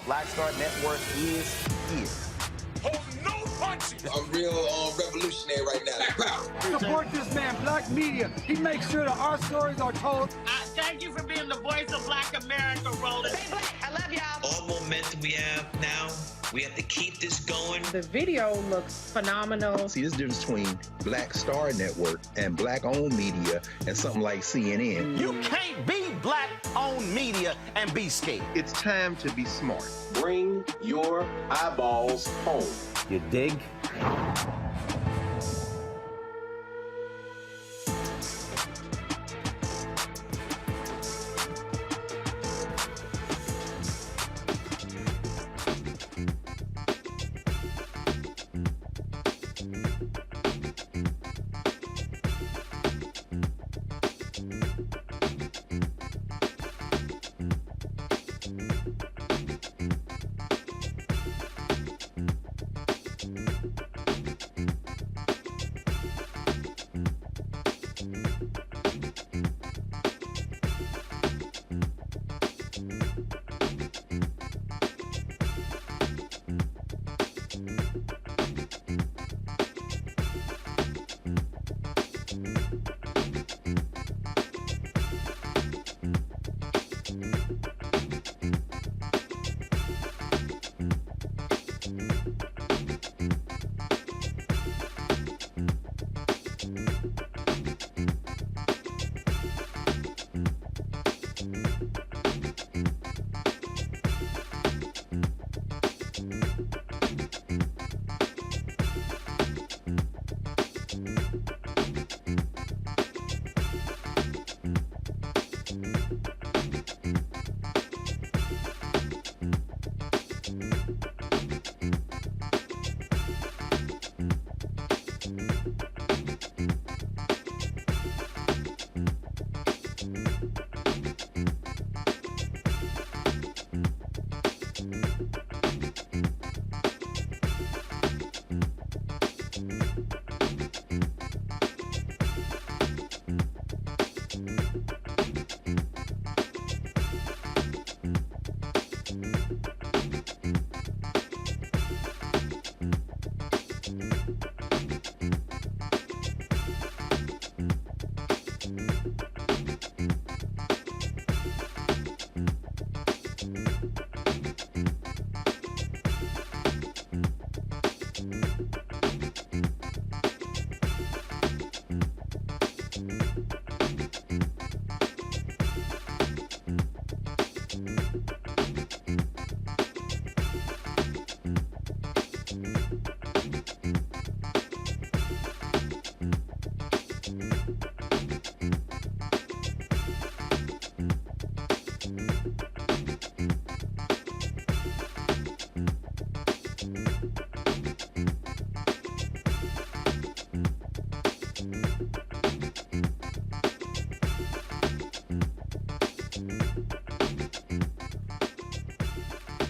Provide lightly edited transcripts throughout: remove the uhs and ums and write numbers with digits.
Black Star Network is here. Hold no punches. I'm real revolutionary right now. Support this man, Black Media. He makes sure that our stories are told. Thank you for being the voice of Black America, Roland. Stay black. I love y'all. All momentum we have now, we have to keep this going. The video looks phenomenal. See, this difference between Black Star Network and Black-owned media and something like CNN. You can't be Black-owned media and be scared. It's time to be smart. Bring your eyeballs home. You dig?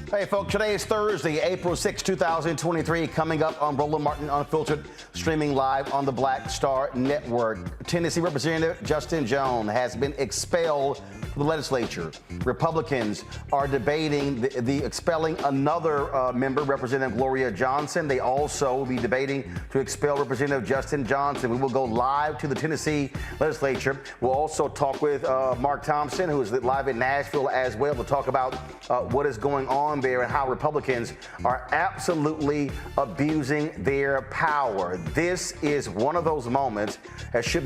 Hey, folks, today is Thursday, April 6, 2023. Coming up on Roland Martin Unfiltered, streaming live on the Black Star Network. Tennessee Representative Justin Jones has been expelled from the legislature. Republicans are debating the expelling another member, Representative Gloria Johnson. They also will be debating to expel Representative Justin Johnson. We will go live to the Tennessee legislature. We'll also talk with Mark Thompson, who is live in Nashville as well, to talk about what is going on there and how Republicans are absolutely abusing their power. This is one of those moments that should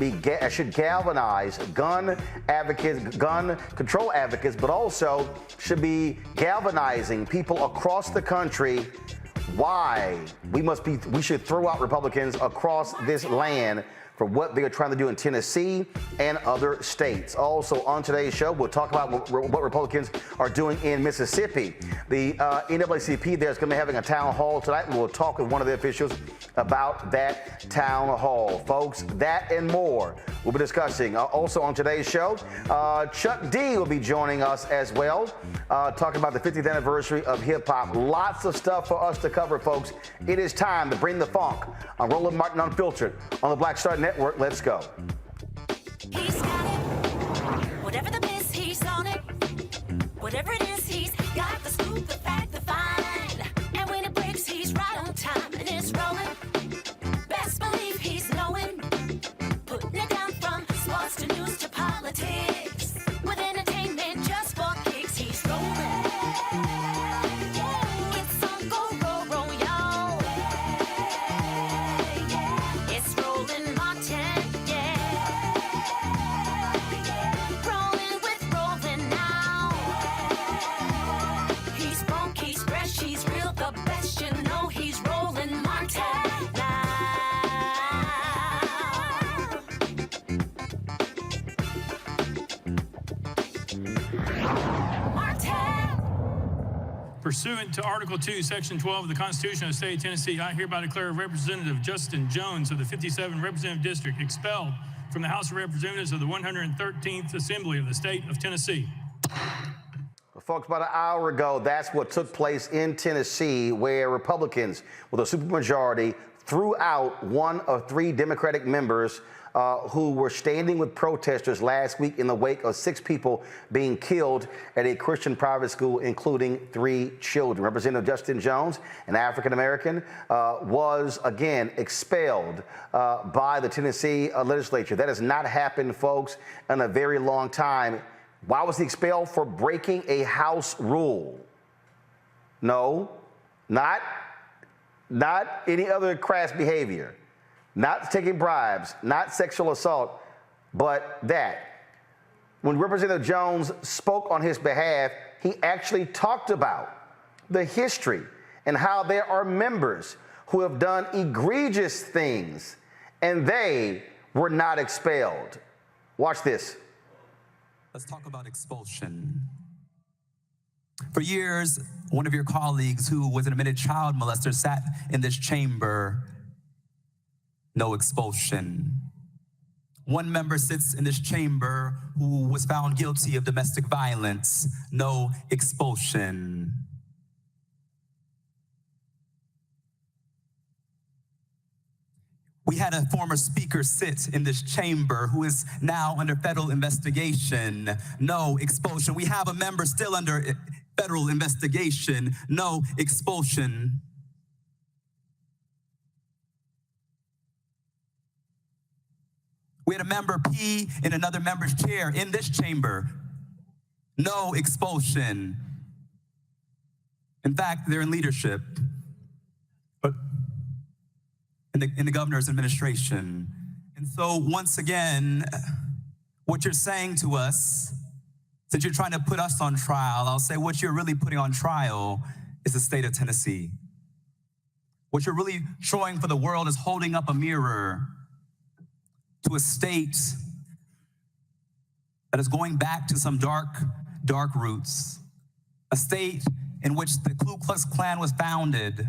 galvanize gun advocates, gun control advocates, but also should be galvanizing people across the country why we should throw out Republicans across this land for what they are trying to do in Tennessee and other states. Also on today's show, we'll talk about what Republicans are doing in Mississippi. The NAACP there is going to be having a town hall tonight, and we'll talk with one of the officials about that town hall. Folks, that and more we'll be discussing. Also on today's show, Chuck D will be joining us as well, talking about the 50th anniversary of hip-hop. Lots of stuff for us to cover, folks. It is time to bring the funk on Roland Martin Unfiltered on the Black Star Network. Let's go. He's got it. Whatever the miss, he's on it. Whatever it is, he's got the scoop, the fact, the find. And when it breaks, he's right on time and it's rolling. Best believe he's knowing. Putting it down from sports to news to politics. With entertainment just for kicks, he's rolling. It's on go, roll, roll, y'all. It's rolling Martin, yeah. Rolling with Roland now. He's funk, he's fresh, he's real, the best, you know he's rolling Martin now. Pursuant to Article 2, Section 12 of the Constitution of the State of Tennessee, I hereby declare Representative Justin Jones of the 57th Representative District expelled from the House of Representatives of the 113th Assembly of the State of Tennessee. Well, folks, about an hour ago, that's what took place in Tennessee, where Republicans, with a supermajority, threw out one of three Democratic members who were standing with protesters last week in the wake of 6 people being killed at a Christian private school, including 3 children. Representative Justin Jones, an African-American, was again expelled by the Tennessee legislature. That has not happened, folks, in a very long time. Why was he expelled? For breaking a House rule. No, not any other crass behavior. Not taking bribes, not sexual assault, but that. When Representative Jones spoke on his behalf, he actually talked about the history and how there are members who have done egregious things and they were not expelled. Watch this. Let's talk about expulsion. For years, one of your colleagues who was an admitted child molester sat in this chamber. No expulsion. One member sits in this chamber who was found guilty of domestic violence. No expulsion. We had a former speaker sit in this chamber who is now under federal investigation. No expulsion. We have a member still under federal investigation. No expulsion. We had a member pee in another member's chair in this chamber. No expulsion. In fact, they're in leadership, but in the governor's administration. And so once again, what you're saying to us, since you're trying to put us on trial, I'll say what you're really putting on trial is the state of Tennessee. What you're really showing for the world is holding up a mirror to a state that is going back to some dark roots, a state in which the Ku Klux Klan was founded,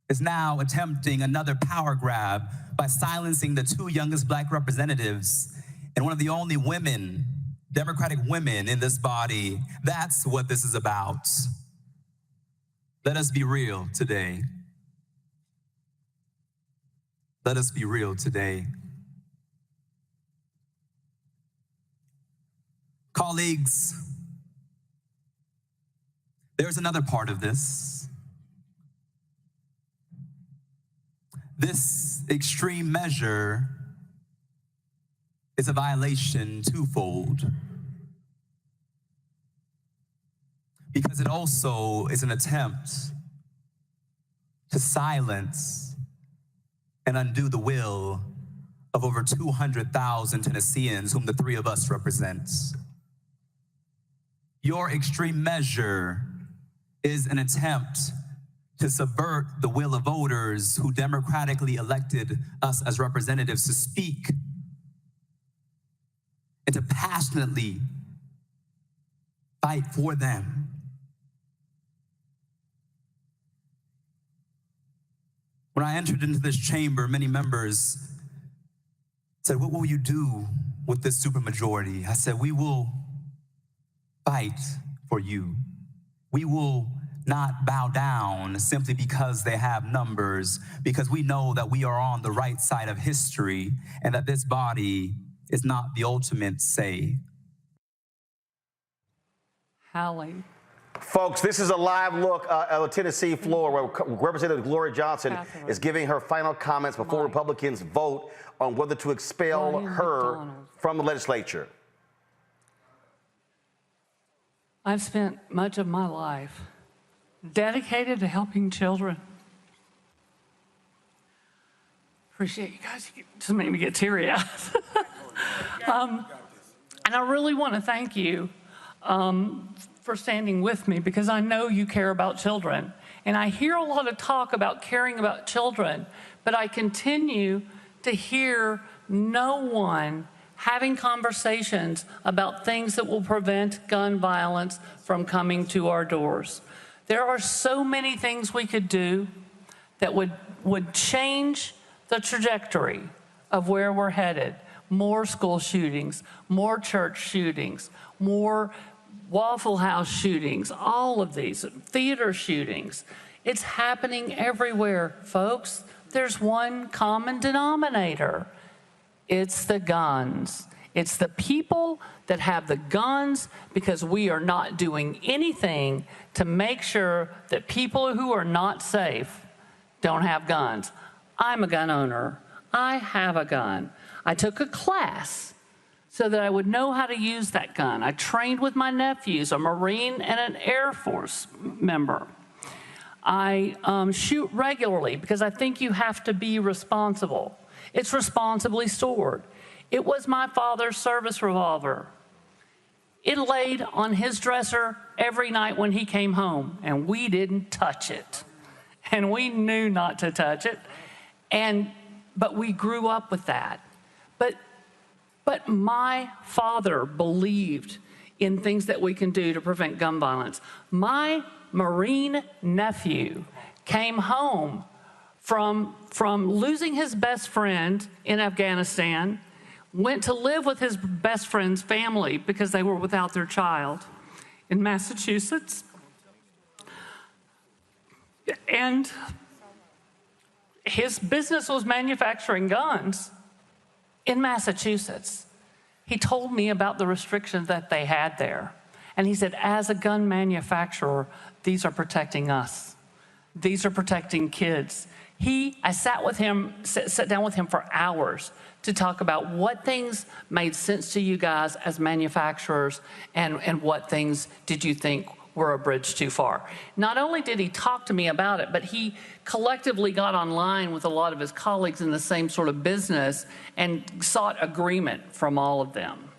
is now attempting another power grab by silencing the 2 youngest Black representatives and one of the only women Democratic women in this body, that's what this is about. Let us be real today. Let us be real today. Colleagues, there's another part of this. This extreme measure is a violation twofold, because it also is an attempt to silence and undo the will of over 200,000 Tennesseans whom the three of us represent. Your extreme measure is an attempt to subvert the will of voters who democratically elected us as representatives to speak and to passionately fight for them. When I entered into this chamber, many members said, "What will you do with this supermajority?" I said, "We will fight for you. We will not bow down simply because they have numbers, because we know that we are on the right side of history and that this body is not the ultimate say." Hallie. Folks, this is a live look at the Tennessee floor where Representative Gloria Johnson is giving her final comments before Republicans vote on whether to expel her from the legislature. I've spent much of my life dedicated to helping children. Appreciate you guys. You just made me get teary-eyed. And I really want to thank you for standing with me, because I know you care about children. And I hear a lot of talk about caring about children, but I continue to hear no one having conversations about things that will prevent gun violence from coming to our doors. There are so many things we could do that would change the trajectory of where we're headed. More school shootings, more church shootings, more Waffle House shootings, all of these, theater shootings. It's happening everywhere, folks. There's one common denominator. It's the guns. It's the people that have the guns, because we are not doing anything to make sure that people who are not safe don't have guns. I'm a gun owner. I have a gun. I took a class so that I would know how to use that gun. I trained with my nephews, a Marine and an Air Force member. I shoot regularly because I think you have to be responsible. It's responsibly stored. It was my father's service revolver. It laid on his dresser every night when he came home, and we didn't touch it. And we knew not to touch it. But we grew up with that. But my father believed in things that we can do to prevent gun violence. My Marine nephew came home from losing his best friend in Afghanistan, went to live with his best friend's family because they were without their child in Massachusetts. And his business was manufacturing guns in Massachusetts. He told me about the restrictions that they had there. And he said, as a gun manufacturer, these are protecting us. These are protecting kids. I sat down with him for hours to talk about what things made sense to you guys as manufacturers and what things did you think were a bridge too far. Not only did he talk to me about it, but he collectively got online with a lot of his colleagues in the same sort of business and sought agreement from all of them.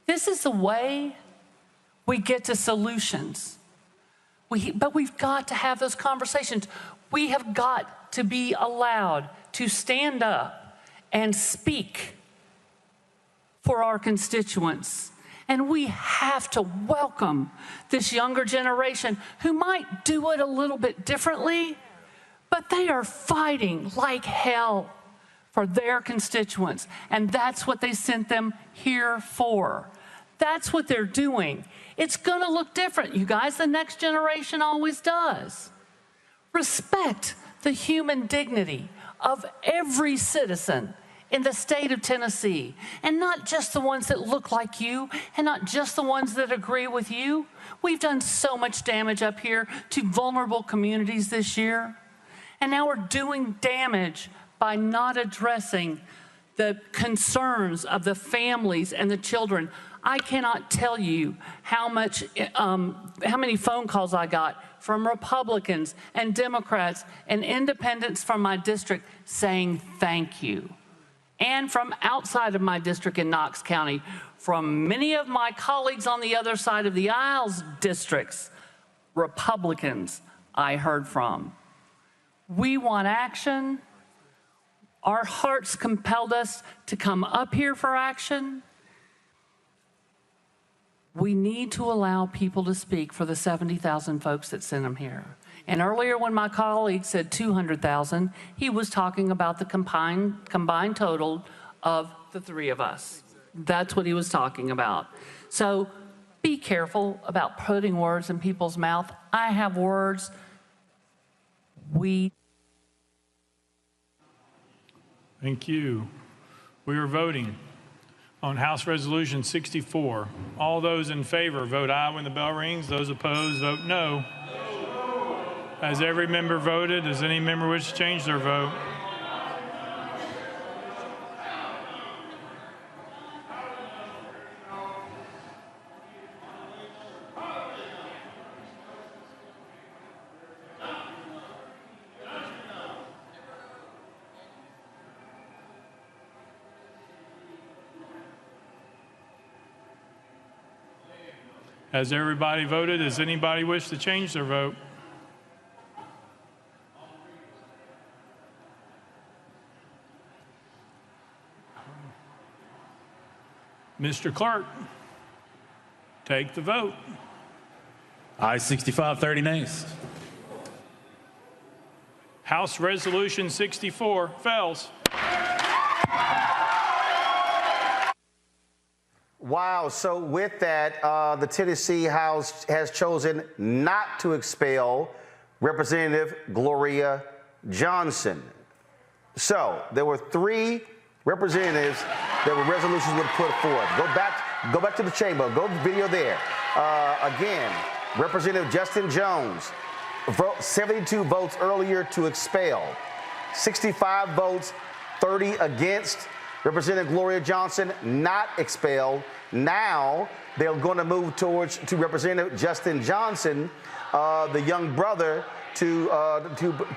This is the way we get to solutions. But we've got to have those conversations. We have got to be allowed to stand up and speak for our constituents. And we have to welcome this younger generation who might do it a little bit differently, but they are fighting like hell for their constituents. And that's what they sent them here for. That's what they're doing. It's going to look different, you guys. The next generation always does. Respect the human dignity of every citizen in the state of Tennessee, and not just the ones that look like you, and not just the ones that agree with you. We've done so much damage up here to vulnerable communities this year, and now we're doing damage by not addressing the concerns of the families and the children. I cannot tell you how many phone calls I got from Republicans and Democrats and independents from my district saying thank you. And from outside of my district in Knox County, from many of my colleagues on the other side of the aisles districts, Republicans I heard from. We want action. Our hearts compelled us to come up here for action. We need to allow people to speak for the 70,000 folks that sent them here. And earlier when my colleague said 200,000, he was talking about the combined total of the three of us. That's what he was talking about. So be careful about putting words in people's mouth. I have words. Thank you. We are voting on House Resolution 64. All those in favor vote aye when the bell rings. Those opposed vote no. Has every member voted? Does any member wish to change their vote? Has everybody voted? Does anybody wish to change their vote? Mr. Clerk, take the vote. Aye 65, 30 nays. House Resolution 64 fails. Wow, so with that, the Tennessee House has chosen not to expel Representative Gloria Johnson. So there were 3 representatives that were resolutions would put forth. Go back to the chamber. Go video there. Again, Representative Justin Jones, 72 votes earlier to expel, 65 votes, 30 against. Representative Gloria Johnson not expelled. Now they're going to move to Representative Justin Johnson, the young brother, to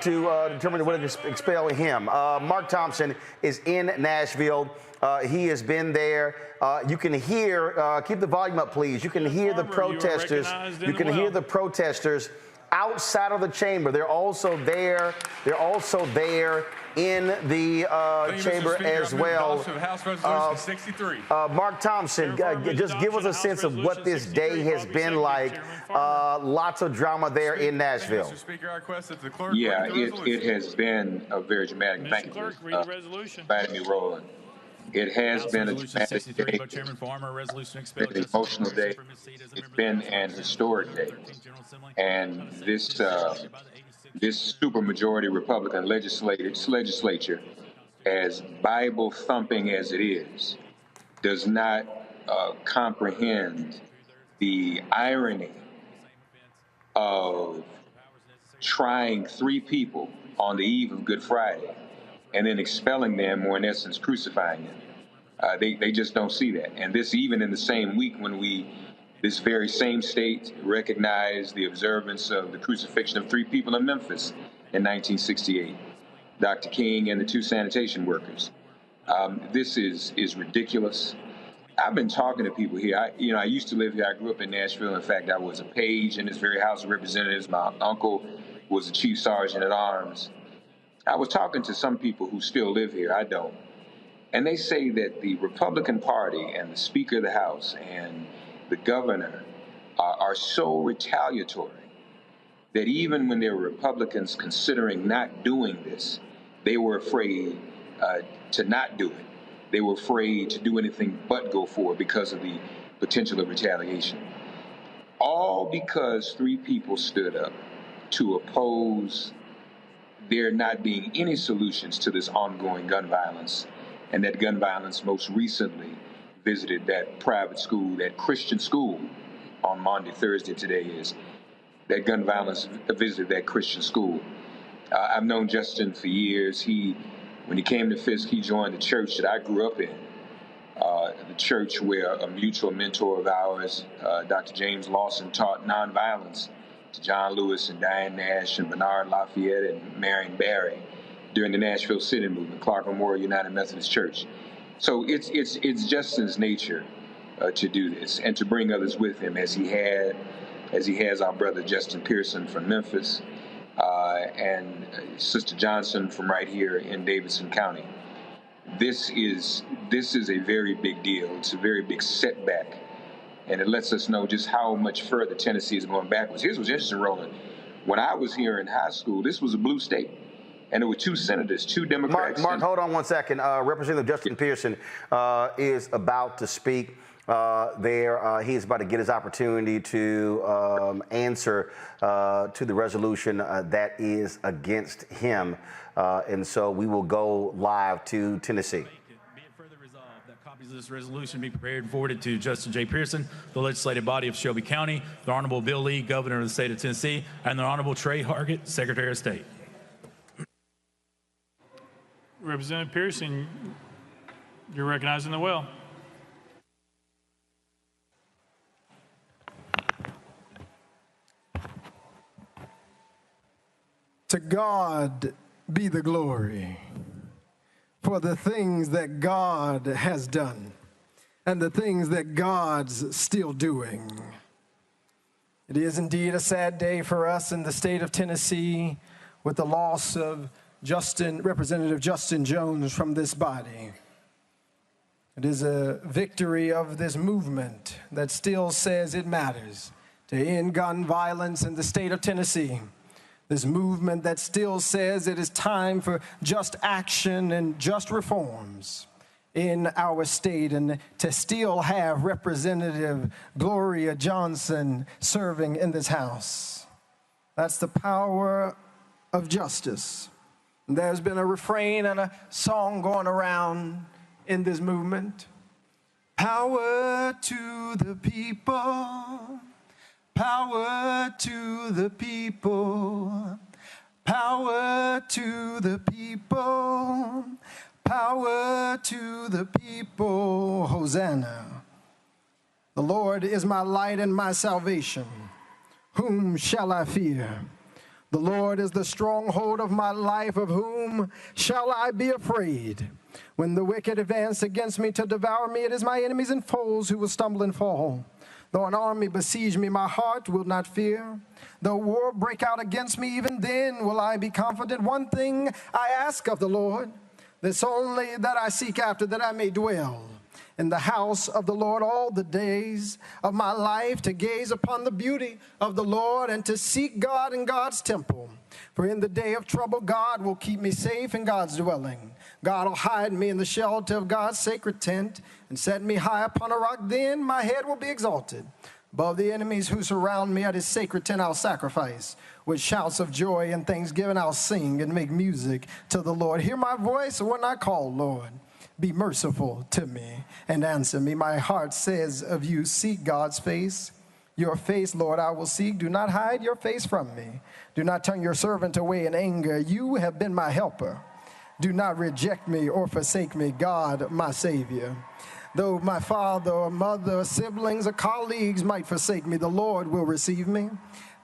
determine whether to expel him. Mark Thompson is in Nashville. He has been there. You can hear, keep the volume up, please. You can hear the protesters. You can hear the protesters outside of the chamber. They're also there. They're also there in the chamber as well. House Resolution 63. Mark Thompson, just give us a sense of what this day has been like. Lots of drama there in Nashville. Mr. Speaker, I request that the clerk Yeah, read the resolution. it has been a very dramatic. Thank you for inviting me, Roland. It has been a dramatic day, an emotional day. It's been an historic day. And this supermajority Republican legislature, as Bible thumping as it is, does not comprehend the irony of trying 3 people on the eve of Good Friday and then expelling them, or in essence crucifying them. They just don't see that. And this even in the same week when this very same state recognized the observance of the crucifixion of 3 people in Memphis in 1968, Dr. King and the 2 sanitation workers. This is ridiculous. I've been talking to people here. I used to live here. I grew up in Nashville. In fact, I was a page in this very House of Representatives. My uncle was a chief sergeant at arms. I was talking to some people who still live here. I don't. And they say that the Republican Party and the Speaker of the House and the governor are so retaliatory that even when there were Republicans considering not doing this, they were afraid to not do it. They were afraid to do anything but go forward because of the potential of retaliation. All because 3 people stood up to oppose there not being any solutions to this ongoing gun violence, and that gun violence most recently visited that private school, that Christian school on Monday, Thursday today is, that gun violence visited that Christian school. I've known Justin for years. When he came to Fisk, he joined the church that I grew up in, the church where a mutual mentor of ours, Dr. James Lawson, taught nonviolence to John Lewis and Diane Nash and Bernard Lafayette and Marion Barry during the Nashville City Movement, Clark Memorial United Methodist Church. So it's Justin's nature to do this and to bring others with him, as he has our brother Justin Pearson from Memphis and Sister Johnson from right here in Davidson County. This is a very big deal. It's a very big setback, and it lets us know just how much further Tennessee is going backwards. Here's what's interesting, Roland. When I was here in high school, this was a blue state, and there were 2 senators, 2 Democrats. Mark, hold on one second. Representative Justin Pearson is about to speak. He is about to get his opportunity to answer to the resolution that is against him. And so we will go live to Tennessee. Be it further resolved that copies of this resolution be prepared and forwarded to Justin J. Pearson, the legislative body of Shelby County, the Honorable Bill Lee, Governor of the state of Tennessee, and the Honorable Trey Hargett, Secretary of State. Representative Pearson, you're recognized in the well. To God be the glory for the things that God has done and the things that God's still doing. It is indeed a sad day for us in the state of Tennessee with the loss of Representative Justin Jones from this body. It is a victory of this movement that still says it matters to end gun violence in the state of Tennessee. This movement that still says it is time for just action and just reforms in our state, and to still have Representative Gloria Johnson serving in this House. That's the power of justice. There's been a refrain and a song going around in this movement. Power to the people. Power to the people, power to the people, power to the people, Hosanna. The Lord is my light and my salvation. Whom shall I fear? The Lord is the stronghold of my life. Of whom shall I be afraid? When the wicked advance against me to devour me, it is my enemies and foes who will stumble and fall. Though an army besiege me, my heart will not fear. Though war break out against me, even then will I be confident. One thing I ask of the Lord, this only that I seek after, that I may dwell in the house of the Lord all the days of my life, to gaze upon the beauty of the Lord and to seek God in God's temple. For in the day of trouble, God will keep me safe in God's dwelling. God will hide me in the shelter of God's sacred tent and set me high upon a rock. Then my head will be exalted. Above the enemies who surround me at his sacred tent I'll sacrifice. With shouts of joy and thanksgiving I'll sing and make music to the Lord. Hear my voice when I call, Lord. Be merciful to me and answer me. My heart says of you, seek God's face. Your face, Lord, I will seek. Do not hide your face from me. Do not turn your servant away in anger. You have been my helper. Do not reject me or forsake me, God, my Savior. Though my father or mother or siblings or colleagues might forsake me, the Lord will receive me.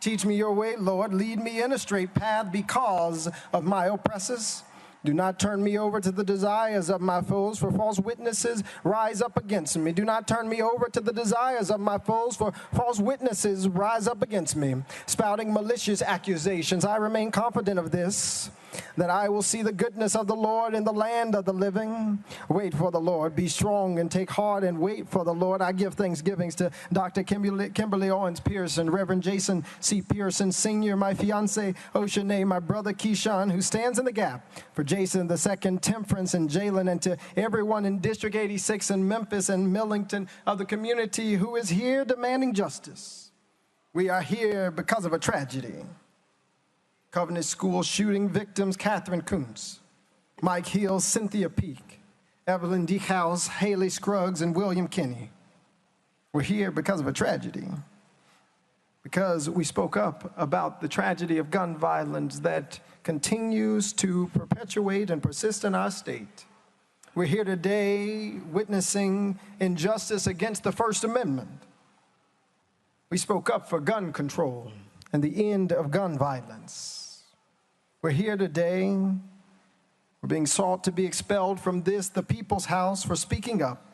Teach me your way, Lord. Lead me in a straight path because of my oppressors. Do not turn me over to the desires of my foes, for false witnesses rise up against me. Do not turn me over to the desires of my foes, for false witnesses rise up against me, spouting malicious accusations. I remain confident of this. that I will see the goodness of the Lord in the land of the living. Wait for the Lord. Be strong and take heart and wait for the Lord. I give thanksgivings to Dr. Kimberly Owens Pearson, Reverend Jason C. Pearson Sr., my fiance Oceanae, my brother Keyshawn, who stands in the gap for Jason II, Temperance, and Jalen, and to everyone in District 86 in Memphis and Millington of the community who is here demanding justice. We are here because of a tragedy. Covenant School shooting victims Catherine Kuntz, Mike Hill, Cynthia Peak, Evelyn Dehouse, Haley Scruggs, and William Kinney. We're here because of a tragedy, because we spoke up about the tragedy of gun violence that continues to perpetuate and persist in our state. We're here today witnessing injustice against the First Amendment. We spoke up for gun control and the end of gun violence. We're here today. We're being sought to be expelled from this, the People's House, for speaking up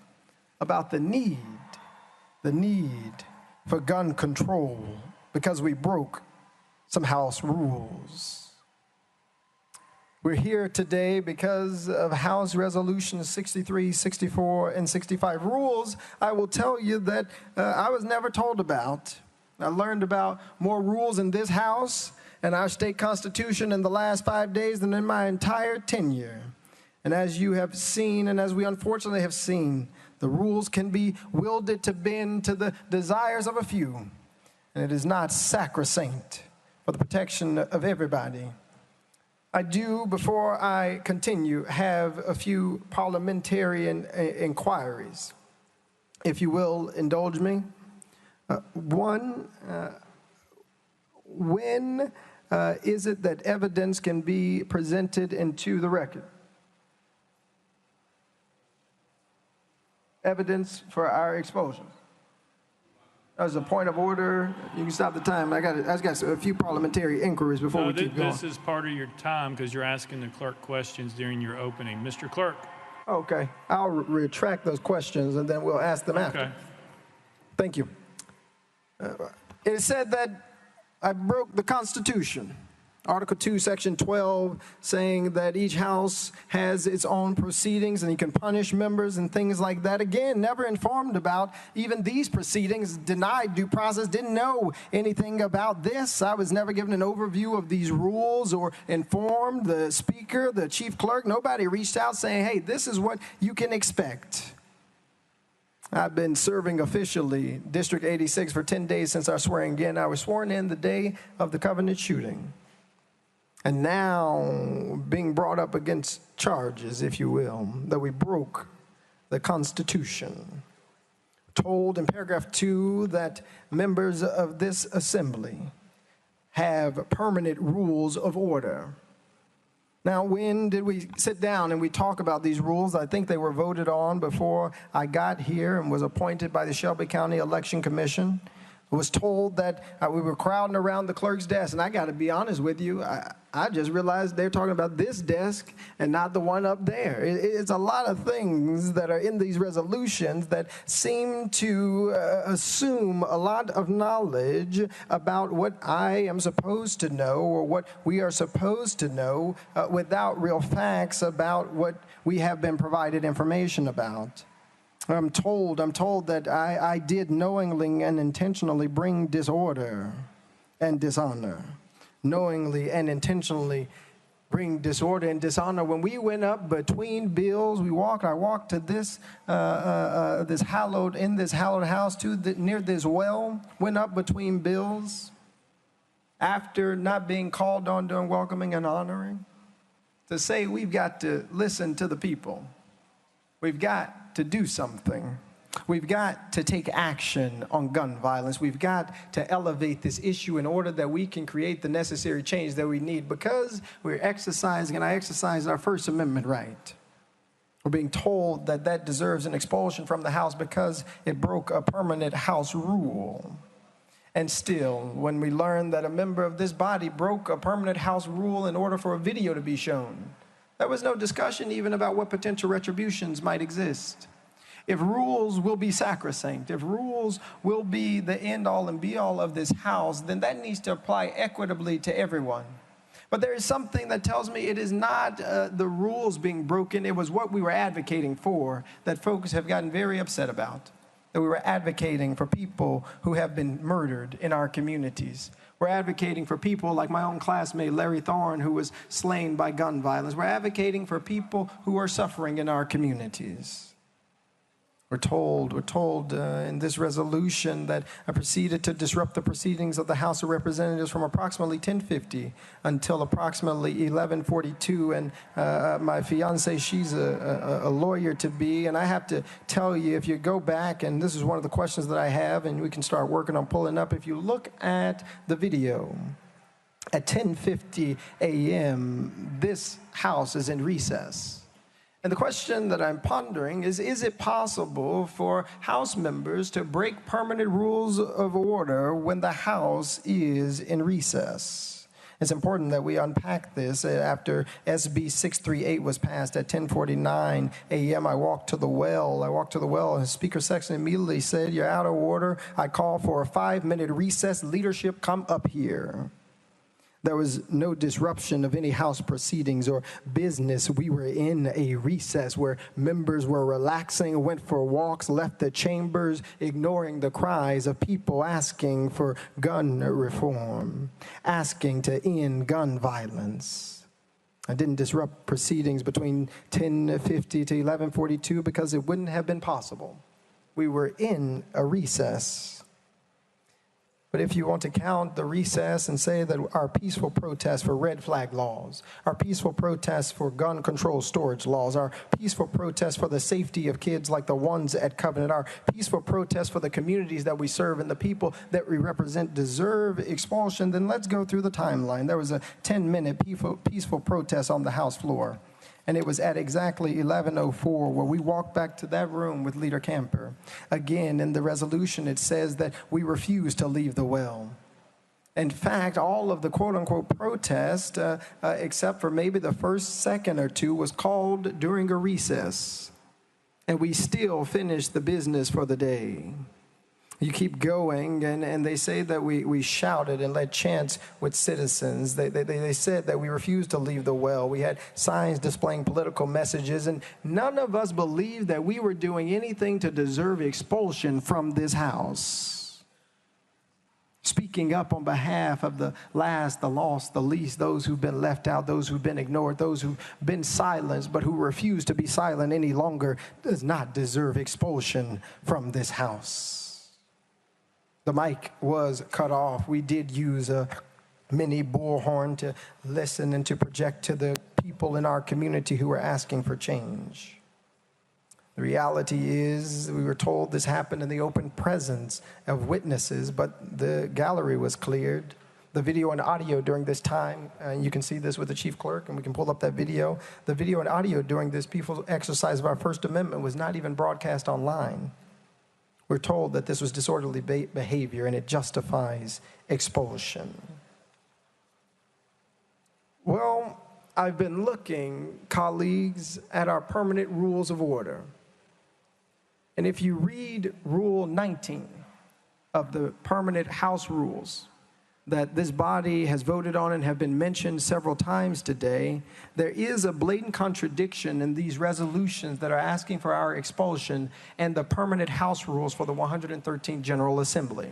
about the need for gun control because we broke some House rules. We're here today because of House Resolutions 63, 64, and 65. Rules, I will tell you that I was never told about. I learned about more rules in this House and our state constitution in the last 5 days than in my entire tenure. And as you have seen, and as we unfortunately have seen, the rules can be wielded to bend to the desires of a few, and it is not sacrosanct for the protection of everybody. I do, before I continue, have a few parliamentarian inquiries. If you will indulge me. One, when is it that evidence can be presented into the record? Evidence for our expulsion. As a point of order, you can stop the time. I just got a few parliamentary inquiries before we keep going. This is part of your time because you're asking the clerk questions during your opening. Mr. Clerk. Okay, I'll retract those questions and then we'll ask them after. Thank you. It is said that I broke the Constitution. Article 2, Section 12, saying that each house has its own proceedings and you can punish members and things like that. Again, never informed about even these proceedings, denied due process, didn't know anything about this. I was never given an overview of these rules or informed the speaker, the chief clerk. Nobody reached out saying, hey, this is what you can expect. I've been serving officially District 86 for 10 days since our swearing in. I was sworn in the day of the Covenant shooting. And now being brought up against charges, if you will, that we broke the Constitution. Told in paragraph 2 that members of this assembly have permanent rules of order. Now, when did we sit down and we talk about these rules? I think they were voted on before I got here and was appointed by the Shelby County Election Commission. I was told that we were crowding around the clerk's desk, and I got to be honest with you, I just realized they're talking about this desk and not the one up there. It's a lot of things that are in these resolutions that seem to assume a lot of knowledge about what I am supposed to know or what we are supposed to know without real facts about what we have been provided information about. I'm told that I did knowingly and intentionally bring disorder and dishonor. Knowingly and intentionally bring disorder and dishonor. When we went up between bills, I walked to this hallowed house near this well, went up between bills after not being called on during welcoming and honoring to say we've got to listen to the people. We've got to do something. We've got to take action on gun violence. We've got to elevate this issue in order that we can create the necessary change that we need because we're exercising, and I exercise our First Amendment right. We're being told that that deserves an expulsion from the House because it broke a permanent House rule. And still, when we learn that a member of this body broke a permanent House rule in order for a video to be shown, there was no discussion even about what potential retributions might exist. If rules will be sacrosanct, if rules will be the end-all and be-all of this House, then that needs to apply equitably to everyone. But there is something that tells me it is not the rules being broken. It was what we were advocating for that folks have gotten very upset about. That we were advocating for people who have been murdered in our communities. We're advocating for people like my own classmate, Larry Thorne, who was slain by gun violence. We're advocating for people who are suffering in our communities. We're told in this resolution that I proceeded to disrupt the proceedings of the House of Representatives from approximately 10:50 until approximately 11:42. And my fiance, she's a lawyer-to-be, and I have to tell you, if you go back, and this is one of the questions that I have, and we can start working on pulling up, if you look at the video, at 10:50 a.m., this House is in recess. And the question that I'm pondering is it possible for House members to break permanent rules of order when the House is in recess? It's important that we unpack this. After SB 638 was passed at 10:49 a.m., I walked to the well, and the speaker section immediately said, "You're out of order. I call for a 5-minute recess. Leadership, come up here." There was no disruption of any House proceedings or business. We were in a recess where members were relaxing, went for walks, left the chambers, ignoring the cries of people asking for gun reform, asking to end gun violence. I didn't disrupt proceedings between 10:50 to 11:42 because it wouldn't have been possible. We were in a recess. But if you want to count the recess and say that our peaceful protests for red flag laws, our peaceful protests for gun control storage laws, our peaceful protests for the safety of kids like the ones at Covenant, our peaceful protests for the communities that we serve and the people that we represent deserve expulsion, then let's go through the timeline. There was a 10-minute peaceful protest on the House floor. And it was at exactly 11:04 where we walked back to that room with Leader Camper. Again, in the resolution, it says that we refuse to leave the well. In fact, all of the quote-unquote protest, except for maybe the first second or two, was called during a recess. And we still finished the business for the day. You keep going, and they say that we shouted and led chants with citizens. They said that we refused to leave the well. We had signs displaying political messages, and none of us believed that we were doing anything to deserve expulsion from this House. Speaking up on behalf of the last, the lost, the least, those who've been left out, those who've been ignored, those who've been silenced, but who refuse to be silent any longer, does not deserve expulsion from this House. The mic was cut off. We did use a mini bullhorn to listen and to project to the people in our community who were asking for change. The reality is, we were told this happened in the open presence of witnesses, but the gallery was cleared. The video and audio during this time, and you can see this with the chief clerk, and we can pull up that video. The video and audio during this peaceful exercise of our First Amendment was not even broadcast online. We're told that this was disorderly behavior and it justifies expulsion. Well, I've been looking, colleagues, at our permanent rules of order. And if you read Rule 19 of the permanent House rules that this body has voted on and have been mentioned several times today, there is a blatant contradiction in these resolutions that are asking for our expulsion and the permanent House rules for the 113th General Assembly.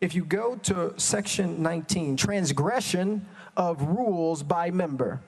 If you go to section 19, transgression of rules by member.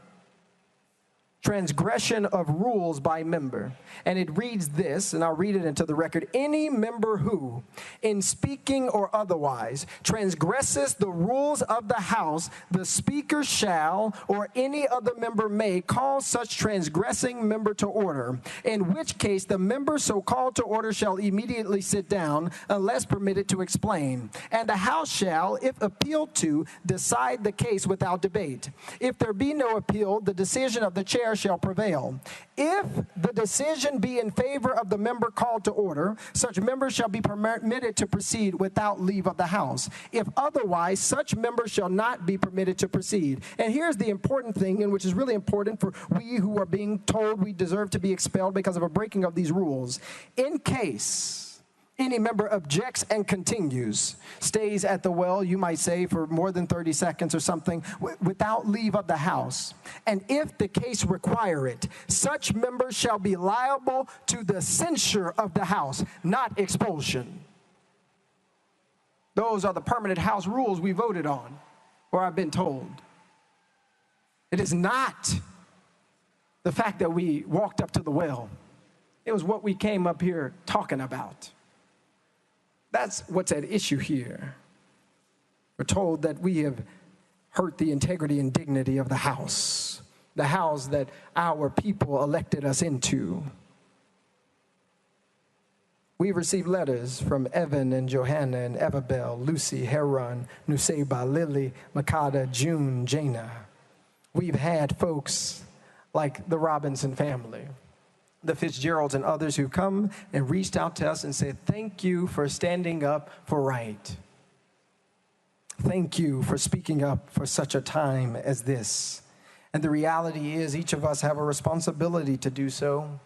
Transgression of rules by member. And it reads this, and I'll read it into the record. Any member who, in speaking or otherwise, transgresses the rules of the House, the Speaker shall, or any other member may, call such transgressing member to order, in which case the member so called to order shall immediately sit down, unless permitted to explain. And the House shall, if appealed to, decide the case without debate. If there be no appeal, the decision of the chair shall prevail. If the decision be in favor of the member called to order, such member shall be permitted to proceed without leave of the House. If otherwise, such member shall not be permitted to proceed. And here's the important thing, and which is really important for we who are being told we deserve to be expelled because of a breaking of these rules. In case Any member objects and continues, stays at the well, you might say, for more than 30 seconds or something, without leave of the House. And if the case require it, such members shall be liable to the censure of the House, not expulsion. Those are the permanent House rules we voted on, or I've been told. It is not the fact that we walked up to the well. It was what we came up here talking about. That's what's at issue here. We're told that we have hurt the integrity and dignity of the House that our people elected us into. We've received letters from Evan and Johanna and Evabel, Lucy, Heron, Nuseba, Lily, Makada, June, Jana. We've had folks like the Robinson family, the Fitzgeralds and others who come and reached out to us and said, thank you for standing up for right. Thank you for speaking up for such a time as this. And the reality is each of us have a responsibility to do so,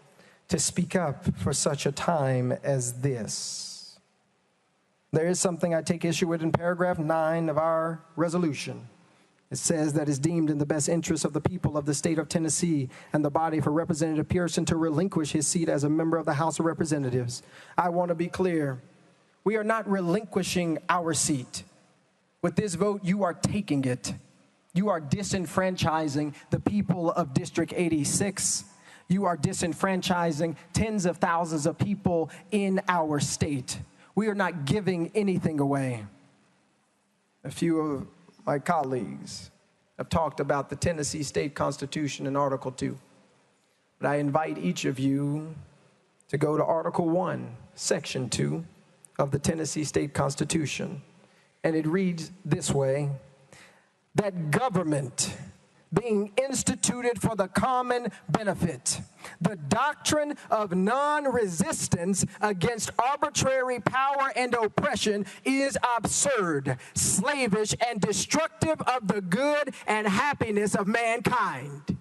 to speak up for such a time as this. There is something I take issue with in paragraph 9 of our resolution. It says that it's deemed in the best interest of the people of the state of Tennessee and the body for Representative Pearson to relinquish his seat as a member of the House of Representatives. I want to be clear. We are not relinquishing our seat. With this vote, you are taking it. You are disenfranchising the people of District 86. You are disenfranchising tens of thousands of people in our state. We are not giving anything away. A few of my colleagues have talked about the Tennessee State Constitution in Article 2. But I invite each of you to go to Article 1, Section 2 of the Tennessee State Constitution. And it reads this way, that government being instituted for the common benefit, the doctrine of non-resistance against arbitrary power and oppression is absurd, slavish, and destructive of the good and happiness of mankind.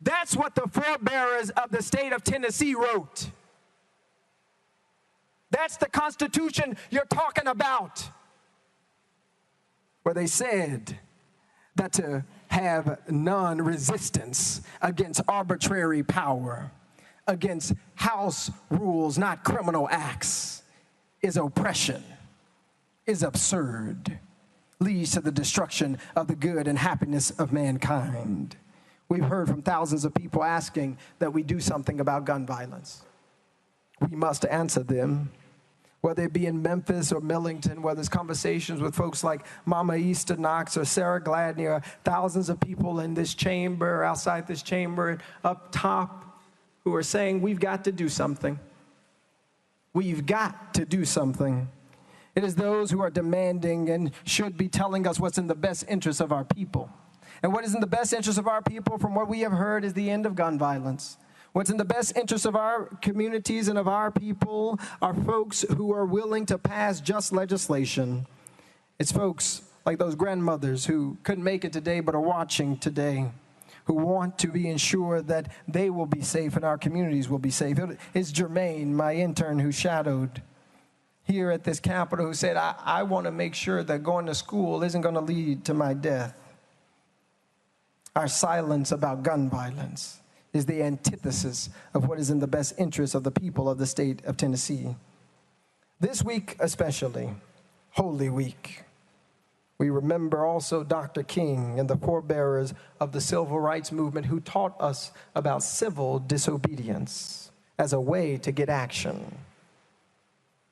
That's what the forebearers of the state of Tennessee wrote. That's the Constitution you're talking about, where they said that to have non-resistance against arbitrary power, against house rules, not criminal acts, is oppression, is absurd, leads to the destruction of the good and happiness of mankind. We've heard from thousands of people asking that we do something about gun violence. We must answer them. Whether it be in Memphis or Millington, whether it's conversations with folks like Mama Easter Knox or Sarah Gladney, or thousands of people in this chamber, outside this chamber, and up top, who are saying, we've got to do something. We've got to do something. It is those who are demanding and should be telling us what's in the best interest of our people. And what is in the best interest of our people, from what we have heard, is the end of gun violence. What's in the best interest of our communities and of our people are folks who are willing to pass just legislation. It's folks like those grandmothers who couldn't make it today but are watching today, who want to be ensured that they will be safe and our communities will be safe. It's Jermaine, my intern who shadowed here at this Capitol, who said, I want to make sure that going to school isn't going to lead to my death. Our silence about gun violence is the antithesis of what is in the best interest of the people of the state of Tennessee. This week especially, Holy Week, we remember also Dr. King and the forebearers of the civil rights movement who taught us about civil disobedience as a way to get action.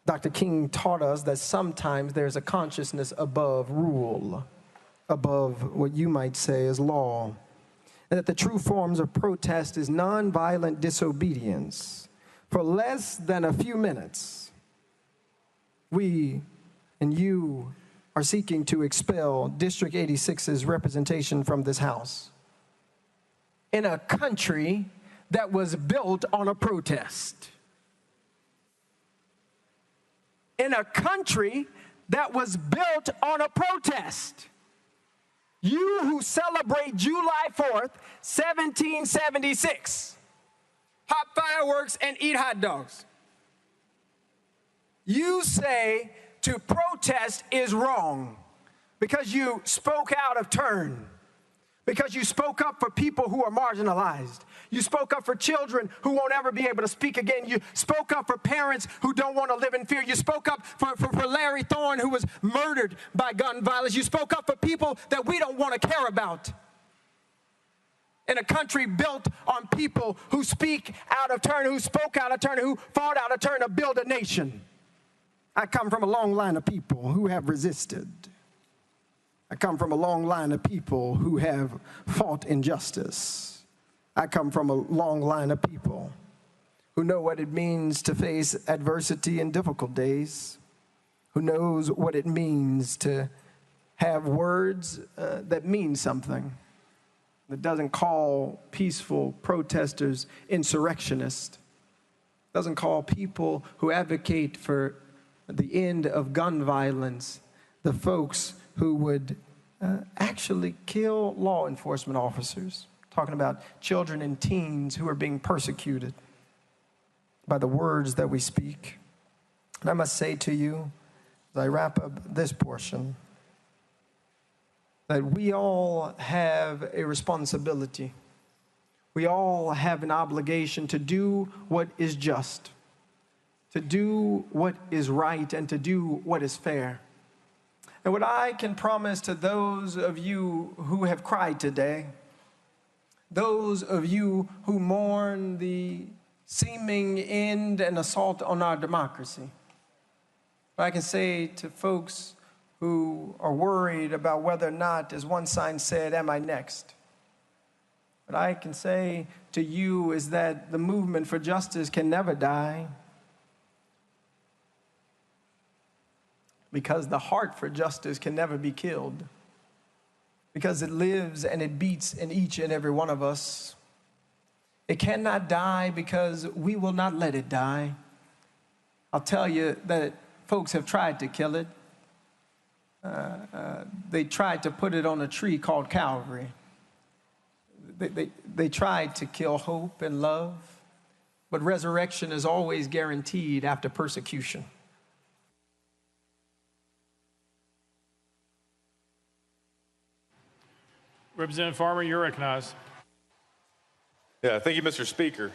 Dr. King taught us that sometimes there's a consciousness above rule, above what you might say is law. And that the true forms of protest is nonviolent disobedience. For less than a few minutes, we and you are seeking to expel District 86's representation from this House in a country that was built on a protest. In a country that was built on a protest. You who celebrate July 4th, 1776, pop fireworks and eat hot dogs. You say to protest is wrong because you spoke out of turn, because you spoke up for people who are marginalized. You spoke up for children who won't ever be able to speak again. You spoke up for parents who don't want to live in fear. You spoke up for Larry Thorne, who was murdered by gun violence. You spoke up for people that we don't want to care about. In a country built on people who speak out of turn, who spoke out of turn, who fought out of turn to build a nation. I come from a long line of people who have resisted. I come from a long line of people who have fought injustice. I come from a long line of people who know what it means to face adversity in difficult days, who knows what it means to have words that mean something, that doesn't call peaceful protesters insurrectionists, doesn't call people who advocate for the end of gun violence the folks who would actually kill law enforcement officers, talking about children and teens who are being persecuted by the words that we speak. And I must say to you, as I wrap up this portion, that we all have a responsibility. We all have an obligation to do what is just, to do what is right, and to do what is fair. And what I can promise to those of you who have cried today, those of you who mourn the seeming end and assault on our democracy, what I can say to folks who are worried about whether or not, as one sign said, am I next? What I can say to you is that the movement for justice can never die, because the heart for justice can never be killed, because it lives and it beats in each and every one of us. It cannot die because we will not let it die. I'll tell you that folks have tried to kill it. They tried to put it on a tree called Calvary. They tried to kill hope and love, but resurrection is always guaranteed after persecution. Representative Farmer, you're recognized. Yeah, thank you, Mr. Speaker.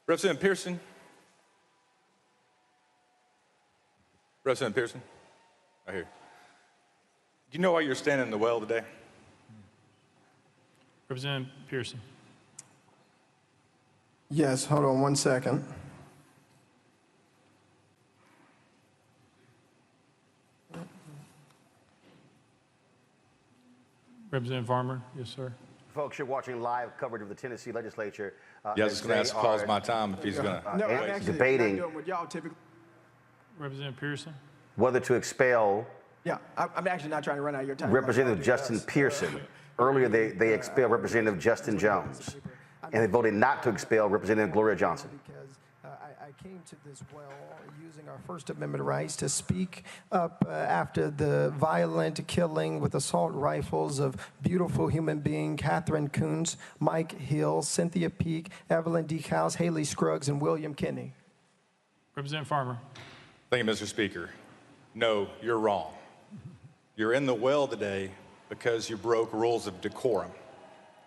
Representative Pearson. Representative Pearson, right here. Do you know why you're standing in the well today? Representative Pearson. Yes, hold on one second. Representative Farmer, yes, sir. Folks, you're watching live coverage of the Tennessee Legislature. Yeah, I was just going to ask pause my time if he's going to. No, I'm actually debating not doing what y'all typically. Representative Pearson. Whether to expel. Yeah, I'm actually not trying to run out of your time. Representative Justin Pearson. Earlier, they expelled Representative Justin Jones, and they voted not to expel Representative Gloria Johnson. Because I came to this well using our First Amendment rights to speak up after the violent killing with assault rifles of beautiful human being Catherine Coons, Mike Hill, Cynthia Peake, Evelyn Decows, Haley Scruggs, and William Kinney. Representative Farmer. Thank you, Mr. Speaker. No, you're wrong. You're in the well today because you broke rules of decorum.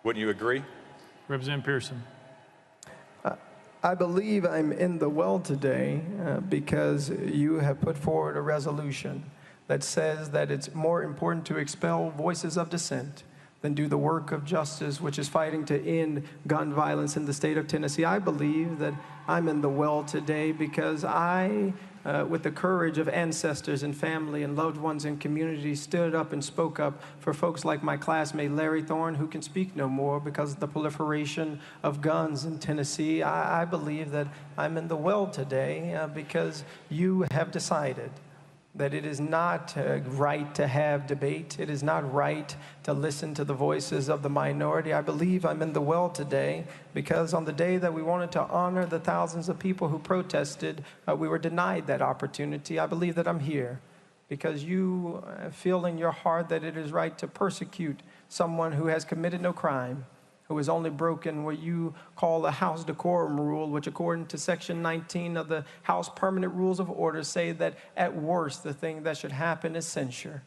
Wouldn't you agree? Representative Pearson. I believe I'm in the well today because you have put forward a resolution that says that it's more important to expel voices of dissent than do the work of justice, which is fighting to end gun violence in the state of Tennessee. I believe that I'm in the well today because I, with the courage of ancestors and family and loved ones and communities, stood up and spoke up for folks like my classmate Larry Thorne, who can speak no more because of the proliferation of guns in Tennessee. I believe that I'm in the well today because you have decided that it is not right to have debate. It is not right to listen to the voices of the minority. I believe I'm in the well today because on the day that we wanted to honor the thousands of people who protested, we were denied that opportunity. I believe that I'm here because you feel in your heart that it is right to persecute someone who has committed no crime who has only broken what you call a House decorum rule, which according to Section 19 of the House Permanent Rules of Order say that at worst the thing that should happen is censure.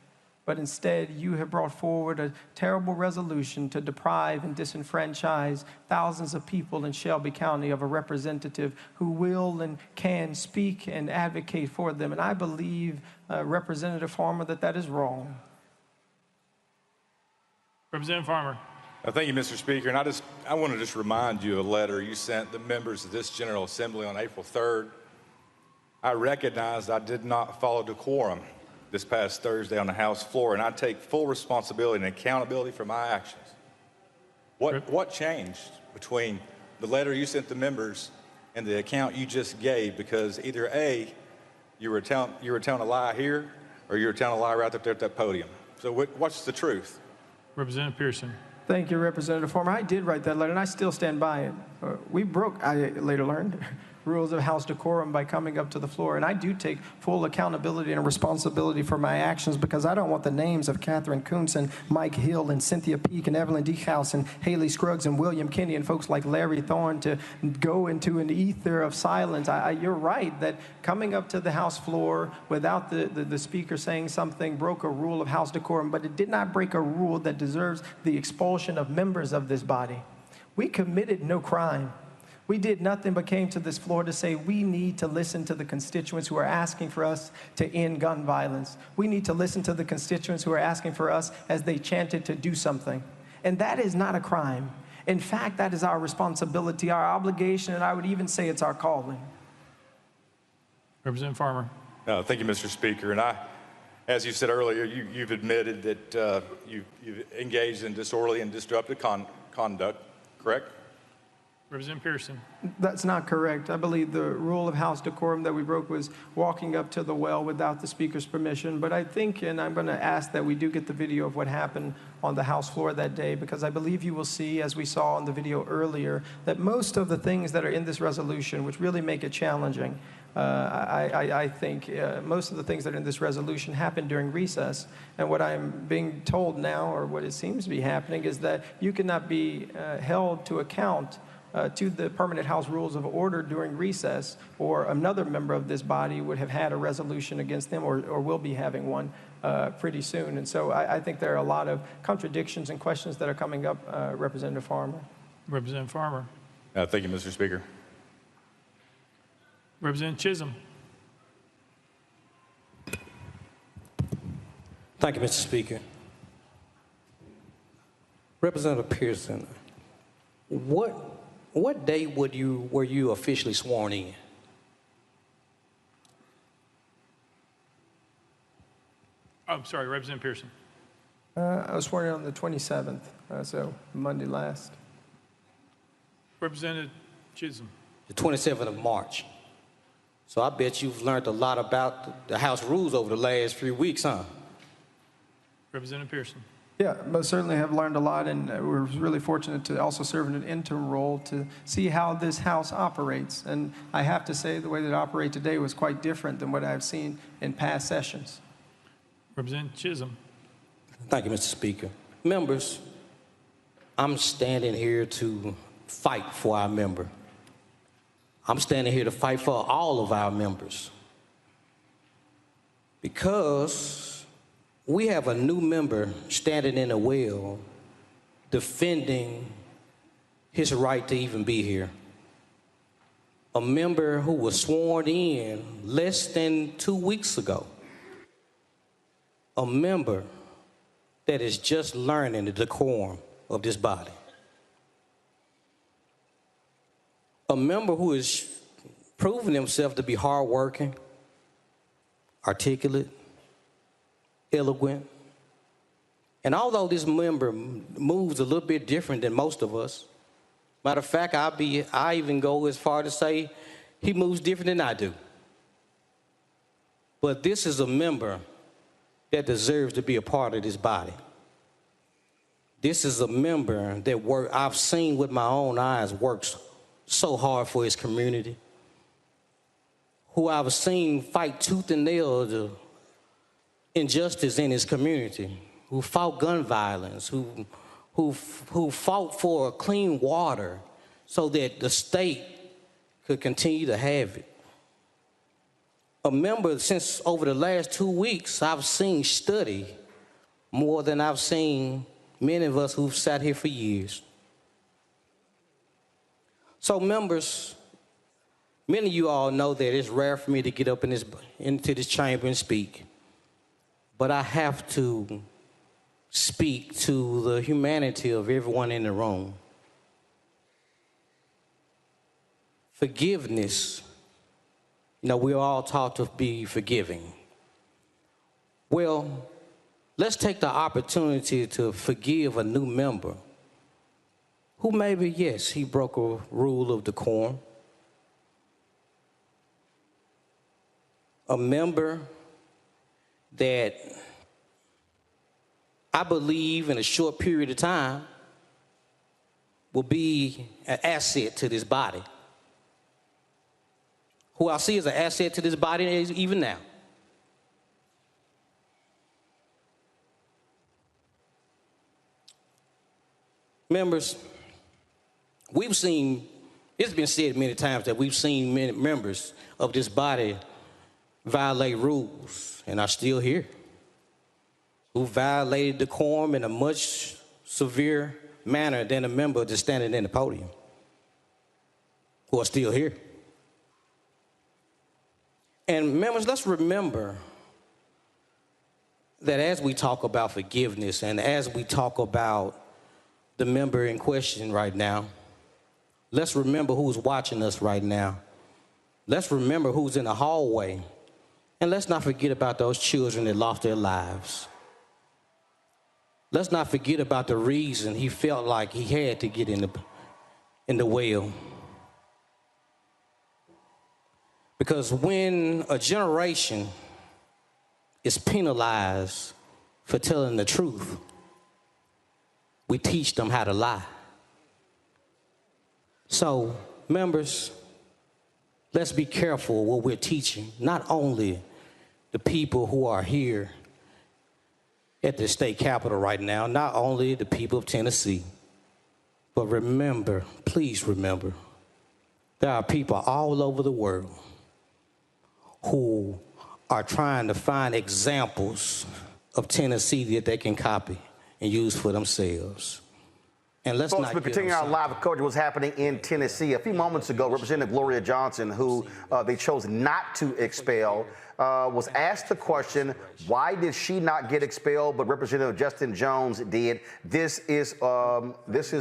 But instead, you have brought forward a terrible resolution to deprive and disenfranchise thousands of people in Shelby County of a representative who will and can speak and advocate for them. And I believe, Representative Farmer, that that is wrong. Representative Farmer. Thank you, Mr. Speaker. And I want to just remind you of a letter you sent the members of this General Assembly on April 3rd. I recognized I did not follow decorum this past Thursday on the House floor, and I take full responsibility and accountability for my actions. What changed between the letter you sent the members and the account you just gave? Because either A, you were telling a lie here, or you were telling a lie right up there at that podium. So what's the truth? Representative Pearson. Thank you, Representative Farmer. I did write that letter, and I still stand by it. We broke, I later learned, rules of House decorum by coming up to the floor, and I do take full accountability and responsibility for my actions because I don't want the names of Catherine Kuntz and Mike Hill and Cynthia Peake and Evelyn Dehouse and Haley Scruggs and William Kinney and folks like Larry Thorne to go into an ether of silence. You're right that coming up to the House floor without the speaker saying something broke a rule of House decorum, but it did not break a rule that deserves the expulsion of members of this body. We committed no crime. We did nothing but came to this floor to say we need to listen to the constituents who are asking for us to end gun violence. We need to listen to the constituents who are asking for us as they chanted to do something. And that is not a crime. In fact, that is our responsibility, our obligation, and I would even say it's our calling. Representative Farmer. Thank you, Mr. Speaker. And as you said earlier, you've admitted that you've engaged in disorderly and disruptive conduct, correct? Representative Pearson. That's not correct. I believe the rule of House decorum that we broke was walking up to the well without the speaker's permission. But I think, and I'm going to ask that we do get the video of what happened on the House floor that day, because I believe you will see, as we saw on the video earlier, that most of the things that are in this resolution, which really make it challenging, I think most of the things that are in this resolution happened during recess. And what I'm being told now, or what it seems to be happening, is that you cannot be held to account to the permanent House rules of order during recess, or another member of this body would have had a resolution against them, or will be having one pretty soon. And so I think there are a lot of contradictions and questions that are coming up, Representative Farmer. Representative Farmer. Thank you, Mr. Speaker. Representative Chisholm. Thank you, Mr. Speaker. Representative Pearson, what day were you officially sworn in? I'm sorry, Representative Pearson. I was sworn in on the 27th, so Monday last. Representative Chisholm. The 27th of March. So I bet you've learned a lot about the House rules over the last few weeks, huh? Representative Pearson. Yeah, most certainly have learned a lot, and we're really fortunate to also serve in an interim role to see how this House operates. And I have to say the way that it operated today was quite different than what I've seen in past sessions. Representative Chisholm. Thank you, Mr. Speaker. Members, I'm standing here to fight for our member. I'm standing here to fight for all of our members, because we have a new member standing in a well defending his right to even be here. A member who was sworn in less than 2 weeks ago. A member that is just learning the decorum of this body. A member who is proving himself to be hardworking, articulate, eloquent. And although this member moves a little bit different than most of us, matter of fact, I even go as far to say he moves different than I do. But this is a member that deserves to be a part of this body. This is a member that I've seen with my own eyes works so hard for his community, who I've seen fight tooth and nail the injustice in his community, who fought gun violence, who who fought for clean water so that the state could continue to have it. A member, since over the last 2 weeks, I've seen study more than I've seen many of us who've sat here for years. So members, many of you all know that it's rare for me to get up into this chamber and speak, but I have to speak to the humanity of everyone in the room. Forgiveness, we're all taught to be forgiving. Well, let's take the opportunity to forgive a new member who maybe, yes, he broke a rule of decorum. A member that I believe in a short period of time will be an asset to this body. Who I see as an asset to this body even now. Members, we've seen, it's been said many times that we've seen many members of this body violate rules and are still here, who violated decorum in a much severe manner than a member just standing in the podium, who are still here. And members, let's remember that as we talk about forgiveness and as we talk about the member in question right now, let's remember who's watching us right now. Let's remember who's in the hallway. And let's not forget about those children that lost their lives. Let's not forget about the reason he felt like he had to get in the well. Because when a generation is penalized for telling the truth, we teach them how to lie. So, members, let's be careful what we're teaching, not only the people who are here at the state capitol right now, not only the people of Tennessee, but remember, please remember, there are people all over the world who are trying to find examples of Tennessee that they can copy and use for themselves. And let's Folks, not we're continuing our live coverage of what's happening in Tennessee. A few moments ago, Representative Gloria Johnson, who they chose not to expel, was asked the question, why did she not get expelled, but Representative Justin Jones did? This is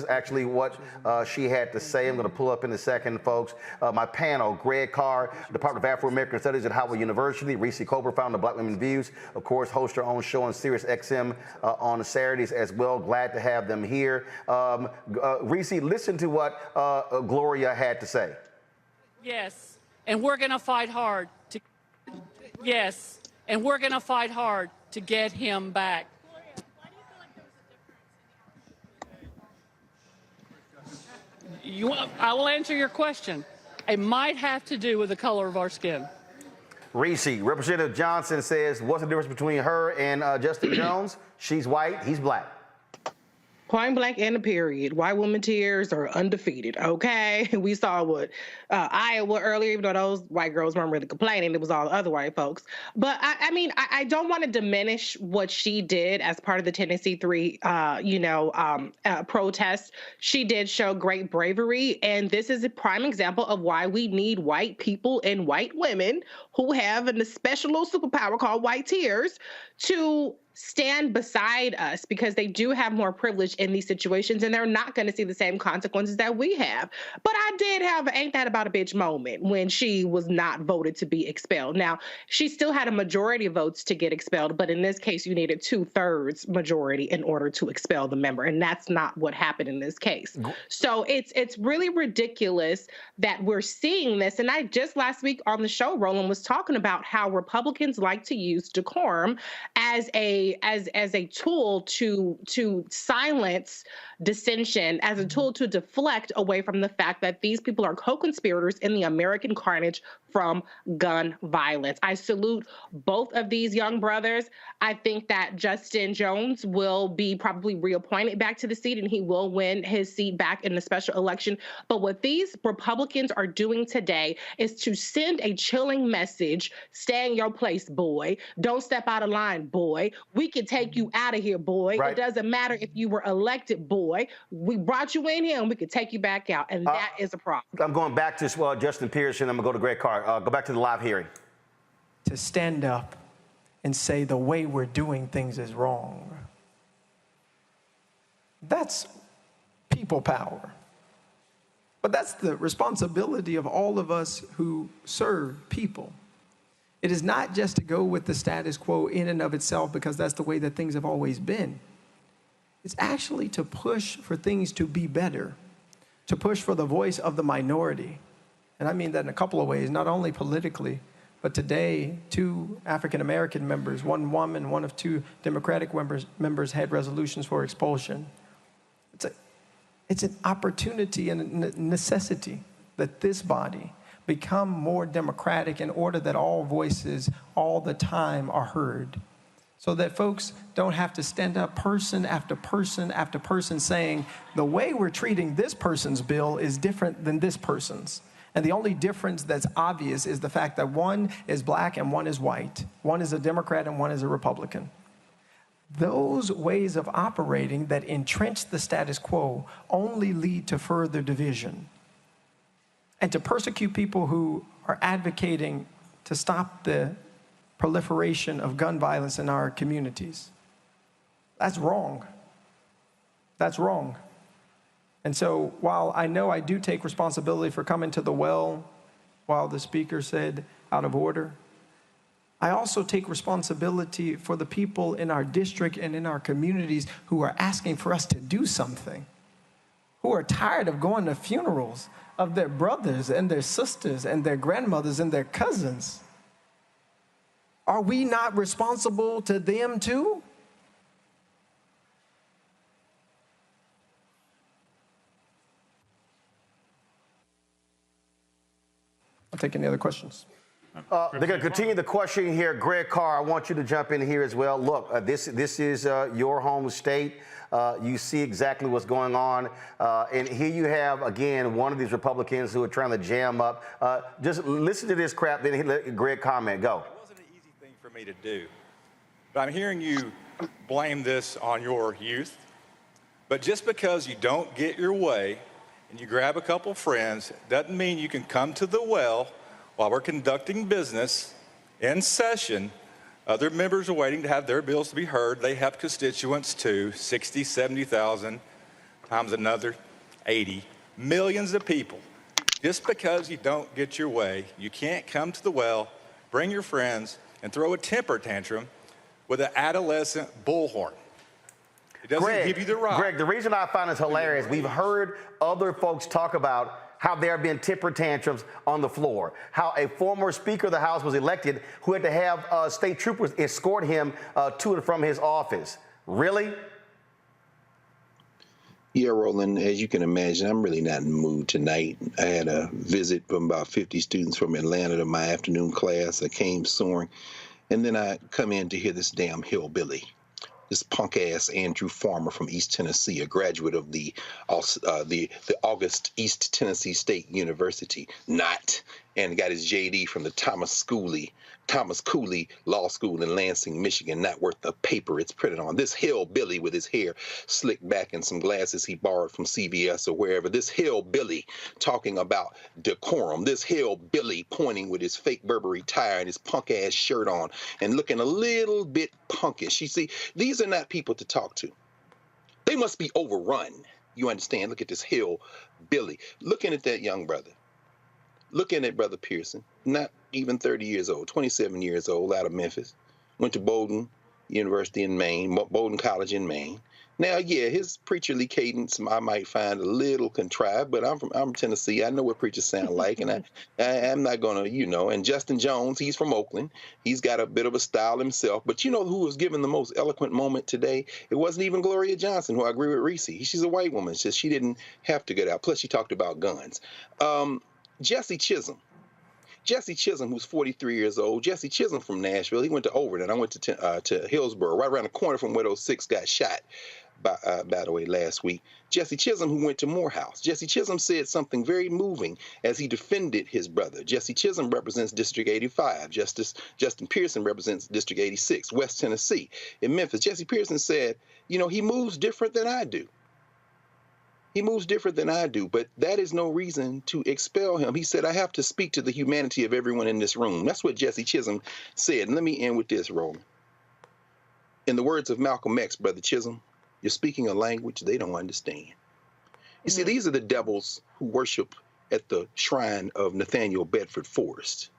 actually what she had to say. I'm going to pull up in a second, folks. My panel: Greg Carr, Department of Afro-American Studies at Howard University; Reese Cober, founder of Black Women Views, of course, hosts her own show on Sirius XM on Saturdays as well. Glad to have them here. Reese, listen to what Gloria had to say. Yes, and we're going to fight hard to. Yes, and we're going to fight hard to get him back. I will answer your question. It might have to do with the color of our skin. Reese, Representative Johnson says, what's the difference between her and Justin Jones? She's white, he's black. Point blank and a period. White women tears are undefeated, okay? We saw what Iowa earlier, even though those white girls weren't really complaining, it was all the other white folks. But I don't want to diminish what she did as part of the Tennessee 3, protest. She did show great bravery, and this is a prime example of why we need white people and white women who have a special little superpower called white tears to stand beside us, because they do have more privilege in these situations and they're not going to see the same consequences that we have. But I did have ain't that about a bitch moment when she was not voted to be expelled. Now, she still had a majority of votes to get expelled, but in this case, you needed 2/3 majority in order to expel the member, and that's not what happened in this case. So it's really ridiculous that we're seeing this. And I just last week on the show, Roland was talking about how Republicans like to use decorum as a tool to silence dissension, as a tool to deflect away from the fact that these people are co-conspirators in the American carnage from gun violence. I salute both of these young brothers. I think that Justin Jones will be probably reappointed back to the seat, and he will win his seat back in the special election. But what these Republicans are doing today is to send a chilling message: stay in your place, boy. Don't step out of line, boy. We can take you out of here, boy. Right. It doesn't matter if you were elected, boy. We brought you in here and we could take you back out. And that is a problem. I'm going back to Justin Pearson. I'm going to go to Greg Carr. Go back to the live hearing. To stand up and say the way we're doing things is wrong. That's people power. But that's the responsibility of all of us who serve people. It is not just to go with the status quo in and of itself because that's the way that things have always been. It's actually to push for things to be better, to push for the voice of the minority. And I mean that in a couple of ways, not only politically, but today, 2 African-American members, 1 woman, 1 of 2 Democratic members had resolutions for expulsion. It's an opportunity and a necessity that this body become more democratic in order that all voices all the time are heard. So that folks don't have to stand up person after person after person saying, the way we're treating this person's bill is different than this person's. And the only difference that's obvious is the fact that one is black and one is white. One is a Democrat and one is a Republican. Those ways of operating that entrench the status quo only lead to further division. And to persecute people who are advocating to stop the proliferation of gun violence in our communities. That's wrong. That's wrong. And so while I know I do take responsibility for coming to the well while the speaker said out of order, I also take responsibility for the people in our district and in our communities who are asking for us to do something, who are tired of going to funerals of their brothers and their sisters and their grandmothers and their cousins. Are we not responsible to them too? I'll take any other questions. They're going to continue the questioning here. Greg Carr, I want you to jump in here as well. Look, this is your home state. You see exactly what's going on. And here you have, again, one of these Republicans who are trying to jam up. Just listen to this crap, then let Greg comment. Go. It wasn't an easy thing for me to do. But I'm hearing you blame this on your youth. But just because you don't get your way and you grab a couple friends doesn't mean you can come to the well while we're conducting business in session. Other members are waiting to have their bills to be heard. They have constituents too, 60, 70,000 times another 80. Millions of people. Just because you don't get your way, you can't come to the well, bring your friends, and throw a temper tantrum with an adolescent bullhorn. It doesn't give you the right. Greg, the reason I find this hilarious, we've heard other folks talk about how there have been temper tantrums on the floor, how a former Speaker of the House was elected who had to have state troopers escort him to and from his office. Really? Yeah, Roland, as you can imagine, I'm really not in the mood tonight. I had a visit from about 50 students from Atlanta to my afternoon class. I came soaring, and then I come in to hear this damn hillbilly. This punk-ass Andrew Farmer from East Tennessee, a graduate of the August East Tennessee State University, and got his JD from the Thomas Cooley Law School in Lansing, Michigan, not worth the paper it's printed on. This hillbilly with his hair slicked back and some glasses he borrowed from CVS or wherever. This hillbilly talking about decorum. This hillbilly pointing with his fake Burberry tie and his punk-ass shirt on and looking a little bit punkish. You see, these are not people to talk to. They must be overrun. You understand? Look at this hillbilly. Looking at that young brother. Looking at Brother Pearson, not even 30 years old, 27 years old, out of Memphis. Went to Bowdoin University in Maine, Bowdoin College in Maine. Now, yeah, his preacherly cadence I might find a little contrived, but I'm from Tennessee. I know what preachers sound like, and I'm not going to, And Justin Jones, he's from Oakland. He's got a bit of a style himself. But you know who was given the most eloquent moment today? It wasn't even Gloria Johnson, who I agree with Reese. She's a white woman. It's just she didn't have to get out. Plus, she talked about guns. Jesse Chisholm. Jesse Chisholm, who's 43 years old. Jesse Chisholm from Nashville. He went to Overton. I went to Hillsborough, right around the corner from where those 6 got shot, by the way, last week. Jesse Chisholm, who went to Morehouse. Jesse Chisholm said something very moving as he defended his brother. Jesse Chisholm represents District 85. Justin Pearson represents District 86, West Tennessee. In Memphis, Jesse Pearson said, you know, he moves different than I do. He moves different than I do, but that is no reason to expel him. He said, I have to speak to the humanity of everyone in this room. That's what Jesse Chisholm said. And let me end with this, Roland. In the words of Malcolm X, Brother Chisholm, you're speaking a language they don't understand. You see, these are the devils who worship at the shrine of Nathaniel Bedford Forrest.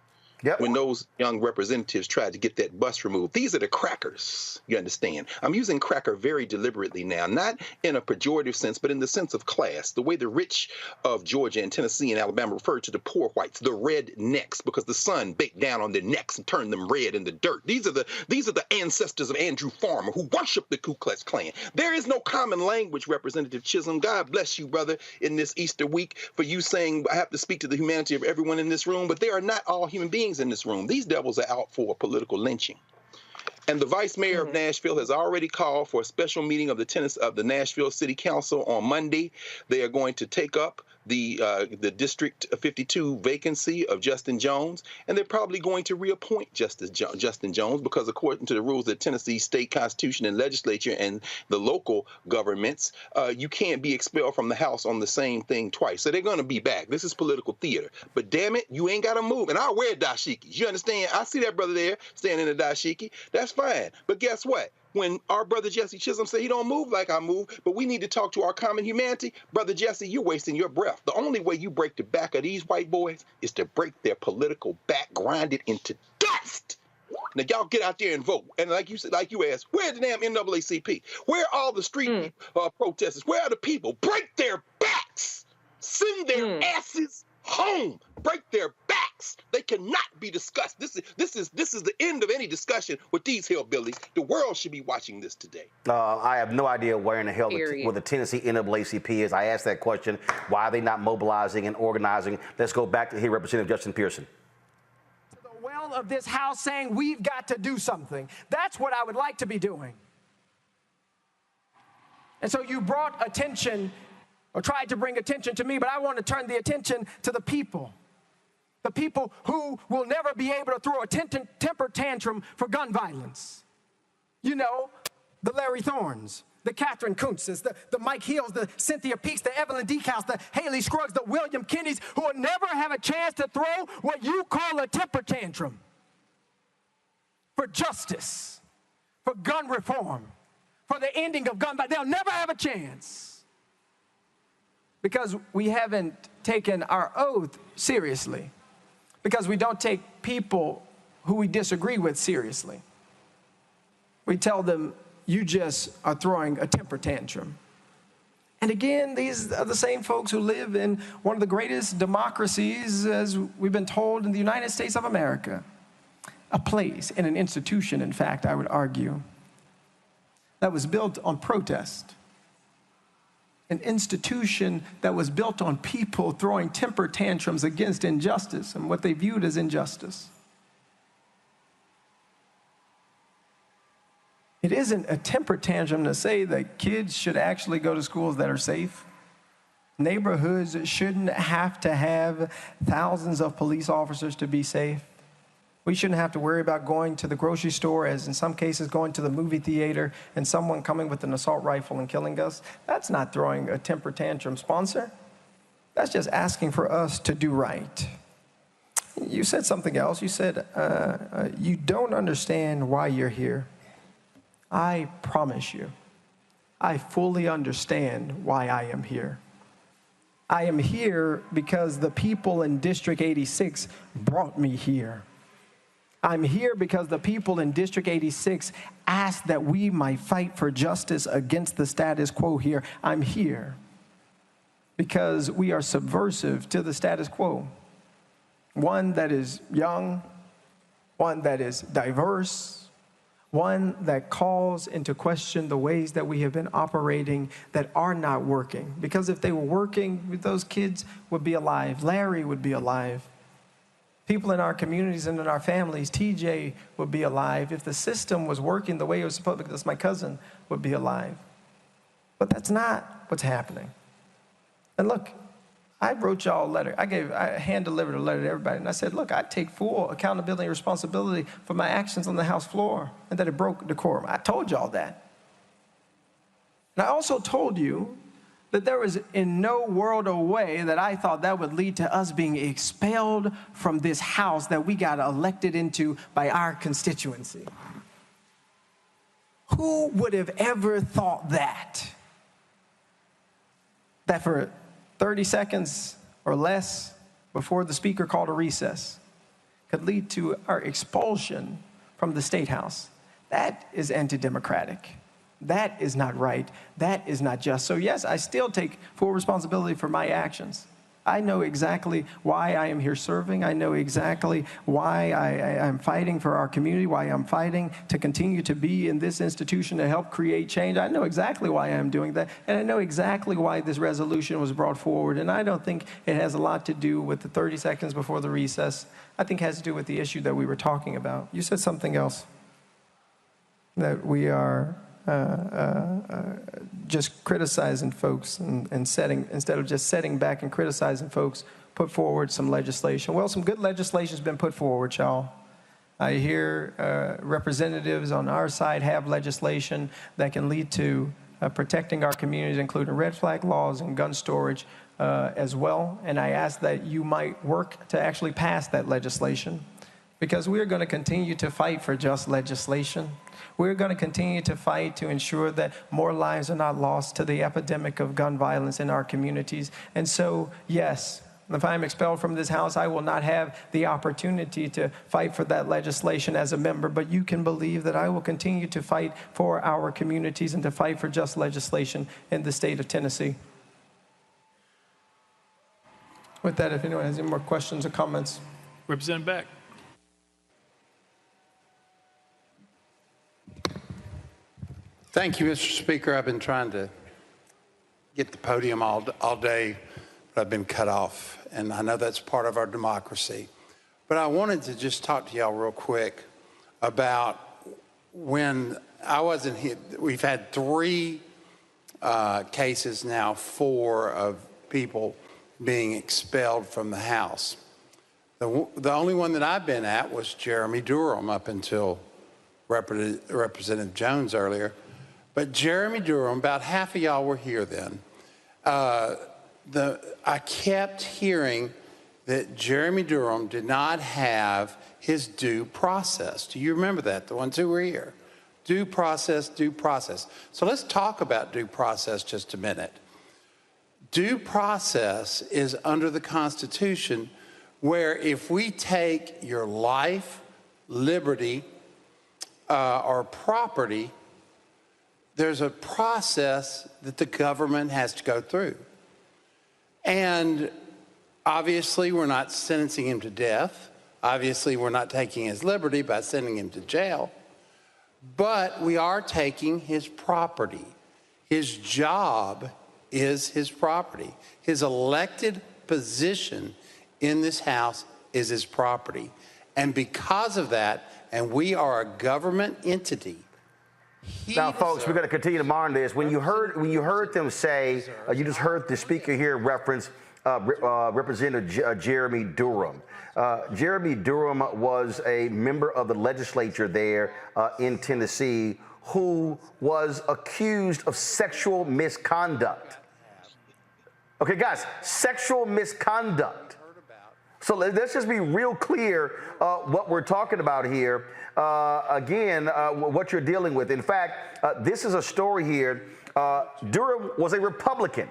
Yep. When those young representatives tried to get that bus removed, these are the crackers, you understand? I'm using cracker very deliberately now, not in a pejorative sense, but in the sense of class, the way the rich of Georgia and Tennessee and Alabama refer to the poor whites, the red necks, because the sun baked down on their necks and turned them red in the dirt. These are the ancestors of Andrew Farmer who worship the Ku Klux Klan. There is no common language, Representative Chisholm. God bless you, brother, in this Easter week for you saying I have to speak to the humanity of everyone in this room, but they are not all human beings in this room. These devils are out for political lynching. And the vice mayor of Nashville has already called for a special meeting of the Nashville City Council on Monday. They are going to take up the District 52 vacancy of Justin Jones, and they're probably going to reappoint Justin Jones because according to the rules of the Tennessee State Constitution and Legislature and the local governments, you can't be expelled from the House on the same thing twice. So they're going to be back. This is political theater. But damn it, you ain't got to move. And I'll wear dashikis. You understand? I see that brother there standing in a dashiki. That's fine. But guess what? When our brother Jesse Chisholm said he don't move like I move, but we need to talk to our common humanity, brother Jesse, you're wasting your breath. The only way you break the back of these white boys is to break their political back, grind it into dust. Now y'all get out there and vote. And like you said, like you asked, where's the damn NAACP? Where are all the street protesters? Where are the people? Break their backs. Send their asses home. Break their backs. They cannot be discussed. This is the end of any discussion with these hillbillies. The world should be watching this today. I have no idea where in the hell where the Tennessee NAACP is. I asked that question. Why are they not mobilizing and organizing? Let's go back to hear Representative Justin Pearson. The well of this House saying we've got to do something. That's what I would like to be doing. And so you brought attention or tried to bring attention to me, but I want to turn the attention to the people. The people who will never be able to throw a temper tantrum for gun violence. You know, the Larry Thorns, the Catherine Kuntzes, the Mike Hills, the Cynthia Peaks, the Evelyn Decaus, the Haley Scruggs, the William Kennedys, who will never have a chance to throw what you call a temper tantrum for justice, for gun reform, for the ending of gun violence. They'll never have a chance because we haven't taken our oath seriously, because we don't take people who we disagree with seriously. We tell them, you just are throwing a temper tantrum. And again, these are the same folks who live in one of the greatest democracies, as we've been told, in the United States of America. A place and an institution, in fact, I would argue, that was built on protest. An institution that was built on people throwing temper tantrums against injustice and what they viewed as injustice. It isn't a temper tantrum to say that kids should actually go to schools that are safe. Neighborhoods shouldn't have to have thousands of police officers to be safe. We shouldn't have to worry about going to the grocery store, as in some cases going to the movie theater and someone coming with an assault rifle and killing us. That's not throwing a temper tantrum, sponsor. That's just asking for us to do right. You said something else. You said, you don't understand why you're here. I promise you, I fully understand why I am here. I am here because the people in District 86 brought me here. I'm here because the people in District 86 asked that we might fight for justice against the status quo here. I'm here because we are subversive to the status quo. One that is young, one that is diverse, one that calls into question the ways that we have been operating that are not working. Because if they were working, those kids would be alive. Larry would be alive. people in our communities and in our families, TJ would be alive. If the system was working the way it was supposed to, because my cousin would be alive. But that's not what's happening. And look, I wrote y'all a letter. I hand-delivered a letter to everybody, and I said, look, I take full accountability and responsibility for my actions on the House floor and that it broke decorum. I told y'all that. And I also told you that there was in no world or way that I thought that would lead to us being expelled from this House that we got elected into by our constituency. Who would have ever thought that? That for 30 seconds or less before the speaker called a recess could lead to our expulsion from the State House. That is anti-democratic. That is not right. That is not just. So yes, I still take full responsibility for my actions. I know exactly why I am here serving. I know exactly why I'm fighting for our community, why I'm fighting to continue to be in this institution to help create change. I know exactly why I'm doing that, and I know exactly why this resolution was brought forward. And I don't think it has a lot to do with the 30 seconds before the recess. I think it has to do with the issue that we were talking about. You said something else, that we are just criticizing folks and setting, instead of just setting back and criticizing folks, put forward some legislation. Well, some good legislation has been put forward, y'all. I hear representatives on our side have legislation that can lead to protecting our communities, including red flag laws and gun storage as well. And I ask that you might work to actually pass that legislation, because we are going to continue to fight for just legislation. We're going to continue to fight to ensure that more lives are not lost to the epidemic of gun violence in our communities. And so, yes, if I'm expelled from this House, I will not have the opportunity to fight for that legislation as a member, but you can believe that I will continue to fight for our communities and to fight for just legislation in the state of Tennessee. With that, if anyone has any more questions or comments. Representative Beck. Thank you, Mr. Speaker. I've been trying to get the podium all day, but I've been cut off, and I know that's part of our democracy. But I wanted to just talk to y'all real quick about when I wasn't here. We've had 3 cases now, 4 of people being expelled from the House. The only one that I've been at was Jeremy Durham up until Representative Jones earlier. But Jeremy Durham, about half of y'all were here then. I kept hearing that Jeremy Durham did not have his due process. Do you remember that, the ones who were here? Due process, due process. So let's talk about due process just a minute. Due process is under the Constitution, where if we take your life, liberty, or property, there's a process that the government has to go through. And obviously, we're not sentencing him to death. Obviously, we're not taking his liberty by sending him to jail. But we are taking his property. His job is his property. His elected position in this House is his property. And because of that, and we are a government entity. Now, folks, we're going to continue to monitor this. When you heard them say, you just heard the speaker here reference Representative Jeremy Durham. Jeremy Durham was a member of the legislature there in Tennessee who was accused of sexual misconduct. Okay, guys, sexual misconduct. So let's just be real clear what we're talking about here. Again, what you're dealing with. In fact, this is a story here. Durham was a Republican.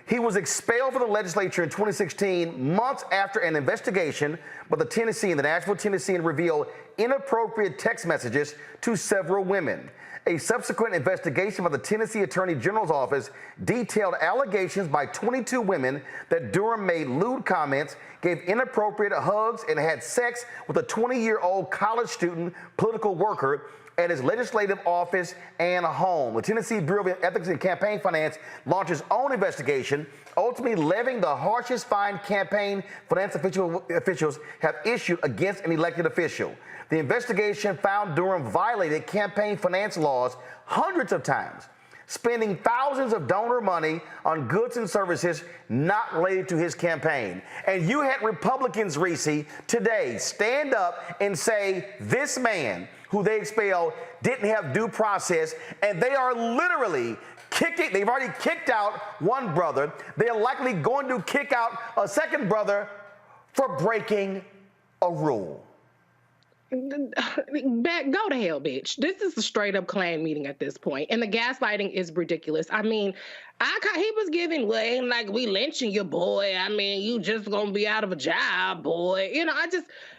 He was expelled from the legislature in 2016, months after an investigation by the Nashville, Tennessee, revealed inappropriate text messages to several women. A subsequent investigation by the Tennessee Attorney General's office detailed allegations by 22 women that Durham made lewd comments, gave inappropriate hugs, and had sex with a 20-year-old college student political worker, at his legislative office and home. The Tennessee Bureau of Ethics and Campaign Finance launched its own investigation, ultimately levying the harshest fine campaign finance officials have issued against an elected official. The investigation found Durham violated campaign finance laws hundreds of times, spending thousands of donor money on goods and services not related to his campaign. And you had Republicans, Reese, today stand up and say this man who they expelled didn't have due process, and they are literally kicking. They've already kicked out one brother. They're likely going to kick out a second brother for breaking a rule. Go to hell, bitch. This is a straight up Klan meeting at this point, and the gaslighting is ridiculous. I mean, he was giving way like we lynching your boy. I mean, you just gonna be out of a job, boy. You know,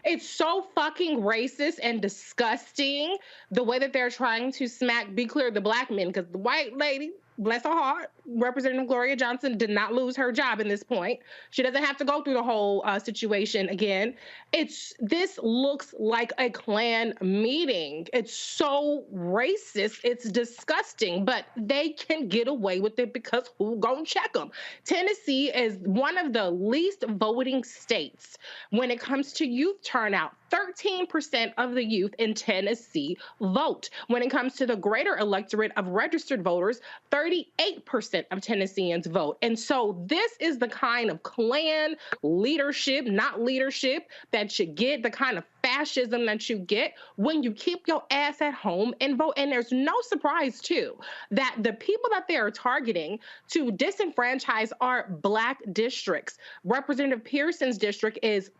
it's so fucking racist and disgusting the way that they're trying to be clear the black men, because the white lady, bless her heart, Representative Gloria Johnson did not lose her job in this point. She doesn't have to go through the whole situation again. This looks like a Klan meeting. It's so racist. It's disgusting, but they can get away with it because who gonna check them? Tennessee is one of the least voting states when it comes to youth turnout. 13% of the youth in Tennessee vote. When it comes to the greater electorate of registered voters, 38% of Tennesseans vote. And so this is the kind of Klan leadership, not leadership, that you get, the kind of fascism that you get when you keep your ass at home and vote. And there's no surprise, too, that the people that they are targeting to disenfranchise are black districts. Representative Pearson's district is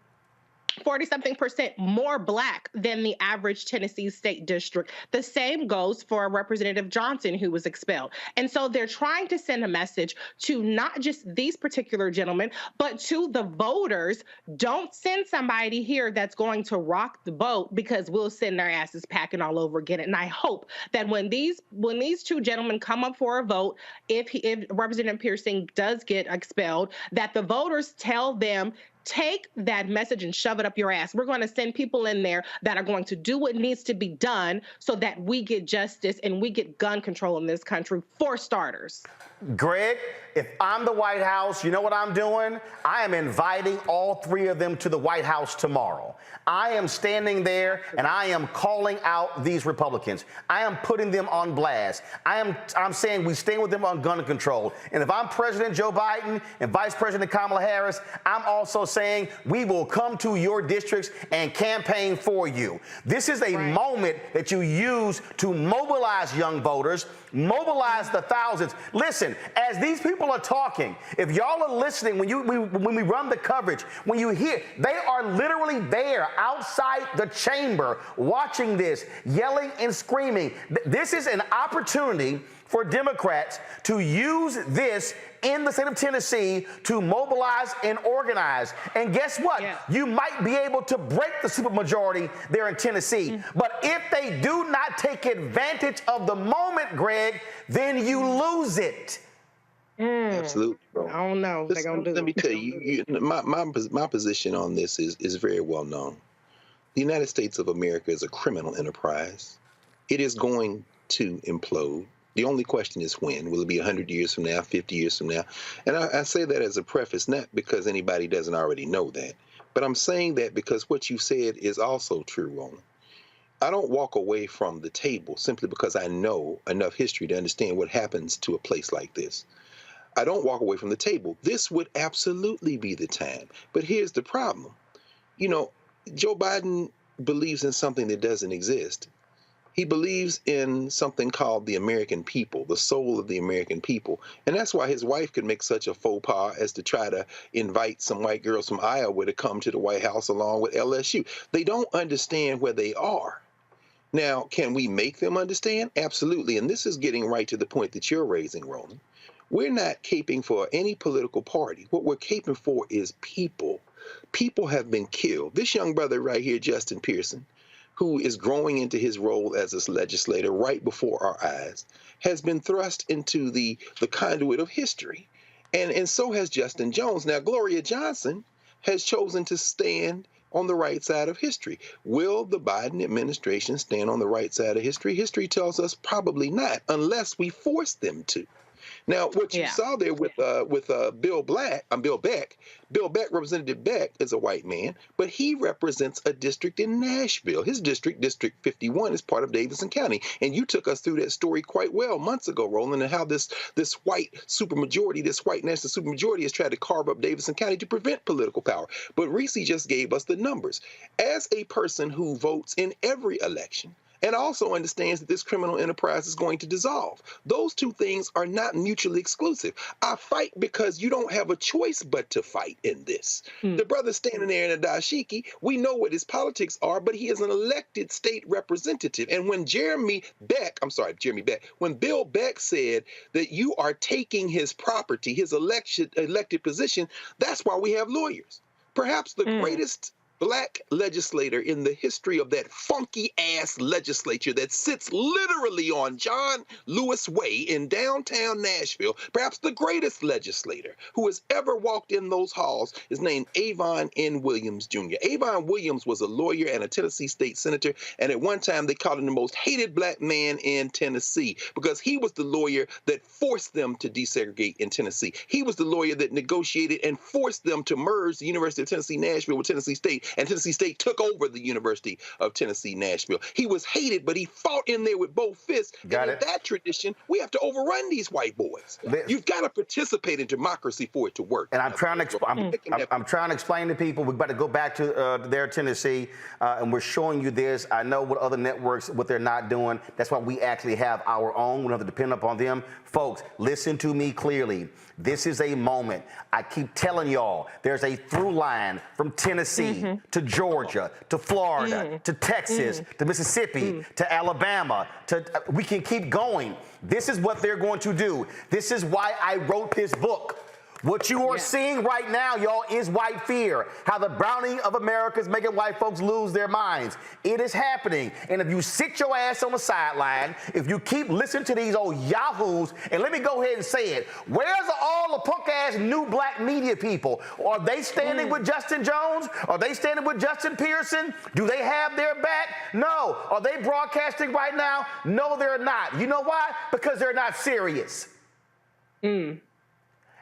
40-something% more black than the average Tennessee state district. The same goes for Representative Johnson, who was expelled. And so they're trying to send a message to not just these particular gentlemen, but to the voters. Don't send somebody here that's going to rock the boat, because we'll send their asses packing all over again. And I hope that when these two gentlemen come up for a vote, if Representative Pearson does get expelled, that the voters tell them, take that message and shove it up your ass. We're going to send people in there that are going to do what needs to be done so that we get justice and we get gun control in this country, for starters. Greg, if I'm the White House, you know what I'm doing? I am inviting all three of them to the White House tomorrow. I am standing there and I am calling out these Republicans. I am putting them on blast. I'm saying we stand with them on gun control. And if I'm President Joe Biden and Vice President Kamala Harris, I'm also saying we will come to your districts and campaign for you. This is a moment that you use to mobilize young voters, mobilize the thousands. Listen, as these people are talking, if y'all are listening, when we run the coverage, when you hear, they are literally there outside the chamber watching this, yelling and screaming. This is an opportunity for Democrats to use this in the state of Tennessee to mobilize and organize. And guess what? Yeah. You might be able to break the supermajority there in Tennessee. But if they do not take advantage of the moment, Greg, then you lose it. Absolutely, bro. I don't know if they're going to do it. Let me tell you, my position on this is very well known. The United States of America is a criminal enterprise. It is going to implode. The only question is when. Will it be 100 years from now, 50 years from now? And I say that as a preface, not because anybody doesn't already know that, but I'm saying that because what you said is also true, Roland. I don't walk away from the table simply because I know enough history to understand what happens to a place like this. I don't walk away from the table. This would absolutely be the time. But here's the problem. You know, Joe Biden believes in something that doesn't exist. He believes in something called the American people, the soul of the American people. And that's why his wife could make such a faux pas as to try to invite some white girls from Iowa to come to the White House along with LSU. They don't understand where they are. Now, can we make them understand? Absolutely. And this is getting right to the point that you're raising, Roland. We're not caping for any political party. What we're caping for is people. People have been killed. This young brother right here, Justin Pearson, who is growing into his role as a legislator right before our eyes, has been thrust into the conduit of history. And so has Justin Jones. Now, Gloria Johnson has chosen to stand on the right side of history. Will the Biden administration stand on the right side of history? History tells us probably not, unless we force them to. Now, what you saw there with Bill Beck, Representative Beck, is a white man, but he represents a district in Nashville. His district, District 51, is part of Davidson County, and you took us through that story quite well months ago, Roland, and how this white supermajority, this white national supermajority, has tried to carve up Davidson County to prevent political power. But Reese just gave us the numbers. As a person who votes in every election, and also understands that this criminal enterprise is going to dissolve. Those two things are not mutually exclusive. I fight because you don't have a choice but to fight in this. The brother standing there in a dashiki, we know what his politics are, but he is an elected state representative. And when when Bill Beck said that you are taking his property, his elected position, that's why we have lawyers. Perhaps the greatest Black legislator in the history of that funky-ass legislature that sits literally on John Lewis Way in downtown Nashville, perhaps the greatest legislator who has ever walked in those halls, is named Avon N. Williams, Jr. Avon Williams was a lawyer and a Tennessee state senator, and at one time they called him the most hated black man in Tennessee because he was the lawyer that forced them to desegregate in Tennessee. He was the lawyer that negotiated and forced them to merge the University of Tennessee, Nashville with Tennessee State, and Tennessee State took over the University of Tennessee, Nashville. He was hated, but he fought in there with both fists. In that tradition, we have to overrun these white boys. You've got to participate in democracy for it to work. And I'm trying to explain to people, we've got to go back to their Tennessee, and we're showing you this. I know what other networks, what they're not doing. That's why we actually have our own. We don't have to depend upon them. Folks, listen to me clearly. This is a moment. I keep telling y'all, there's a through line from Tennessee to Georgia to Florida to Texas to Mississippi to Alabama. We can keep going. This is what they're going to do. This is why I wrote this book. What you are seeing right now, y'all, is white fear. How the browning of America is making white folks lose their minds. It is happening. And if you sit your ass on the sideline, if you keep listening to these old yahoos, and let me go ahead and say it, where's all the punk-ass new black media people? Are they standing with Justin Jones? Are they standing with Justin Pearson? Do they have their back? No. Are they broadcasting right now? No, they're not. You know why? Because they're not serious.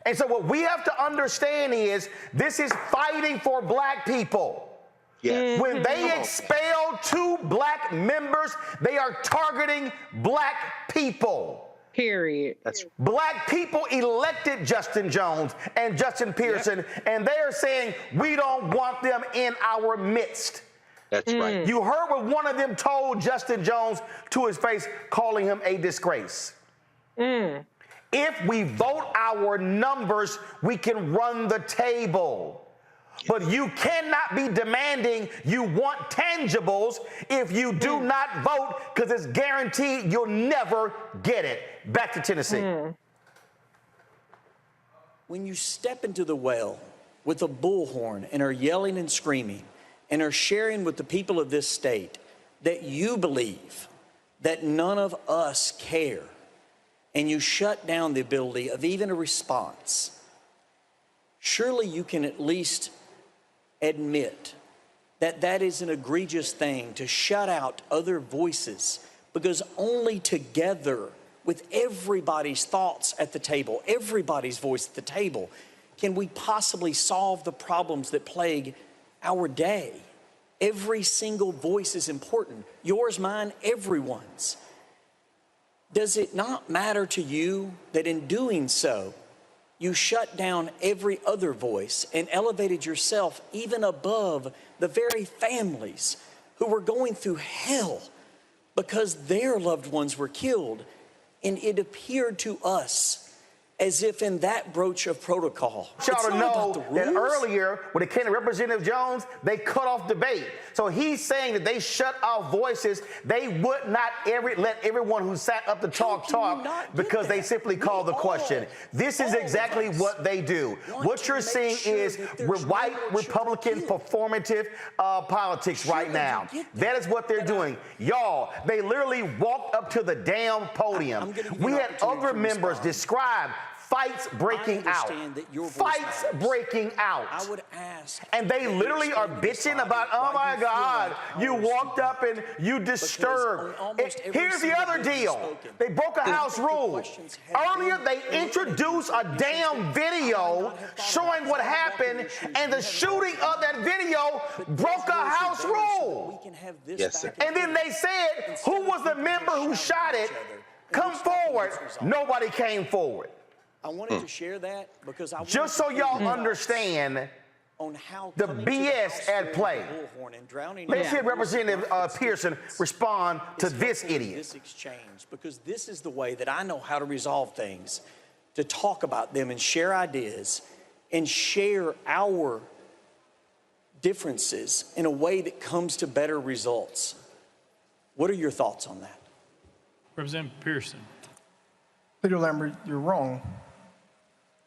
And so what we have to understand is this is fighting for black people. When they expel 2 black members, they are targeting black people. Period. Black people elected Justin Jones and Justin Pearson, and they're saying we don't want them in our midst. That's right. You heard what one of them told Justin Jones to his face, calling him a disgrace. If we vote our numbers, we can run the table. But you cannot be demanding you want tangibles if you do not vote, because it's guaranteed you'll never get it. Back to Tennessee. When you step into the well with a bullhorn and are yelling and screaming and are sharing with the people of this state that you believe that none of us care, and you shut down the ability of even a response, surely you can at least admit that that is an egregious thing to shut out other voices, because only together with everybody's thoughts at the table, everybody's voice at the table, can we possibly solve the problems that plague our day. Every single voice is important. Yours, mine, everyone's. Does it not matter to you that in doing so, you shut down every other voice and elevated yourself even above the very families who were going through hell because their loved ones were killed? And it appeared to us as if in that broach of protocol, Y'all to know that earlier, when it came to Representative Jones, they cut off debate. So he's saying that they shut off voices. They would not let everyone who sat up to talk because they simply called the question. This is exactly what they do. What you're seeing is white Republican performative politics right now. That is what they're doing. Y'all, they literally walked up to the damn podium. We had other members describe Fights breaking out. Fights breaking out. I would ask. And they literally are bitching about, oh my God, you walked up and you disturbed. Here's the other deal. They broke a House rule. Earlier, they introduced a damn video showing what happened, and the shooting of that video broke a House rule. Yes, sir. And then they said, who was the member who shot it? Come forward. Nobody came forward. I wanted to share that because I just so y'all understand on how the BS at play. Let's hear Representative Pearson respond to this idiot. This exchange, because this is the way that I know how to resolve things, to talk about them and share ideas and share our differences in a way that comes to better results. What are your thoughts on that? Representative Pearson. Leader Lambert, you're wrong.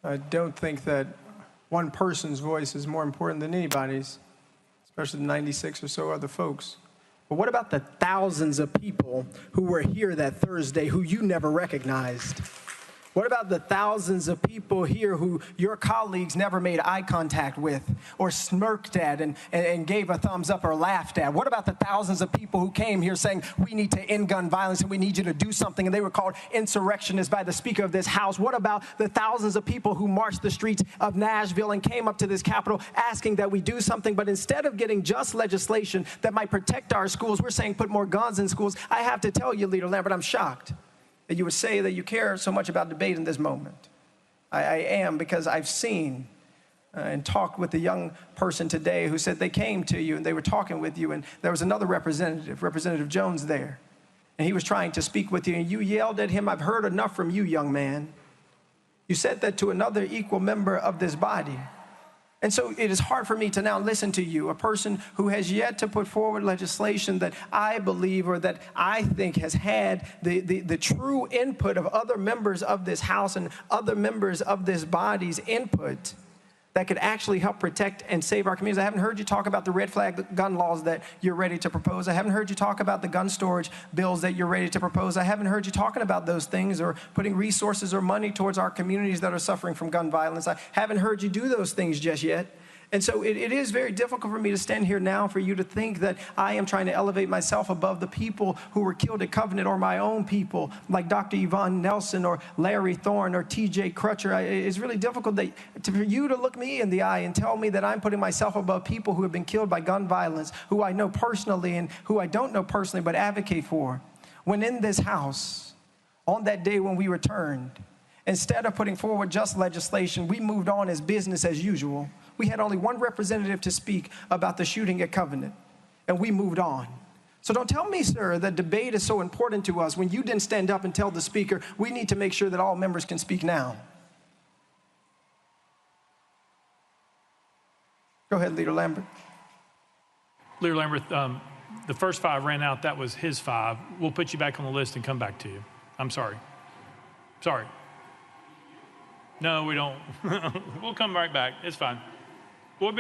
I don't think that one person's voice is more important than anybody's, especially the 96 or so other folks. But what about the thousands of people who were here that Thursday who you never recognized? What about the thousands of people here who your colleagues never made eye contact with or smirked at and gave a thumbs up or laughed at? What about the thousands of people who came here saying, we need to end gun violence and we need you to do something, and they were called insurrectionists by the Speaker of this House? What about the thousands of people who marched the streets of Nashville and came up to this Capitol asking that we do something, but instead of getting just legislation that might protect our schools, we're saying put more guns in schools? I have to tell you, Leader Lambert, I'm shocked that you would say that you care so much about debate in this moment. I am, because I've seen and talked with a young person today who said they came to you and they were talking with you, and there was another representative, Representative Jones, there, and he was trying to speak with you, and you yelled at him, "I've heard enough from you, young man." You said that to another equal member of this body. And so it is hard for me to now listen to you, a person who has yet to put forward legislation that I believe or that I think has had the true input of other members of this House and other members of this body's input that could actually help protect and save our communities. I haven't heard you talk about the red flag gun laws that you're ready to propose. I haven't heard you talk about the gun storage bills that you're ready to propose. I haven't heard you talking about those things or putting resources or money towards our communities that are suffering from gun violence. I haven't heard you do those things just yet. And so it is very difficult for me to stand here now for you to think that I am trying to elevate myself above the people who were killed at Covenant or my own people, like Dr. Yvonne Nelson or Larry Thorne or T.J. Crutcher. It's really difficult for you to look me in the eye and tell me that I'm putting myself above people who have been killed by gun violence, who I know personally and who I don't know personally but advocate for. When in this House, on that day when we returned, instead of putting forward just legislation, we moved on as business as usual. We had only one representative to speak about the shooting at Covenant, and we moved on. So don't tell me, sir, that debate is so important to us when you didn't stand up and tell the Speaker, we need to make sure that all members can speak now. Go ahead, Leader Lambert. Leader Lambert, the first 5 ran out. That was his 5. We'll put you back on the list and come back to you. I'm sorry. Sorry. No, we don't. We'll come right back. It's fine. We'll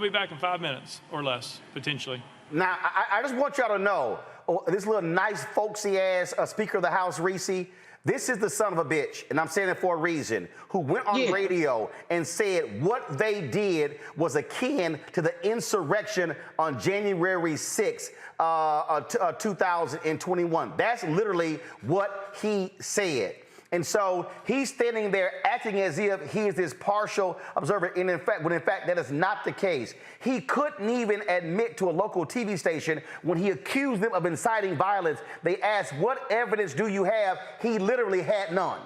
be back in 5 minutes or less, potentially. Now, I just want y'all to know, this little nice, folksy-ass Speaker of the House, Reese, this is the son of a bitch, and I'm saying it for a reason, who went on radio and said what they did was akin to the insurrection on January 6, 2021. That's literally what he said. And so he's standing there acting as if he is this partial observer, and when in fact that is not the case. He couldn't even admit to a local TV station when he accused them of inciting violence. They asked, what evidence do you have? He literally had none.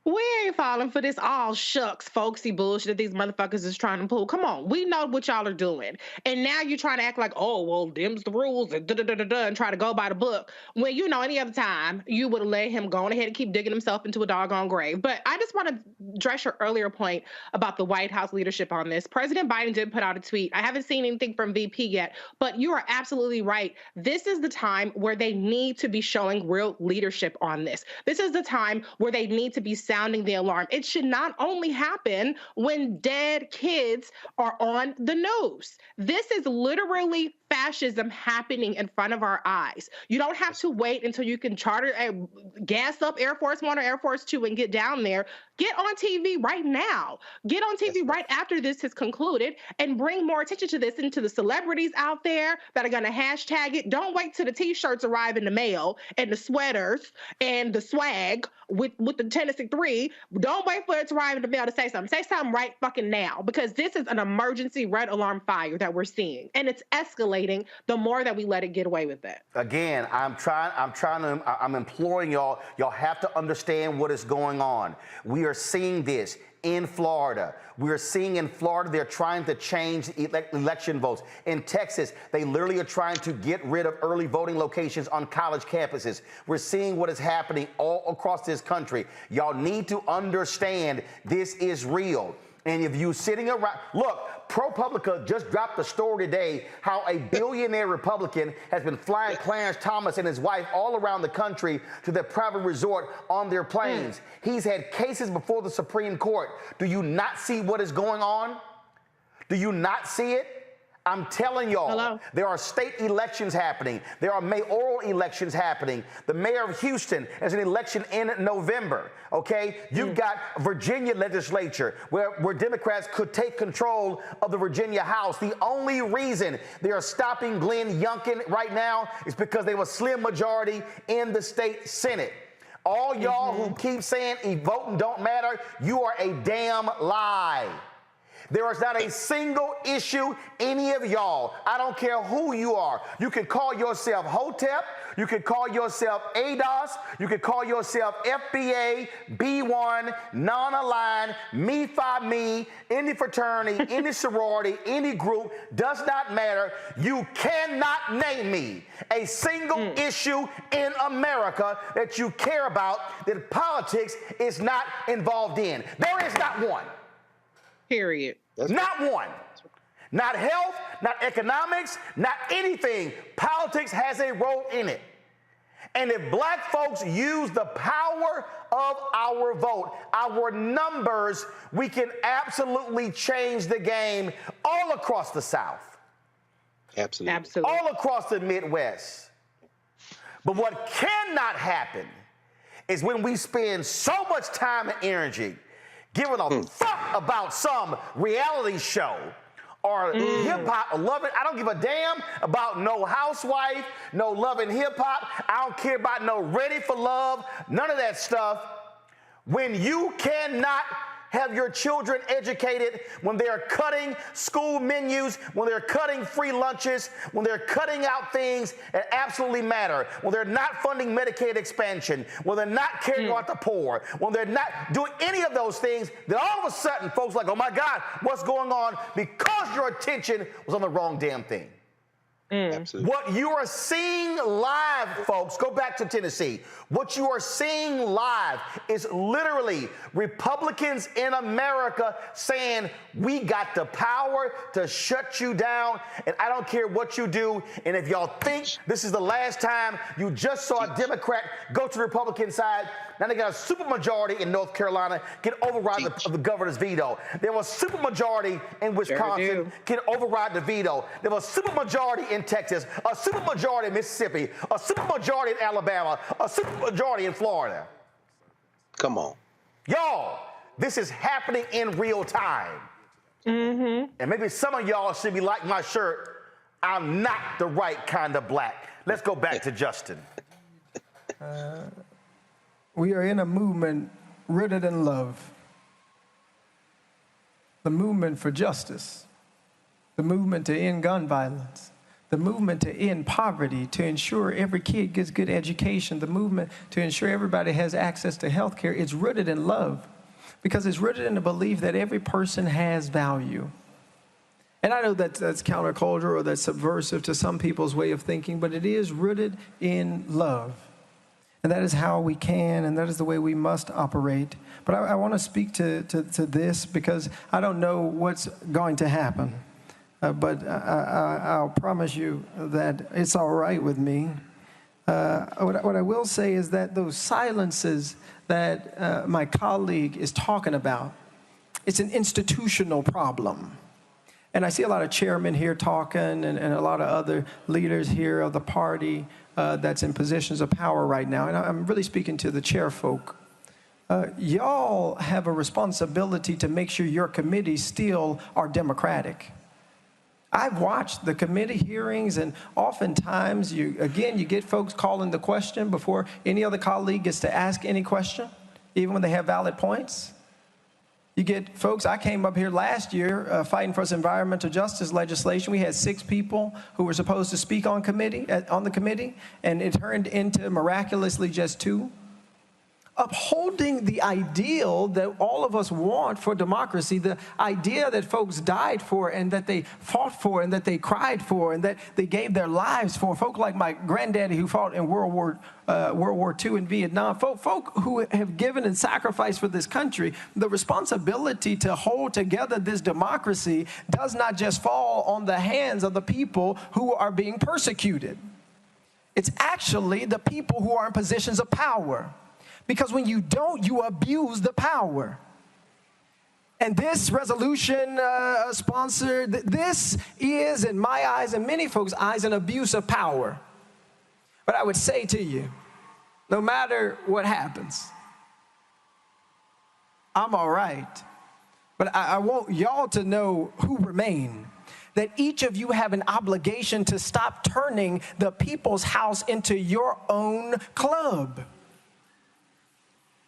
We ain't falling for this all shucks, folksy bullshit that these motherfuckers is trying to pull. Come on, we know what y'all are doing. And now you're trying to act like, oh, well, them's the rules and and try to go by the book. When, you know, any other time, you would have let him go on ahead and keep digging himself into a doggone grave. But I just want to address your earlier point about the White House leadership on this. President Biden did put out a tweet. I haven't seen anything from VP yet, but you are absolutely right. This is the time where they need to be showing real leadership on this. This is the time where they need to be sounding the alarm. It should not only happen when dead kids are on the news. This is literally fascism happening in front of our eyes. You don't have to wait until you can charter a gas up Air Force One or Air Force Two and get down there. Get on TV right now. Get on TV right after this has concluded and bring more attention to this and to the celebrities out there that are going to hashtag it. Don't wait till the t-shirts arrive in the mail and the sweaters and the swag with the Tennessee 3. Don't wait for it to arrive in the mail to say something. Say something right fucking now, because this is an emergency red alarm fire that we're seeing, and it's escalating the more that we let it get away with it. Again, I'm imploring y'all. Y'all have to understand what is going on. We are seeing this in Florida. We're seeing in Florida, they're trying to change election votes. In Texas, they literally are trying to get rid of early voting locations on college campuses. We're seeing what is happening all across this country. Y'all need to understand this is real. And if you sitting around, look, ProPublica just dropped a story today how a billionaire Republican has been flying Clarence Thomas and his wife all around the country to their private resort on their planes. He's had cases before the Supreme Court. Do you not see what is going on? Do you not see it? I'm telling y'all, there are state elections happening. There are mayoral elections happening. The mayor of Houston has an election in November, okay? You've got Virginia legislature where Democrats could take control of the Virginia House. The only reason they are stopping Glenn Youngkin right now is because they have a slim majority in the state Senate. All y'all who keep saying voting don't matter, you are a damn lie. There is not a single issue any of y'all, I don't care who you are. You can call yourself HOTEP, you can call yourself ADOS, you can call yourself FBA, B1, non-aligned, Me Phi Me, any fraternity, any sorority, any group, does not matter. You cannot name me a single issue in America that you care about that politics is not involved in. There is not one. Period. Not one. Not health, not economics, not anything. Politics has a role in it. And if black folks use the power of our vote, our numbers, we can absolutely change the game all across the South. Absolutely. All across the Midwest. But what cannot happen is when we spend so much time and energy giving a fuck about some reality show or hip-hop or love it. I don't give a damn about no housewife, no Love and Hip-Hop. I don't care about no Ready for Love, none of that stuff. When you cannot have your children educated, when they're cutting school menus, when they're cutting free lunches, when they're cutting out things that absolutely matter, when they're not funding Medicaid expansion, when they're not caring about the poor, when they're not doing any of those things, then all of a sudden folks are like, oh my God, what's going on? Because your attention was on the wrong damn thing. Absolutely. What you are seeing live, folks, go back to Tennessee. What you are seeing live is literally Republicans in America saying, we got the power to shut you down, and I don't care what you do. And if y'all think this is the last time you just saw a Democrat go to the Republican side, now they got a supermajority in North Carolina, can override the governor's veto. There was a supermajority in Wisconsin, can override the veto. There was a supermajority in Texas, a supermajority in Mississippi, a supermajority in Alabama, a supermajority in Florida. Come on. Y'all, this is happening in real time. And maybe some of y'all should be like my shirt, I'm not the right kind of black. Let's go back to Justin. We are in a movement rooted in love. The movement for justice, the movement to end gun violence, the movement to end poverty, to ensure every kid gets good education, the movement to ensure everybody has access to health care. It's rooted in love because it's rooted in the belief that every person has value. And I know that that's countercultural or that's subversive to some people's way of thinking, but it is rooted in love. And that is how we can, and that is the way we must operate. But I want to speak to this because I don't know what's going to happen. But I'll promise you that it's all right with me. What I will say is that those silences that my colleague is talking about, it's an institutional problem. And I see a lot of chairmen here talking and a lot of other leaders here of the party that's in positions of power right now. And I'm really speaking to the chair folk. Y'all have a responsibility to make sure your committees still are democratic. I've watched the committee hearings, and oftentimes, you get folks calling the question before any other colleague gets to ask any question, even when they have valid points. You get folks, I came up here last year fighting for this environmental justice legislation. We had 6 people who were supposed to speak on the committee, and it turned into miraculously just 2. Upholding the ideal that all of us want for democracy, the idea that folks died for and that they fought for and that they cried for and that they gave their lives for. Folk like my granddaddy who fought in World War II in Vietnam. Folk who have given and sacrificed for this country. The responsibility to hold together this democracy does not just fall on the hands of the people who are being persecuted. It's actually the people who are in positions of power. Because when you don't, you abuse the power. And this resolution sponsored, this is, in my eyes and many folks' eyes, an abuse of power. But I would say to you, no matter what happens, I'm all right. But I want y'all to know who remain. That each of you have an obligation to stop turning the people's house into your own club.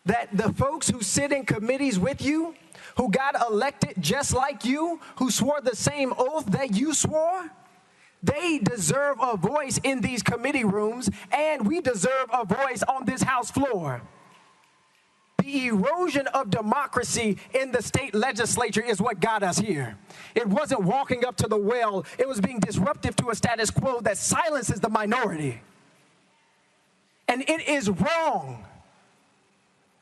That the folks who sit in committees with you, who got elected just like you, who swore the same oath that you swore, they deserve a voice in these committee rooms, and we deserve a voice on this House floor. The erosion of democracy in the state legislature is what got us here. It wasn't walking up to the well. It was being disruptive to a status quo that silences the minority. And it is wrong.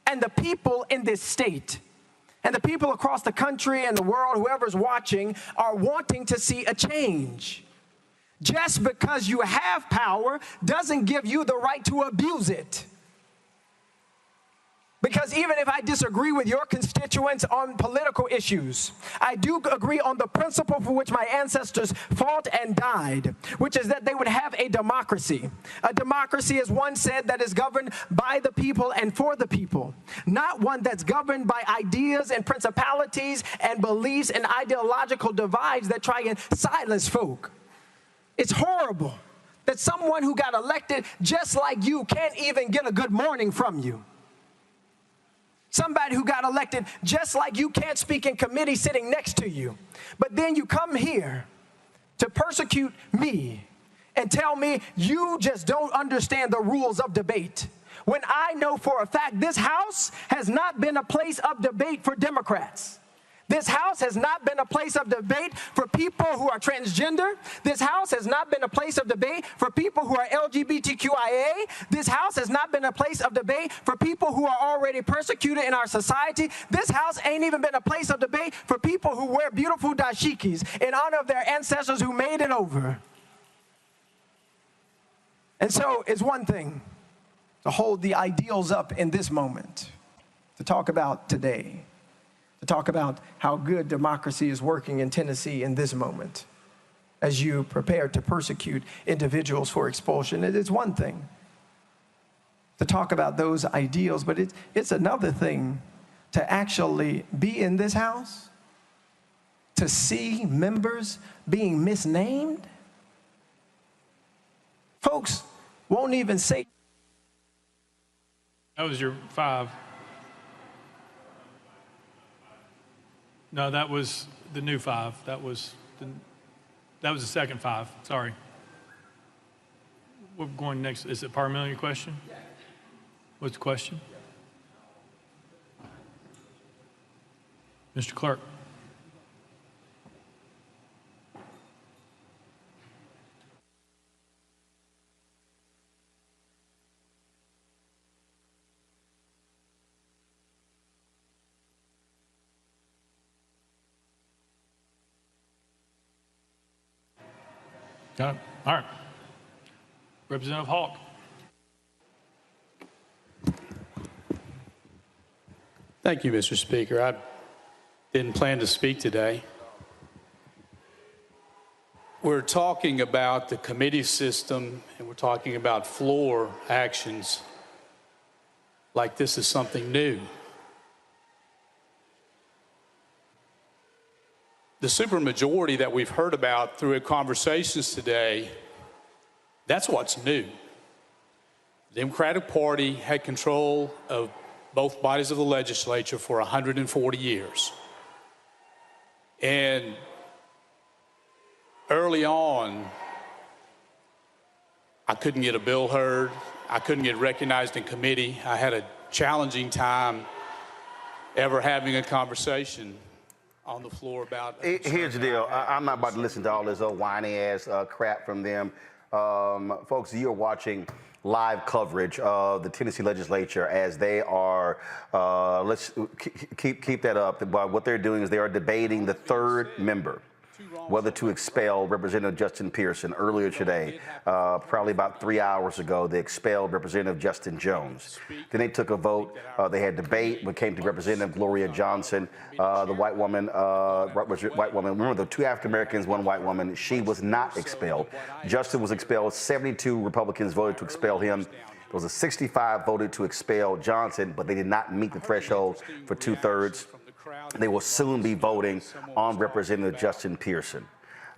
And the people in this state and the people across the country and the world, whoever's watching, are wanting to see a change. Just because you have power doesn't give you the right to abuse it. Because even if I disagree with your constituents on political issues, I do agree on the principle for which my ancestors fought and died, which is that they would have a democracy. A democracy, as one said, that is governed by the people and for the people, not one that's governed by ideas and principalities and beliefs and ideological divides that try and silence folk. It's horrible that someone who got elected just like you can't even get a good morning from you. Somebody who got elected just like you can't speak in committee sitting next to you. But then you come here to persecute me and tell me you just don't understand the rules of debate. When I know for a fact this House has not been a place of debate for Democrats. This House has not been a place of debate for people who are transgender. This House has not been a place of debate for people who are LGBTQIA. This House has not been a place of debate for people who are already persecuted in our society. This House ain't even been a place of debate for people who wear beautiful dashikis in honor of their ancestors who made it over. And so it's one thing to hold the ideals up in this moment, to talk about today, to talk about how good democracy is working in Tennessee in this moment as you prepare to persecute individuals for expulsion. It is one thing to talk about those ideals, but it's another thing to actually be in this House, to see members being misnamed. Folks won't even say. That was your 5. No, that was the new 5. That was the second 5. Sorry. We're going next. Is it parliamentary question? Yeah. What's the question? Mr. Clerk. Got it. All right. Representative Hawk. Thank you, Mr. Speaker. I didn't plan to speak today. we're talking about the committee system and we're talking about floor actions like this is something new. The supermajority that we've heard about through conversations today, that's what's new. The Democratic Party had control of both bodies of the legislature for 140 years. And early on, I couldn't get a bill heard. I couldn't get recognized in committee. I had a challenging time ever having a conversation on the floor about. Here's the deal. I'm not about to listen to all this whiny ass crap from them. Folks, you're watching live coverage of the Tennessee legislature as they are, let's keep that up. What they're doing is they are debating the third member, whether to expel Representative Justin Pearson. Earlier today, probably about 3 hours ago, they expelled Representative Justin Jones. Then they took a vote. They had debate when it came to Representative Gloria Johnson, the white woman. Remember, the two African Americans, one white woman. She was not expelled. Justin was expelled. 72 Republicans voted to expel him. There was a 65 voted to expel Johnson, but they did not meet the threshold for 2/3. They will soon be voting on Representative Justin Pearson.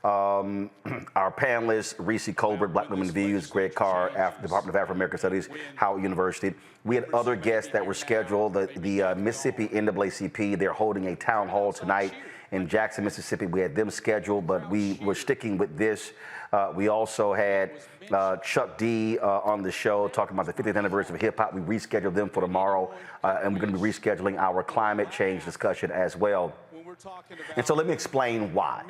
Our panelists, Reese Colbert, Black Women Views, Greg Carr, Department of Afro-American Studies, Howard University. We had other guests that were scheduled. The Mississippi NAACP, they're holding a town hall tonight in Jackson, Mississippi. We had them scheduled, but we were sticking with this. We also had Chuck D on the show talking about the 50th anniversary of hip hop. We rescheduled them for tomorrow, and we're going to be rescheduling our climate change discussion as well. And so let me explain why.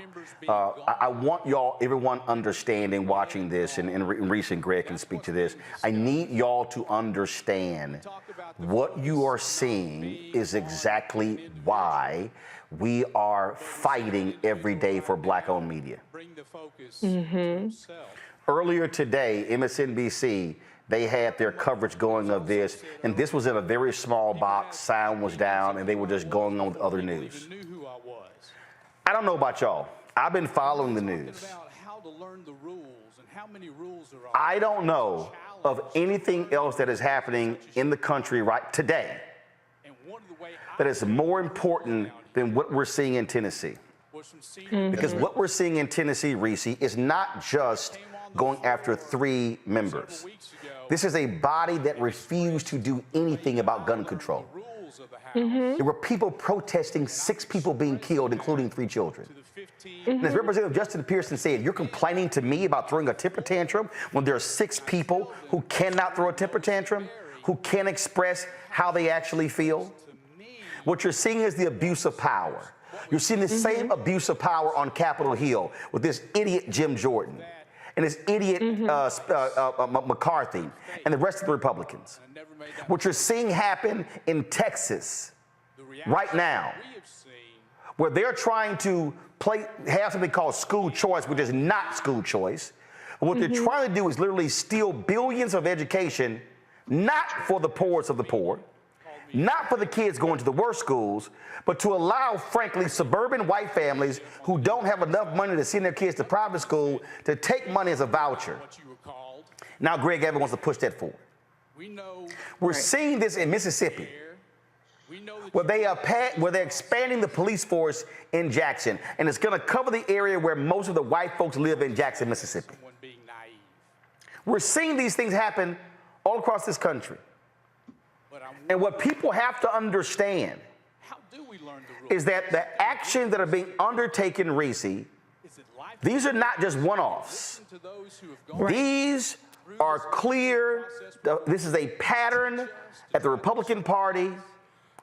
I want y'all, everyone understanding, watching this, and Reese and Greg can speak to this. I need y'all to understand what you are seeing is exactly why we are fighting every day for Black-owned media. Earlier today, MSNBC, they had their coverage going of this, and this was in a very small box, sound was down, and they were just going on with other news. I don't know about y'all. I've been following the news. I don't know of anything else that is happening in the country right today that is more important than what we're seeing in Tennessee. Because what we're seeing in Tennessee, Reese, is not just going after 3 members. This is a body that refused to do anything about gun control. There were people protesting, 6 people being killed, including 3 children. And as Representative Justin Pearson said, you're complaining to me about throwing a temper tantrum when there are 6 people who cannot throw a temper tantrum, who can't express how they actually feel? What you're seeing is the abuse of power. You're seeing the same abuse of power on Capitol Hill with this idiot Jim Jordan and this idiot McCarthy and the rest of the Republicans. What you're seeing happen in Texas right now, where they're trying to have something called school choice, which is not school choice. And what they're trying to do is literally steal billions of education, not for the poorest of the poor, not for the kids going to the worst schools, but to allow, frankly, suburban white families who don't have enough money to send their kids to private school to take money as a voucher. Now Greg Abbott wants to push that forward. We're seeing this in Mississippi, where they're expanding the police force in Jackson, and it's going to cover the area where most of the white folks live in Jackson, Mississippi. We're seeing these things happen all across this country. And what people have to understand is that the actions that are being undertaken, Reese, these are not just one-offs. These are clear. This is a pattern that the Republican Party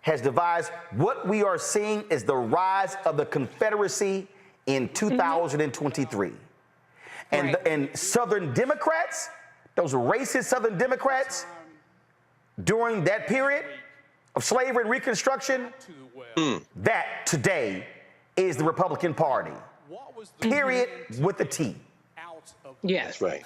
has devised. What we are seeing is the rise of the Confederacy in 2023. And Southern Democrats, those racist Southern Democrats, during that period of slavery and Reconstruction, that today is the Republican Party. Period, with the T. Yes. That's right.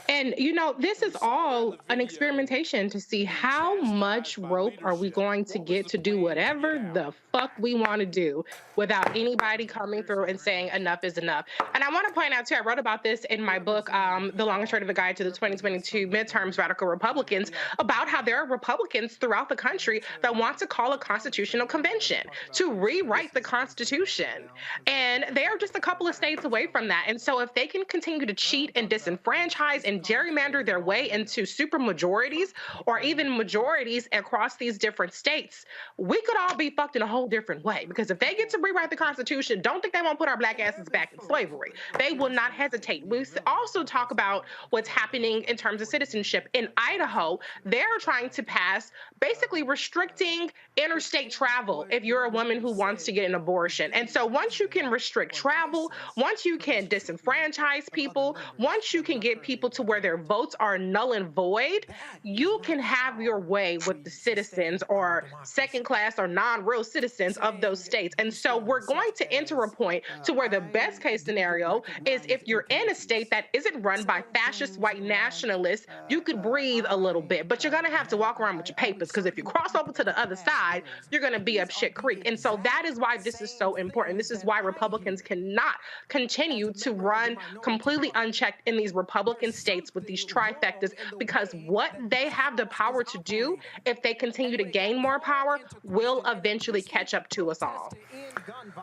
And, you know, this is all an experimentation to see how much rope are we going to get to do whatever the fuck we want to do without anybody coming through and saying enough is enough. And I want to point out, too, I wrote about this in my book, The Long and Short of a Guide to the 2022 Midterms Radical Republicans, about how there are Republicans throughout the country that want to call a constitutional convention to rewrite the Constitution. And they are just a couple of states away from that. And so if they can continue to cheat and disenfranchise and gerrymander their way into super majorities or even majorities across these different states, we could all be fucked in a whole different way. Because if they get to rewrite the Constitution, don't think they won't put our black asses back in slavery. They will not hesitate. We also talk about what's happening in terms of citizenship. In Idaho, they're trying to pass basically restricting interstate travel if you're a woman who wants to get an abortion. And so once you can restrict travel, once you can disenfranchise people, once you can get people to where their votes are null and void, you can have your way with the citizens or second class or non-real citizens of those states. And so we're going to enter a point to where the best case scenario is if you're in a state that isn't run by fascist white nationalists, you could breathe a little bit, but you're going to have to walk around with your papers, because if you cross over to the other side, you're going to be up shit creek. And so that is why this is so important. This is why Republicans cannot continue to run completely unchecked in these Republican states with these trifectas, because what they have the power to do, if they continue to gain more power, will eventually catch up to us all.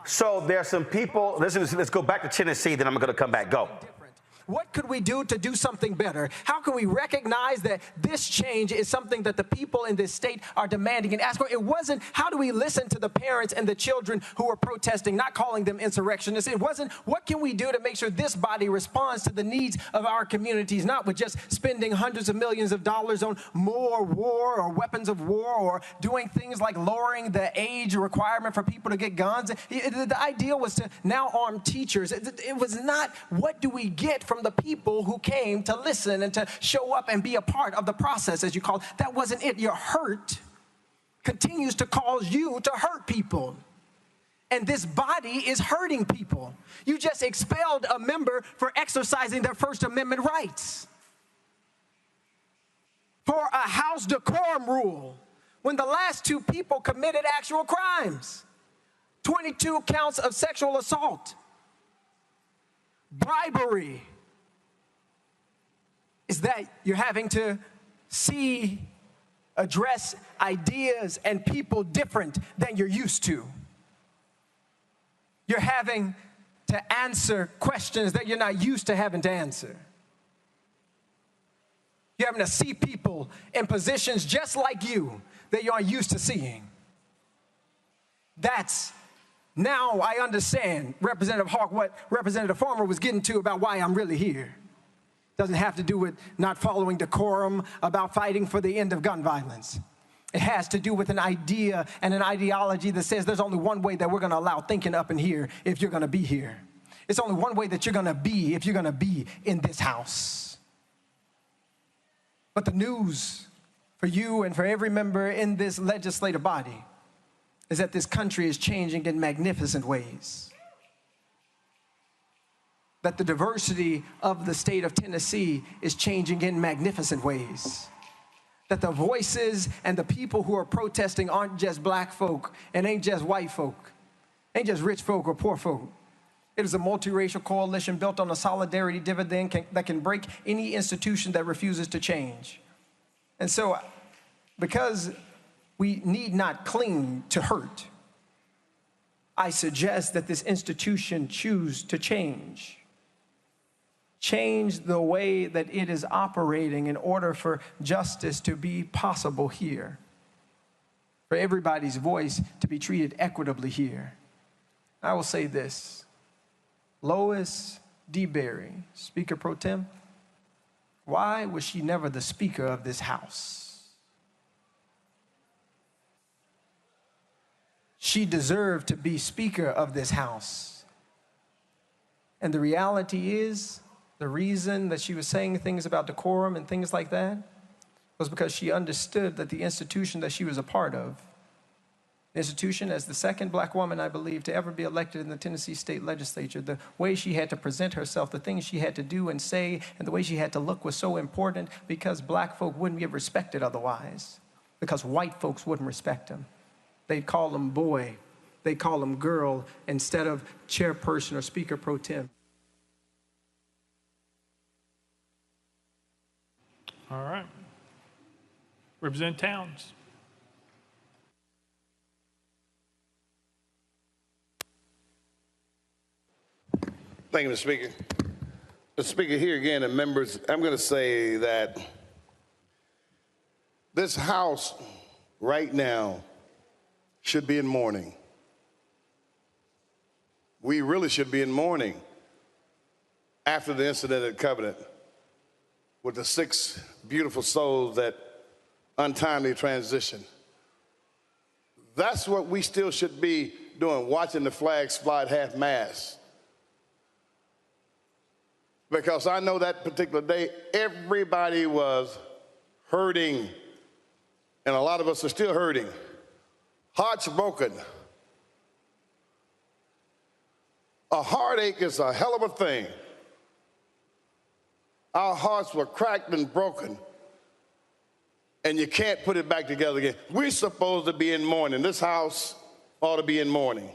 So there's some people, let's go back to Tennessee, then I'm going to come back. Go. What could we do to do something better? How can we recognize that this change is something that the people in this state are demanding and asking for? It wasn't, how do we listen to the parents and the children who are protesting, not calling them insurrectionists? It wasn't, what can we do to make sure this body responds to the needs of our communities, not with just spending hundreds of millions of dollars on more war or weapons of war or doing things like lowering the age requirement for people to get guns. The idea was to now arm teachers. It was not, what do we get from the people who came to listen and to show up and be a part of the process, as you call it. That wasn't it. Your hurt continues to cause you to hurt people. And this body is hurting people. You just expelled a member for exercising their First Amendment rights, for a house decorum rule, when the last two people committed actual crimes. 22 counts of sexual assault, bribery. Is that you're having to address ideas and people different than you're used to. You're having to answer questions that you're not used to having to answer. You're having to see people in positions just like you that you aren't used to seeing. That's, now I understand, Representative Hawk, what Representative Farmer was getting to about why I'm really here. Doesn't have to do with not following decorum, about fighting for the end of gun violence. It has to do with an idea and an ideology that says there's only one way that we're going to allow thinking up in here if you're going to be here. It's only one way that you're going to be if you're going to be in this house. But the news for you and for every member in this legislative body is that this country is changing in magnificent ways. That the diversity of the state of Tennessee is changing in magnificent ways. That the voices and the people who are protesting aren't just black folk and ain't just white folk, ain't just rich folk or poor folk. It is a multiracial coalition built on a solidarity dividend that can break any institution that refuses to change. And so, because we need not cling to hurt, I suggest that this institution choose to change. Change the way that it is operating in order for justice to be possible here, for everybody's voice to be treated equitably here. I will say this, Lois DeBerry, Speaker Pro Tem, why was she never the Speaker of this House? She deserved to be Speaker of this House. And the reality is, the reason that she was saying things about decorum and things like that was because she understood that the institution that she was a part of institution as the second black woman, I believe, to ever be elected in the Tennessee State Legislature. The way she had to present herself, the things she had to do and say, and the way she had to look was so important because black folk wouldn't get respected otherwise, because white folks wouldn't respect them. They'd call them boy, they'd call them girl, instead of chairperson or speaker pro tem. All right. Representative Towns. Thank you, Mr. Speaker. Mr. Speaker, here again, and members, I'm going to say that this House right now should be in mourning. We really should be in mourning after the incident at Covenant with the 6 beautiful souls that untimely transitioned. That's what we still should be doing, watching the flags fly at half-mast. Because I know that particular day, everybody was hurting, and a lot of us are still hurting. Hearts broken. A heartache is a hell of a thing. Our hearts were cracked and broken, and you can't put it back together again. We're supposed to be in mourning. This house ought to be in mourning.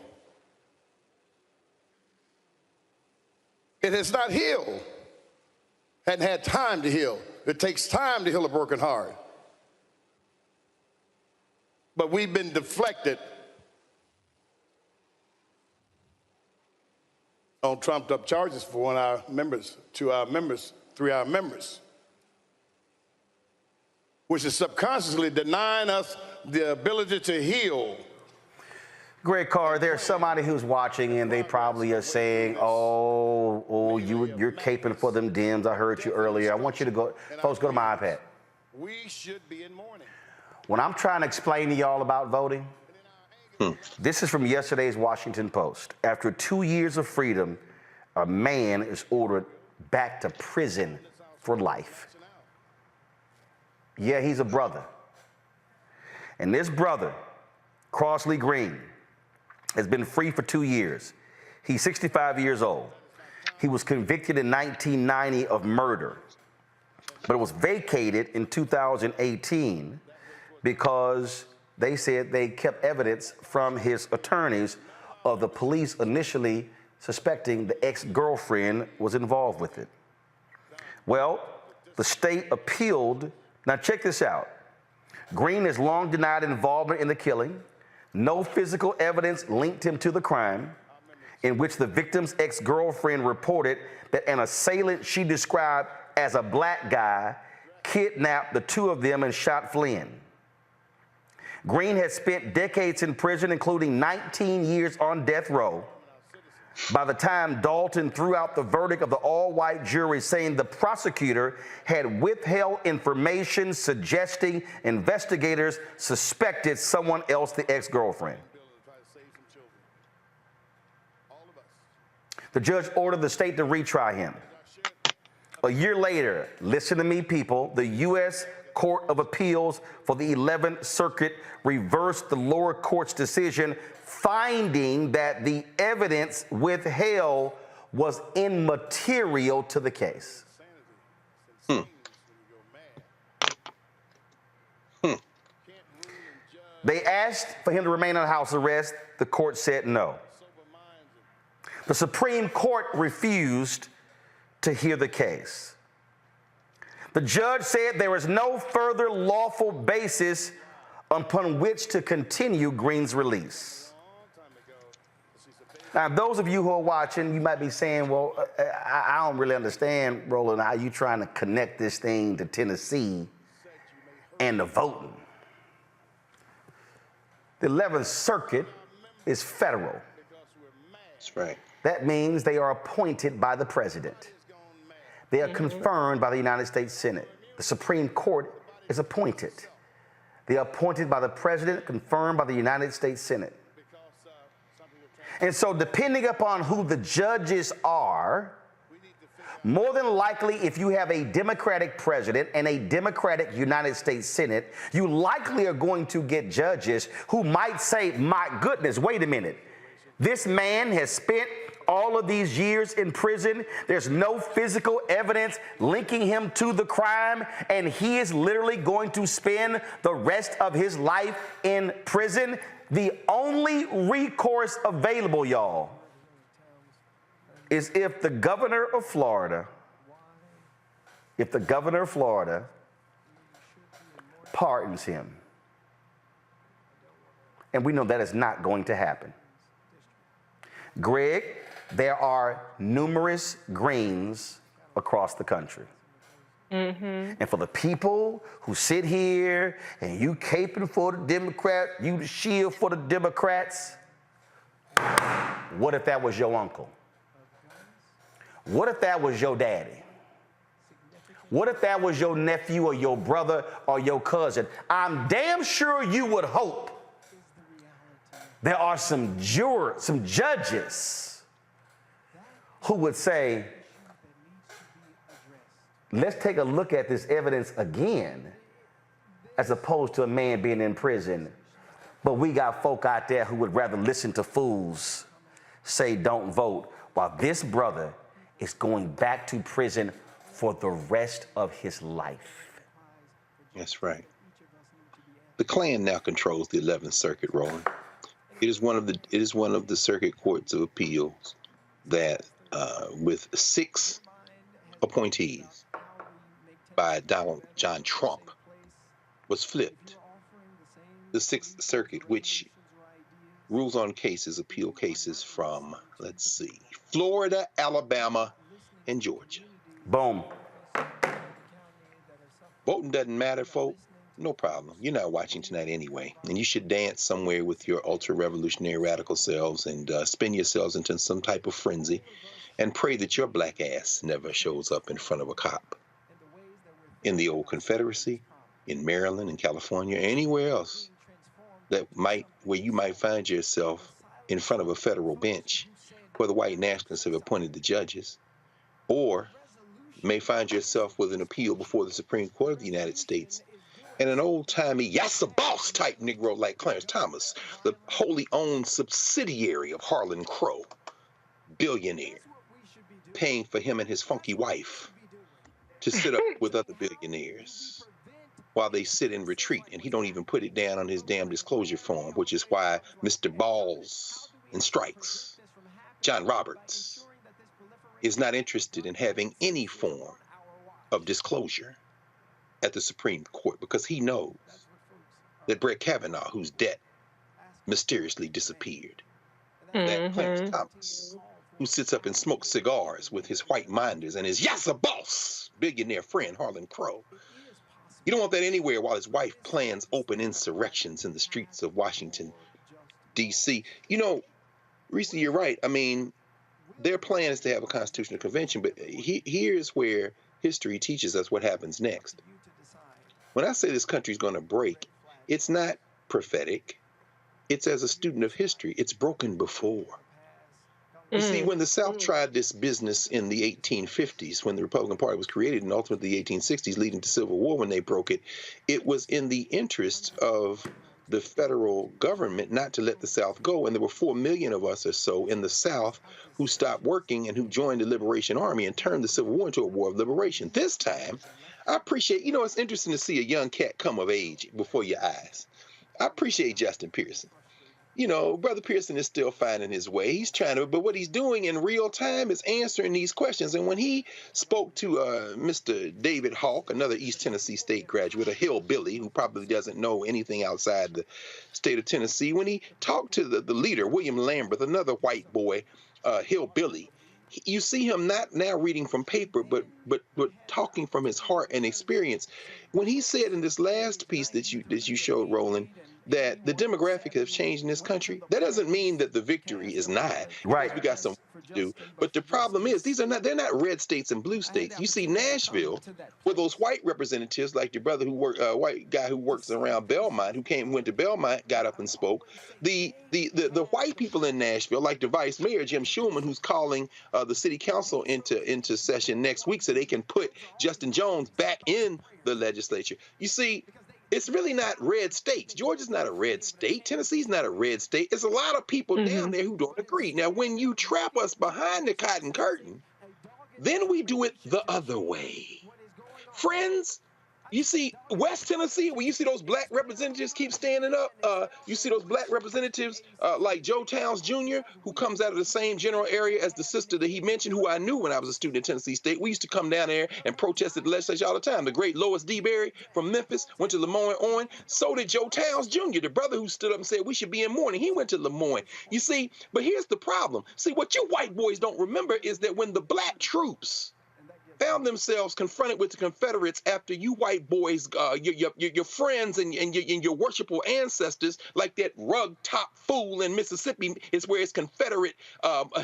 It has not healed, hadn't had time to heal. It takes time to heal a broken heart. But we've been deflected on trumped up charges for one of our members, 2 our members, 3 our members, which is subconsciously denying us the ability to heal. Greg Carr, there's somebody who's watching and they probably are saying, you're caping for them Dems. I heard you earlier. I want you to go, folks, go to my iPad. We should be in mourning. When I'm trying to explain to y'all about voting, this is from yesterday's Washington Post. After 2 years of freedom, a man is ordered back to prison for life. Yeah, he's a brother. And this brother, Crossley Green, has been free for 2 years. He's 65 years old. He was convicted in 1990 of murder, but it was vacated in 2018 because they said they kept evidence from his attorneys of the police initially suspecting the ex-girlfriend was involved with it. Well, the state appealed. Now check this out. Green has long denied involvement in the killing. No physical evidence linked him to the crime, in which the victim's ex-girlfriend reported that an assailant she described as a black guy kidnapped the 2 of them and shot Flynn. Green has spent decades in prison, including 19 years on death row. By the time Dalton threw out the verdict of the all-white jury saying the prosecutor had withheld information suggesting investigators suspected someone else, the ex-girlfriend. The judge ordered the state to retry him. A year later, listen to me, people, the U.S. Court of Appeals for the 11th Circuit reversed the lower court's decision, finding that the evidence withheld was immaterial to the case. They asked for him to remain on house arrest. The court said no. The Supreme Court refused to hear the case. The judge said there is no further lawful basis upon which to continue Green's release. Now, those of you who are watching, you might be saying, well, I don't really understand, Roland, how you trying to connect this thing to Tennessee and the voting. The 11th Circuit is federal. That's right. That means they are appointed by the president. They are confirmed by the United States Senate. The Supreme Court is appointed. They are appointed by the president, confirmed by the United States Senate. And so depending upon who the judges are, More than likely, if you have a Democratic president and a Democratic United States Senate, you likely are going to get judges who might say, my goodness, wait a minute. This man has spent all of these years in prison. There's no physical evidence linking him to the crime, and he is literally going to spend the rest of his life in prison. The only recourse available, y'all, is if the governor of Florida, pardons him. And we know that is not going to happen. Greg, there are numerous Greens across the country. And for the people who sit here and you caping for the Democrat, you the shield for the Democrats, what if that was your uncle? What if that was your daddy? What if that was your nephew or your brother or your cousin? I'm damn sure you would hope there are some judges who would say, let's take a look at this evidence again, as opposed to a man being in prison. But we got folk out there who would rather listen to fools say don't vote, while this brother is going back to prison for the rest of his life. That's right. The Klan now controls the 11th Circuit, Roland. It is one of the circuit courts of appeals that, with 6 appointees by Donald John Trump, was flipped. The 6th Circuit, which rules on cases, appeal cases from, let's see, Florida, Alabama, and Georgia. Boom. Voting doesn't matter, folk. No problem. You're not watching tonight anyway, and you should dance somewhere with your ultra-revolutionary radical selves and spin yourselves into some type of frenzy and pray that your black ass never shows up in front of a cop. In the old Confederacy, in Maryland, in California, anywhere else where you might find yourself in front of a federal bench where the white nationalists have appointed the judges, or may find yourself with an appeal before the Supreme Court of the United States, and an old-timey yes, a boss type Negro like Clarence Thomas, the wholly owned subsidiary of Harlan Crow, billionaire, paying for him and his funky wife to sit up with other billionaires while they sit in retreat, and he don't even put it down on his damn disclosure form, which is why Mr. Balls and Strikes, John Roberts, is not interested in having any form of disclosure at the Supreme Court, because he knows that Brett Kavanaugh, whose debt mysteriously disappeared, that Clarence Thomas, who sits up and smokes cigars with his white minders and his yes, a boss billionaire friend Harlan Crow, you don't want that anywhere while his wife plans open insurrections in the streets of Washington, D.C. You know, Reese, you're right. I mean, their plan is to have a constitutional convention, but here's where history teaches us what happens next. When I say this country's going to break, it's not prophetic. It's as a student of history. It's broken before. You see, when the South tried this business in the 1850s, when the Republican Party was created, and ultimately the 1860s, leading to civil war when they broke it, it was in the interest of the federal government not to let the South go. And there were 4 million of us or so in the South who stopped working and who joined the Liberation Army and turned the Civil War into a war of liberation. This time, I appreciate, you know, it's interesting to see a young cat come of age before your eyes. I appreciate Justin Pearson. You know, Brother Pearson is still finding his way. He's trying to, but what he's doing in real time is answering these questions. And when he spoke to Mr. David Hawk, another East Tennessee State graduate, a hillbilly who probably doesn't know anything outside the state of Tennessee, when he talked to the leader, William Lambert, another white boy, hillbilly, you see him not now reading from paper, but talking from his heart and experience. When he said in this last piece that you showed, Roland, that the demographic has changed in this country, that doesn't mean that the victory is nigh. Right. We got some do. But the problem is they're not red states and blue states. You see Nashville, where those white representatives, like your brother white guy who works around Belmont, went to Belmont, got up and spoke. The white people in Nashville, like the vice mayor Jim Schulman, who's calling the city council into session next week so they can put Justin Jones back in the legislature. You see, it's really not red states. Georgia's not a red state. Tennessee's not a red state. There's a lot of people down there who don't agree. Now, when you trap us behind the cotton curtain, then we do it the other way. Friends, you see West Tennessee, where you see those black representatives keep standing up. You see those black representatives like Joe Towns Jr., who comes out of the same general area as the sister that he mentioned, who I knew when I was a student at Tennessee State. We used to come down there and protest at the legislature all the time. The great Lois D. Berry from Memphis went to Lemoyne. So did Joe Towns Jr., the brother who stood up and said we should be in mourning. He went to Lemoyne. You see, but here's the problem. See, what you white boys don't remember is that when the black troops found themselves confronted with the Confederates after you white boys, your friends and your worshipful ancestors, like that rug-top fool in Mississippi, is where it's Confederate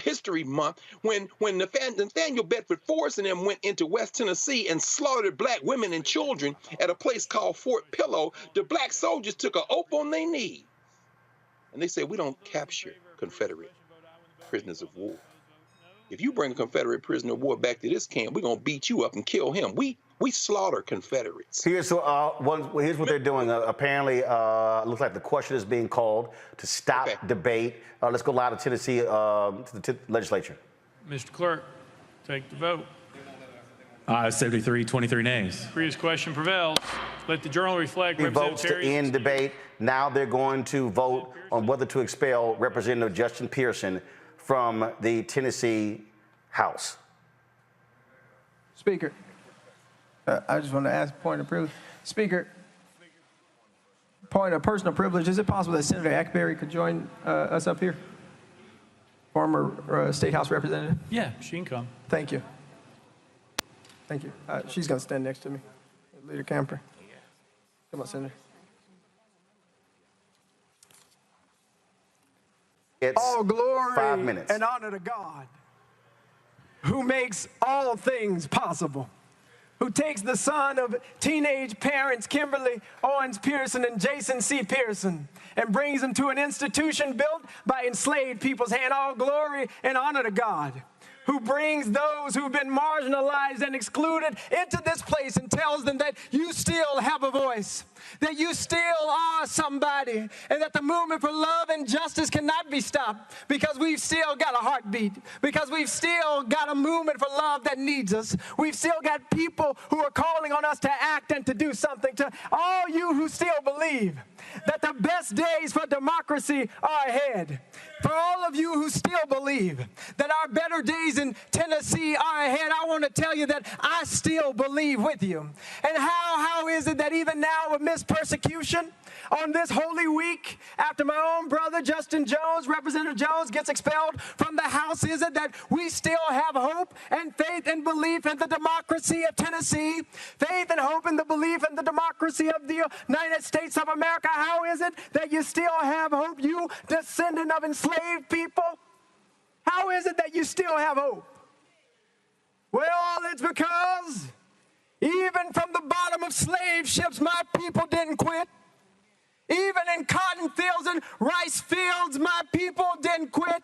History Month, when Nathaniel Bedford Forrest and them went into West Tennessee and slaughtered black women and children at a place called Fort Pillow, the black soldiers took an oath on their knee. And they said, we don't capture Confederate prisoners of war. If you bring a Confederate prisoner of war back to this camp, we're going to beat you up and kill him. We slaughter Confederates. Here's what they're doing. Apparently, looks like the question is being called to stop debate. Let's go live to Tennessee, to the legislature. Mr. Clerk, take the vote. Ayes 73, 23 nays. Previous question prevails. Let the journal reflect. He votes to end debate. Now they're going to vote on whether to expel Representative Justin Pearson from the Tennessee House. Speaker, I just want to ask a point of privilege. Speaker, point of personal privilege. Is it possible that Senator Ackberry could join us up here? Former State House Representative? Yeah, she can come. Thank you. Thank you. She's going to stand next to me. Leader Camper. Come on, Senator. It's all glory 5 minutes. and honor to God, who makes all things possible, who takes the son of teenage parents Kimberly Owens Pearson and Jason C. Pearson and brings them to an institution built by enslaved people's hand. All glory and honor to God, who brings those who've been marginalized and excluded into this place and tells them that you still have a voice, that you still are somebody, and that the movement for love and justice cannot be stopped because we've still got a heartbeat, because we've still got a movement for love that needs us. We've still got people who are calling on us to act and to do something. To all you who still believe that the best days for democracy are ahead, for all of you who still believe that our better days in Tennessee are ahead, I want to tell you that I still believe with you. And how is it that even now amidst persecution on this Holy Week, after my own brother Justin Jones, Representative Jones, gets expelled from the House, is it that we still have hope and faith and belief in the democracy of Tennessee, faith and hope in the belief in the democracy of the United States of America? How is it that you still have hope, you descendant of enslaved people? How is it that you still have hope? Well, it's because even from the bottom of slave ships, my people didn't quit. Even in cotton fields and rice fields, my people didn't quit.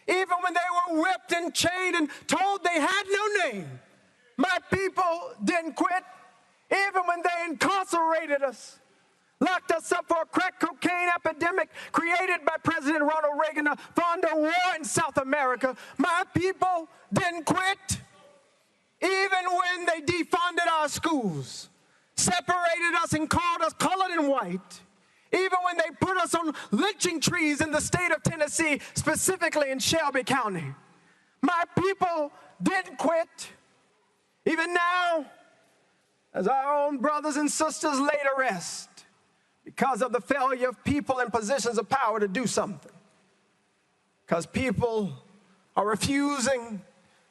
Even when they were whipped and chained and told they had no name, my people didn't quit. Even when they incarcerated us, locked us up for a crack cocaine epidemic created by President Ronald Reagan to fund a war in South America, my people didn't quit. Even when they defunded our schools, separated us and called us colored and white, even when they put us on lynching trees in the state of Tennessee, specifically in Shelby County, my people didn't quit. Even now, as our own brothers and sisters lay to rest because of the failure of people in positions of power to do something, because people are refusing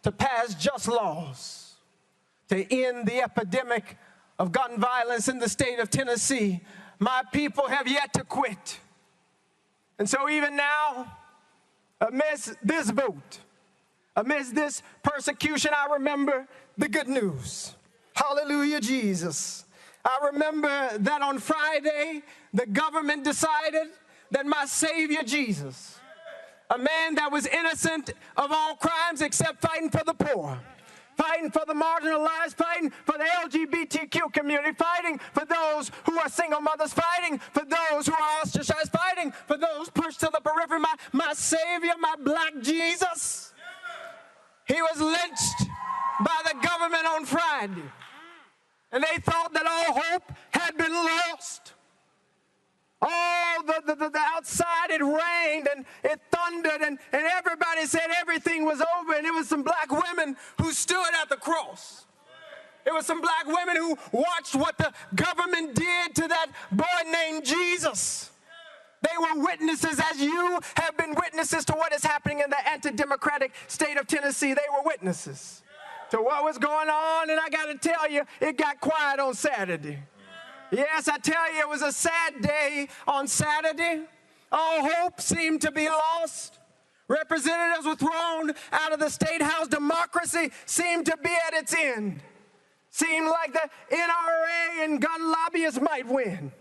to pass just laws to end the epidemic of gun violence in the state of Tennessee, my people have yet to quit. And so even now, amidst this vote, Amidst this persecution, I remember the good news. Hallelujah, Jesus. I remember that on Friday, the government decided that my Savior Jesus, a man that was innocent of all crimes except fighting for the poor, fighting for the marginalized, fighting for the LGBTQ community, fighting for those who are single mothers, fighting for those who are ostracized, fighting for those pushed to the periphery. My Savior, my black Jesus, he was lynched by the government on Friday. And they thought that all hope had been lost. All the outside, it rained and it thundered and everybody said everything was over, and it was some black women who stood at the cross. It was some black women who watched what the government did to that boy named Jesus. They were witnesses, as you have been witnesses to what is happening in the anti-democratic state of Tennessee. They were witnesses to what was going on, and I got to tell you, it got quiet on Saturday. Yes, I tell you, it was a sad day on Saturday. All hope seemed to be lost. Representatives were thrown out of the State House. Democracy seemed to be at its end. Seemed like the NRA and gun lobbyists might win.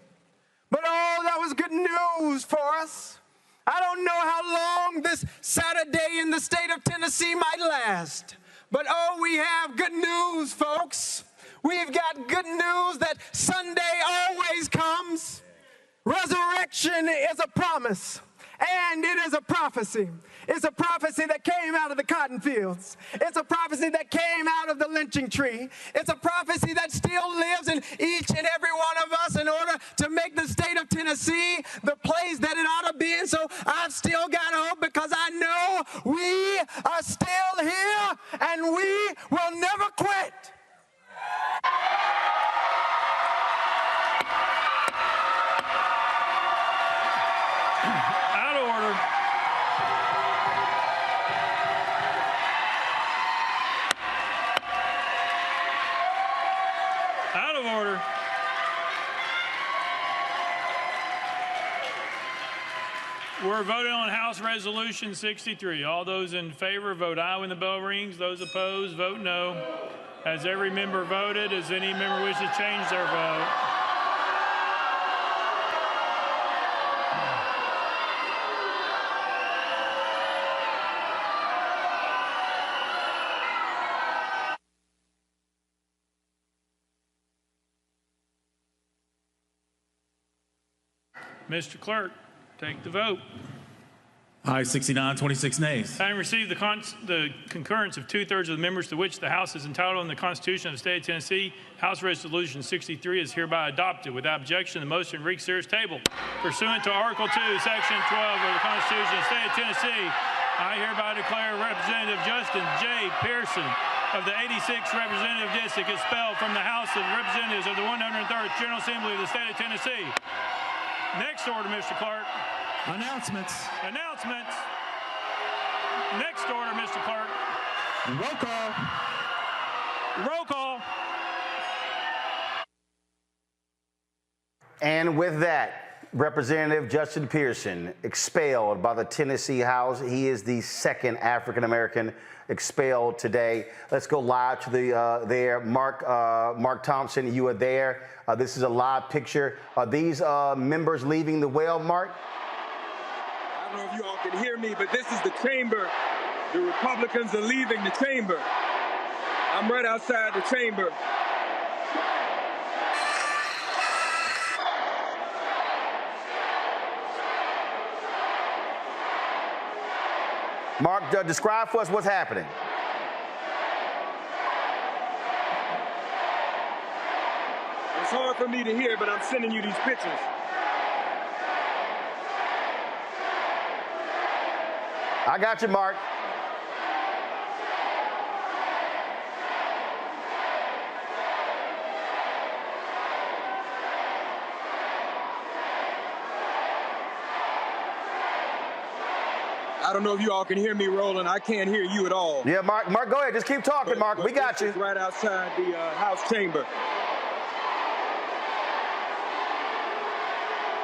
But oh, that was good news for us. I don't know how long this Saturday in the state of Tennessee might last. But oh, we have good news, folks. We've got good news that Sunday always comes. Resurrection is a promise, and it is a prophecy. It's a prophecy that came out of the cotton fields. It's a prophecy that came out of the lynching tree. It's a prophecy that still lives in each and every one of us in order to make the state of Tennessee the place that it ought to be. And so I've still got hope, because I know we are still here and we will never quit. Out of order. Out of order. We're voting on House Resolution 63. All those in favor vote aye when the bell rings. Those opposed vote no. Has every member voted? Does any member wish to change their vote? Mr. Clerk, take the vote. Aye, 69, 26 nays. Having received the concurrence of 2/3 of the members to which the House is entitled in the Constitution of the State of Tennessee, House Resolution 63 is hereby adopted. Without objection, the motion reconsider is tabled. Pursuant to Article 2, Section 12 of the Constitution of the State of Tennessee, I hereby declare Representative Justin J. Pearson of the 86th Representative District expelled from the House of Representatives of the 103rd General Assembly of the State of Tennessee. Next order, Mr. Clerk. Announcements. Announcements. Next order, Mr. Clerk. Roll call. Roll call. And with that, Representative Justin Pearson expelled by the Tennessee House. He is the second African-American expelled today. Let's go live to the Mark Thompson, you are there. This is a live picture. Are these members leaving the well, Mark? I don't know if you all can hear me, but this is the chamber. The Republicans are leaving the chamber. I'm right outside the chamber. Mark, describe for us what's happening. It's hard for me to hear, but I'm sending you these pictures. I got you, Mark. I don't know if you all can hear me, Roland. I can't hear you at all. Yeah, Mark, go ahead. Just keep talking, Mark. We got you. Right outside the House chamber.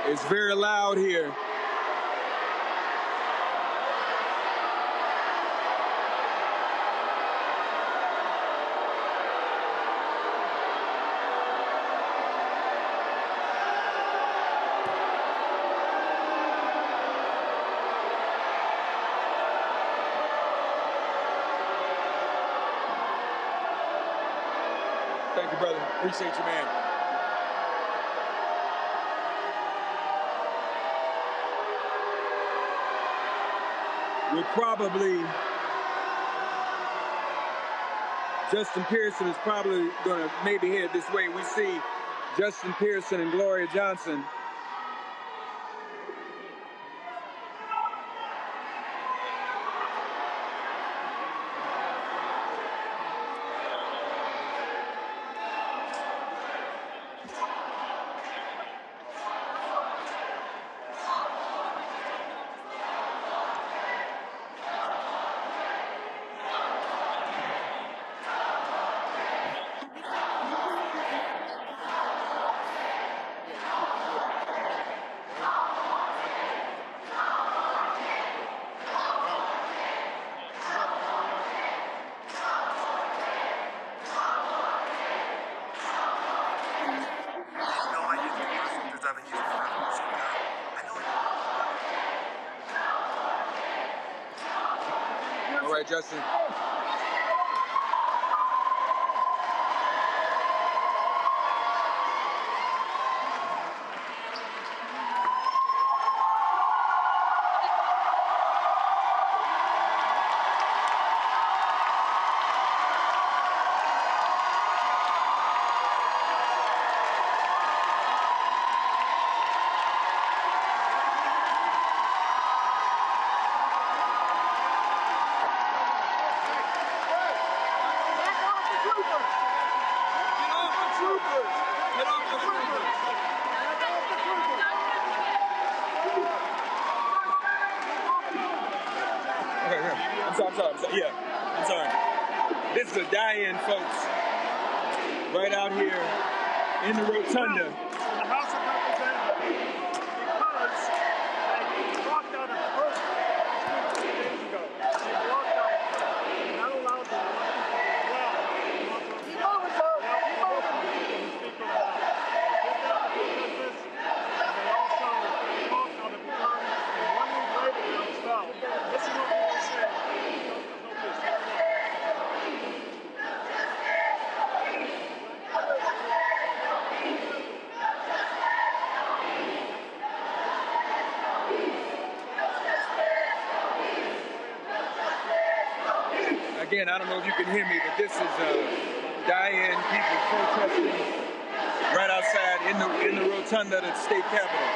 It's very loud here. Thank you, brother. Appreciate you, man. We're probably, Justin Pearson is probably going to maybe head this way. We see Justin Pearson and Gloria Johnson. All right, Justin. I'm sorry. This is the die-in, folks. Right out here in the rotunda. The House of Representatives, because they walked out of Pearson 2 days ago. They walked out, not allowed to walk well. Keep moving, sir. Keep moving. Speaker of the House. They did that for business, and they also walked out of Pearson, and 1 week later they were expelled. This is what we were saying. Again, I don't know if you can hear me, but this is die-in people protesting right outside in the rotunda of the state capitol.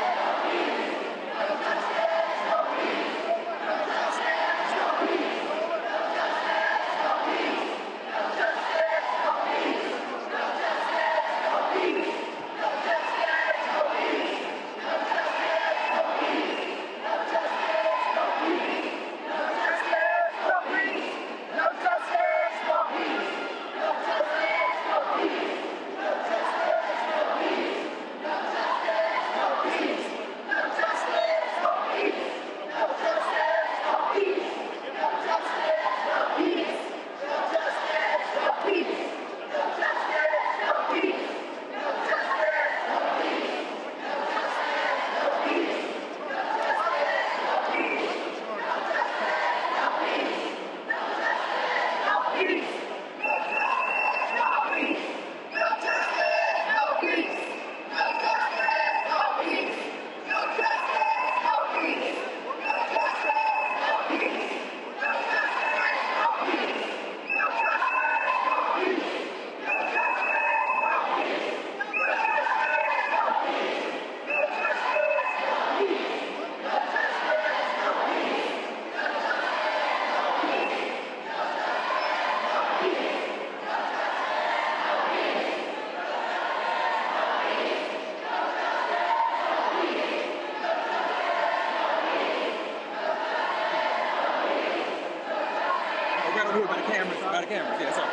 By the cameras, yeah, sorry.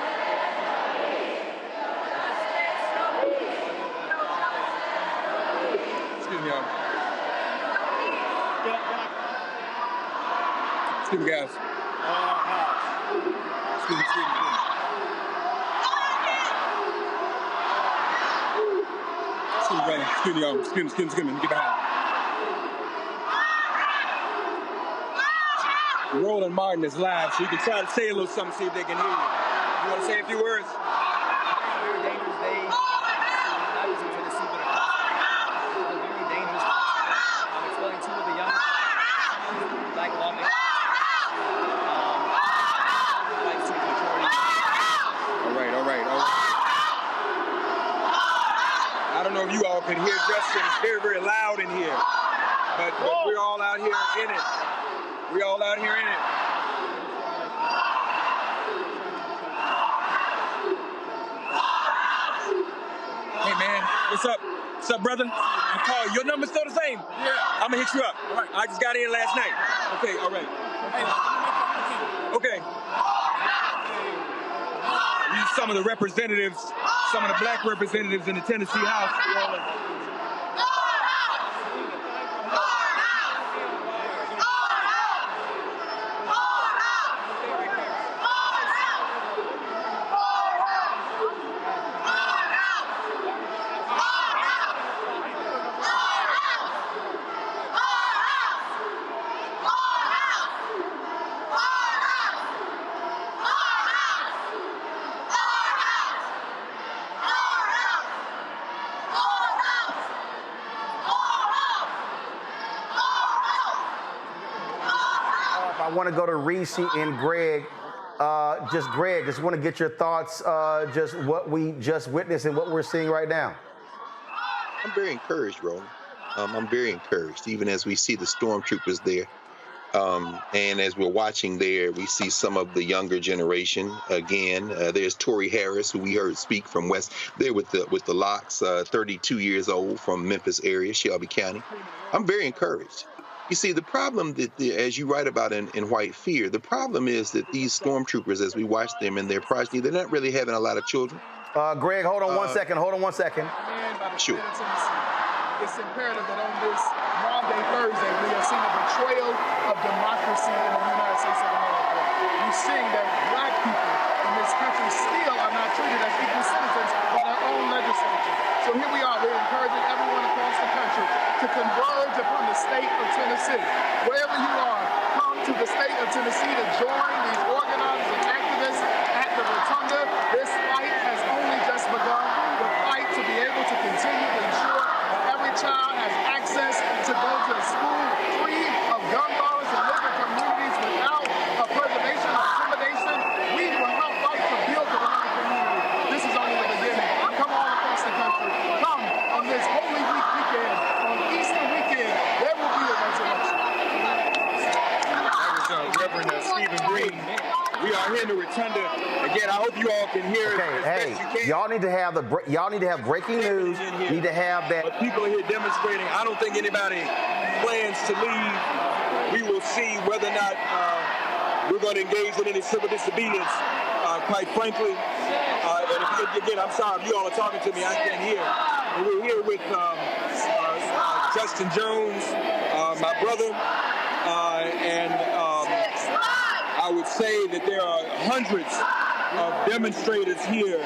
Excuse me, y'all. Excuse me, guys. Excuse me. Excuse me, brother. Excuse me, y'all. Excuse me. Get behind. Roland Martin is live, so you can try to say a little something, see if they can hear you. You want to say a few words? Very dangerous day could hear Justin. It's very, very loud in here. But we're all out here in it. We're all out here in it. Hey, man, what's up? What's up, brother? I call you. Your number's still the same? Yeah. I'm going to hit you up. All right. I just got in last night. Okay, all right. Okay. These are some of the representatives, some of the black representatives in the Tennessee House. I want to go to Reese and Greg. Greg, just want to get your thoughts, just what we just witnessed and what we're seeing right now. I'm very encouraged, Roland. I'm very encouraged, even as we see the stormtroopers there. And as we're watching there, we see some of the younger generation again. There's Tori Harris, who we heard speak from West, there with the locks, 32 years old from Memphis area, Shelby County. I'm very encouraged. You see, the problem that, as you write about in White Fear, the problem is that these stormtroopers, as we watch them and their progeny, they're not really having a lot of children. Greg, hold on 1 second. Hold on 1 second. Sure. It's imperative that on this Monday, Thursday, we have seen a betrayal of democracy in the United States of America. We're seeing that black people in this country still are not treated as equal citizens by their own legislature. So here we are. We're encouraging everyone across the country to converge upon the state of Tennessee. Wherever you are, come to the state of Tennessee to join these organizers and activists at the Rotunda. This fight has only just begun. The fight to be able to continue to ensure that every child has access to go to school free of gun violence and live in communities without a preservation of intimidation. We will help fight to build the community. This is only the beginning. Come all across the country. Come on this Holy Week weekend, on Easter weekend, there will be a resurrection. That was Reverend Stephen Green. We are here in the Rotunda. Again, I hope you all can hear as best you can. Y'all need to have breaking news. You need to have that. But people are here demonstrating. I don't think anybody plans to leave. We will see whether or not we're going to engage in any civil disobedience, quite frankly. And again, I'm sorry if you all are talking to me. I can't hear. And we're here with Justin Jones, my brother, and I would say that there are hundreds of demonstrators here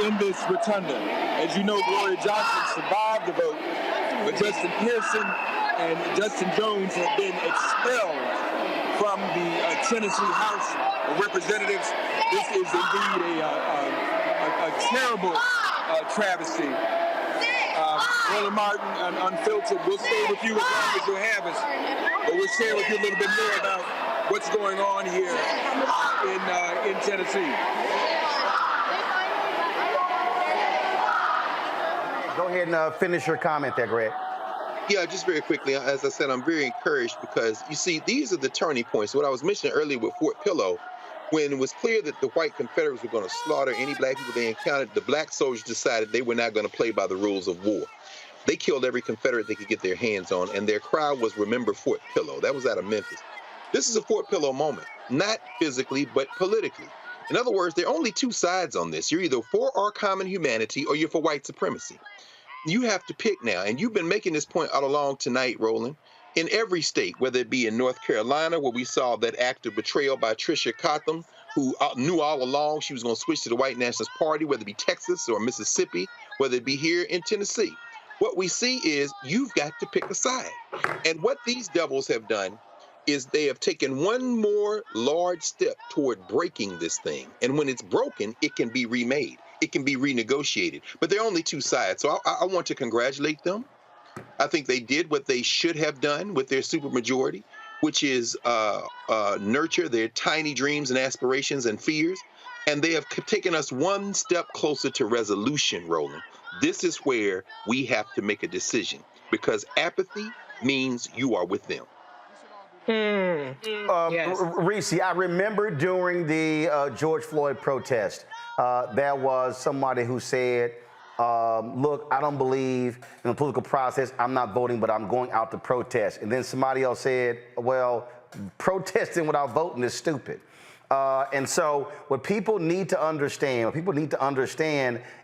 in this rotunda. As you know, Gloria Johnson survived the vote, but Justin Pearson and Justin Jones have been expelled from the Tennessee House of Representatives. This is indeed a terrible travesty. Roland Martin, Unfiltered, we'll stay with you as long as you have us, but we'll share with you a little bit more about what's going on here in Tennessee. Go ahead and finish your comment there, Greg. Yeah, just very quickly. As I said, I'm very encouraged because, you see, these are the turning points. What I was mentioning earlier with Fort Pillow, when it was clear that the white Confederates were going to slaughter any black people they encountered, the black soldiers decided they were not going to play by the rules of war. They killed every Confederate they could get their hands on, and their cry was, "Remember Fort Pillow." That was out of Memphis. This is a Fort Pillow moment, not physically, but politically. In other words, there are only two sides on this. You're either for our common humanity or you're for white supremacy. You have to pick now, and you've been making this point all along tonight, Roland. In every state, whether it be in North Carolina, where we saw that act of betrayal by Tricia Cotham, who knew all along she was going to switch to the white nationalist party, whether it be Texas or Mississippi, whether it be here in Tennessee. What we see is you've got to pick a side. And what these devils have done is they have taken one more large step toward breaking this thing. And when it's broken, it can be remade. It can be renegotiated. But there are only two sides. So I want to congratulate them. I think they did what they should have done with their supermajority, which is nurture their tiny dreams and aspirations and fears. And they have taken us one step closer to resolution, Roland. This is where we have to make a decision, because apathy means you are with them. Yes. Reese, I remember during the George Floyd protest, there was somebody who said, look, I don't believe in the political process. I'm not voting, but I'm going out to protest. And then somebody else said, well, protesting without voting is stupid. And so what people need to understand,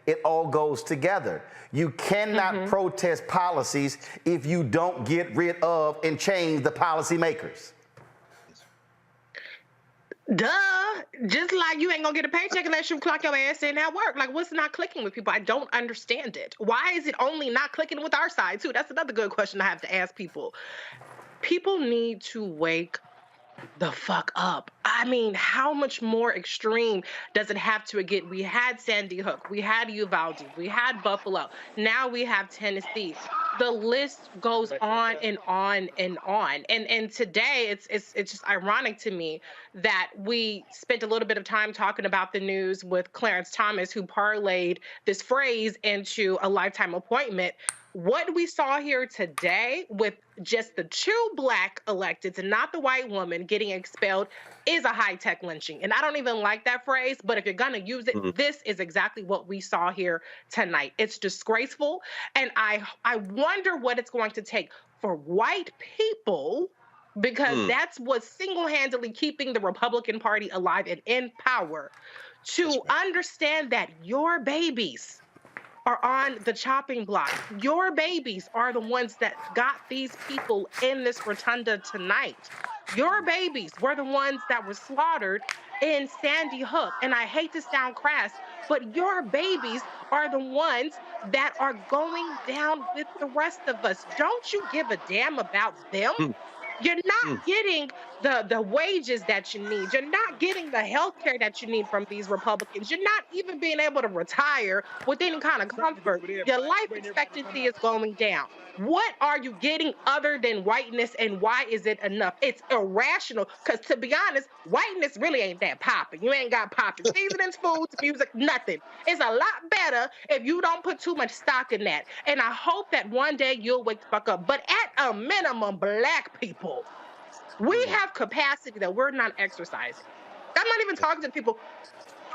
it all goes together. You cannot protest policies if you don't get rid of and change the policymakers. Duh. Just like you ain't gonna get a paycheck unless you clock your ass in at work. Like, what's not clicking with people? I don't understand it. Why is it only not clicking with our side, too? That's another good question I have to ask people. People need to wake the fuck up. I mean, how much more extreme does it have to get? We had Sandy Hook, we had Uvalde, we had Buffalo, now we have Tennessee. The list goes on and on and on. And today it's just ironic to me that we spent a little bit of time talking about the news with Clarence Thomas, who parlayed this phrase into a lifetime appointment. What we saw here today with just the 2 black electeds and not the white woman getting expelled is a high-tech lynching. And I don't even like that phrase, but if you're going to use it, this is exactly what we saw here tonight. It's disgraceful, and I wonder what it's going to take for white people, because that's what's single-handedly keeping the Republican Party alive and in power, to understand that your babies are on the chopping block. Your babies are the ones that got these people in this rotunda tonight. Your babies were the ones that were slaughtered in Sandy Hook. And I hate to sound crass, but your babies are the ones that are going down with the rest of us. Don't you give a damn about them? You're not getting the wages that you need. You're not getting the health care that you need from these Republicans. You're not even being able to retire with any kind of comfort. Your life expectancy is going down. What are you getting other than whiteness, and why is it enough? It's irrational, because to be honest, whiteness really ain't that popping. You ain't got popping seasonings, foods, music, nothing. It's a lot better if you don't put too much stock in that. And I hope that one day you'll wake the fuck up. But at a minimum, black people, we have capacity that we're not exercising. I'm not even talking to people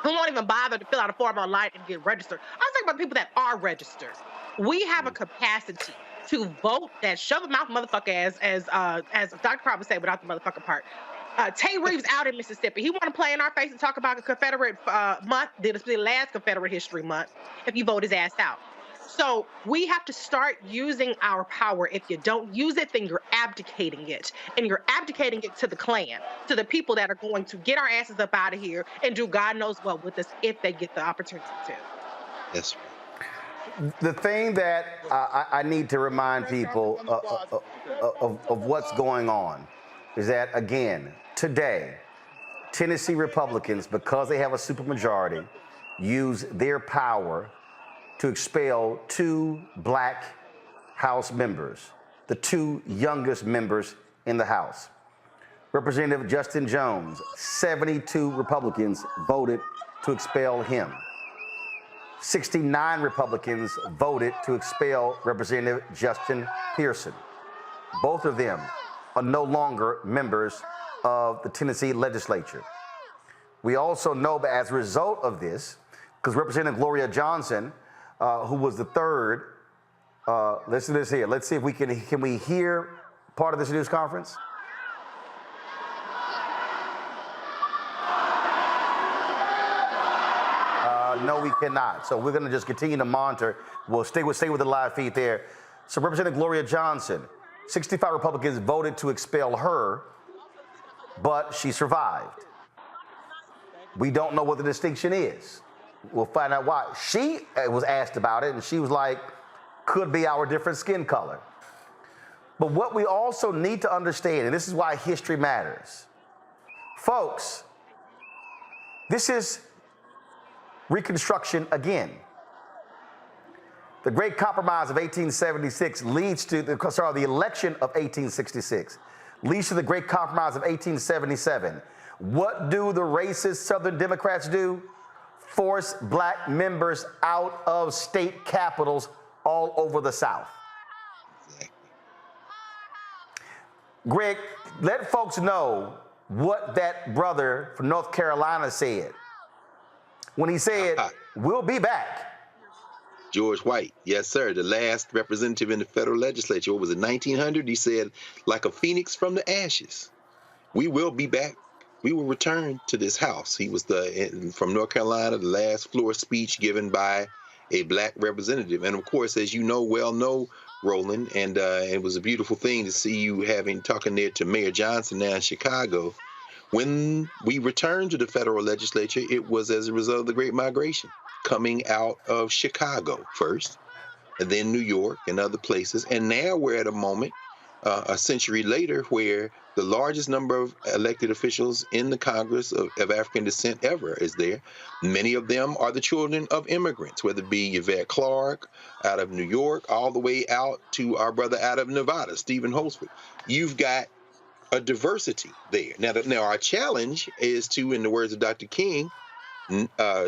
who won't even bother to fill out a form online and get registered. I'm talking about people that are registered. We have a capacity to vote that shove-a-mouth motherfucker, as Dr. Crowd would say without the motherfucker part. Tay Reeves out in Mississippi. He want to play in our face and talk about a Confederate month. This will be the last Confederate history month if you vote his ass out. So we have to start using our power. If you don't use it, then you're abdicating it. And you're abdicating it to the Klan, to the people that are going to get our asses up out of here and do God knows what with us if they get the opportunity to. Yes. The thing that I need to remind people of what's going on is that, again, today, Tennessee Republicans, because they have a supermajority, use their power to expel 2 black House members, the 2 youngest members in the House. Representative Justin Jones, 72 Republicans voted to expel him. 69 Republicans voted to expel Representative Justin Pearson. Both of them are no longer members of the Tennessee Legislature. We also know that as a result of this, because Representative Gloria Johnson, who was the 3rd, listen to this here. Let's see if we can we hear part of this news conference? No, we cannot. So we're going to just continue to monitor. We'll stay with the live feed there. So Representative Gloria Johnson, 65 Republicans voted to expel her, but she survived. We don't know what the distinction is. We'll find out why. She was asked about it, and she was like, could be our different skin color. But what we also need to understand, and this is why history matters. Folks, this is Reconstruction again. The Great Compromise of 1876 leads to the election of 1866 leads to the Great Compromise of 1877. What do the racist Southern Democrats do? force black members out of state capitals all over the South. Greg, let folks know what that brother from North Carolina said when he said, we'll be back. George White, yes, sir, the last representative in the federal legislature. What was it, 1900? He said, like a phoenix from the ashes, we will be back. We will return to this house. He was from North Carolina, the last floor speech given by a black representative. And of course, as you well know, Roland, and it was a beautiful thing to see you talking there to Mayor Johnson now in Chicago. When we returned to the federal legislature, it was as a result of the Great Migration, coming out of Chicago first, and then New York and other places. And now we're at a moment, a century later, where the largest number of elected officials in the Congress of African descent ever is there. Many of them are the children of immigrants, whether it be Yvette Clarke out of New York, all the way out to our brother out of Nevada, Stephen Holsford. You've got a diversity there. Now our challenge is to, in the words of Dr. King,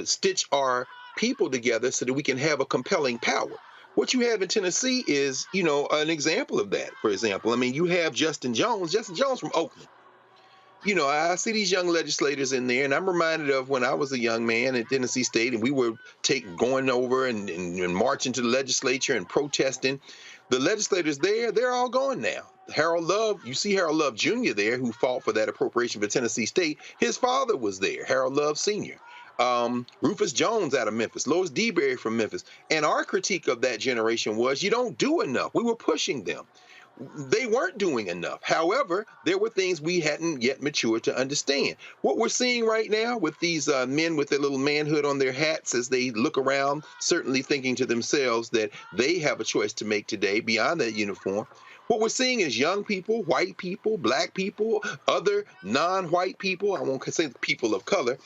stitch our people together so that we can have a compelling power. What you have in Tennessee is, an example of that. For example, I mean, you have Justin Jones from Oakland. I see these young legislators in there, and I'm reminded of when I was a young man at Tennessee State, and we were going over and marching to the legislature and protesting. The legislators there, they're all gone now. Harold Love, you see Harold Love Jr. there, who fought for that appropriation for Tennessee State. His father was there, Harold Love Sr. Rufus Jones out of Memphis, Lois DeBerry from Memphis. And our critique of that generation was, you don't do enough. We were pushing them. They weren't doing enough. However, there were things we hadn't yet matured to understand. What we're seeing right now with these men with their little manhood on their hats as they look around, certainly thinking to themselves that they have a choice to make today beyond that uniform. What we're seeing is young people, white people, black people, other non-white people, I won't say people of color,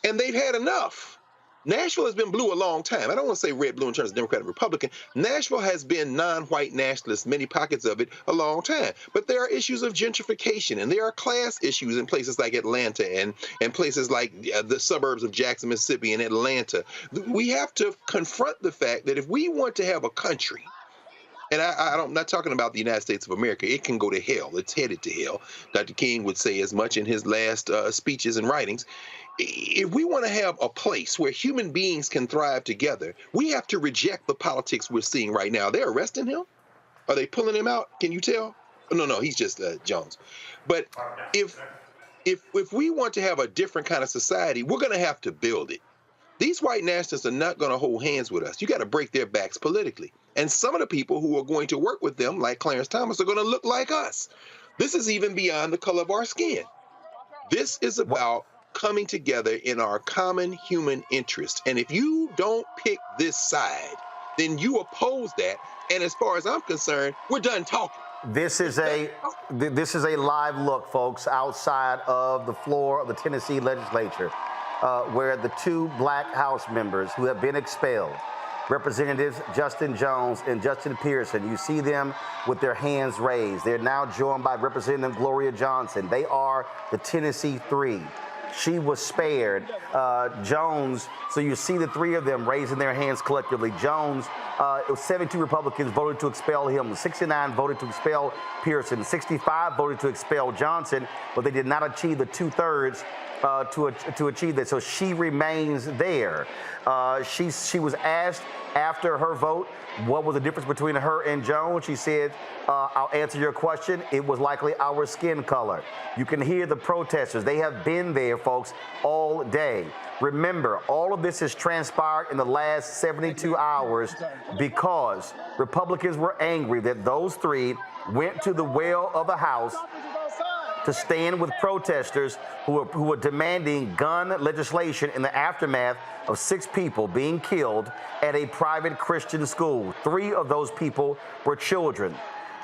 and they've had enough. Nashville has been blue a long time. I don't want to say red, blue in terms of Democrat and Republican. Nashville has been non-white nationalist, many pockets of it, a long time. But there are issues of gentrification, and there are class issues in places like Atlanta and places like the suburbs of Jackson, Mississippi, and Atlanta. We have to confront the fact that if we want to have a country, and I'm not talking about the United States of America. It can go to hell. It's headed to hell. Dr. King would say as much in his last speeches and writings. If we want to have a place where human beings can thrive together, we have to reject the politics we're seeing right now. They're arresting him? Are they pulling him out? Can you tell? Oh, no, he's just Jones. But if we want to have a different kind of society, we're going to have to build it. These white nationalists are not going to hold hands with us. You got to break their backs politically. And some of the people who are going to work with them, like Clarence Thomas, are going to look like us. This is even beyond the color of our skin. This is about coming together in our common human interest. And if you don't pick this side, then you oppose that. And as far as I'm concerned, we're done talking. This is a live look, folks, outside of the floor of the Tennessee legislature, where the two black House members who have been expelled, Representatives Justin Jones and Justin Pearson, you see them with their hands raised. They're now joined by Representative Gloria Johnson. They are the Tennessee Three. She was spared. Jones, so you see the three of them raising their hands collectively. Jones, it was 72 Republicans voted to expel him. 69 voted to expel Pearson. 65 voted to expel Johnson, but they did not achieve the 2/3 to achieve that. So she remains there. She was asked after her vote what was the difference between her and Jones. She said, I'll answer your question. It was likely our skin color. You can hear the protesters. They have been there, folks, all day. Remember, all of this has transpired in the last 72 hours because Republicans were angry that those three went to the well of the House to stand with protesters who were demanding gun legislation in the aftermath of 6 people being killed at a private Christian school. 3 of those people were children.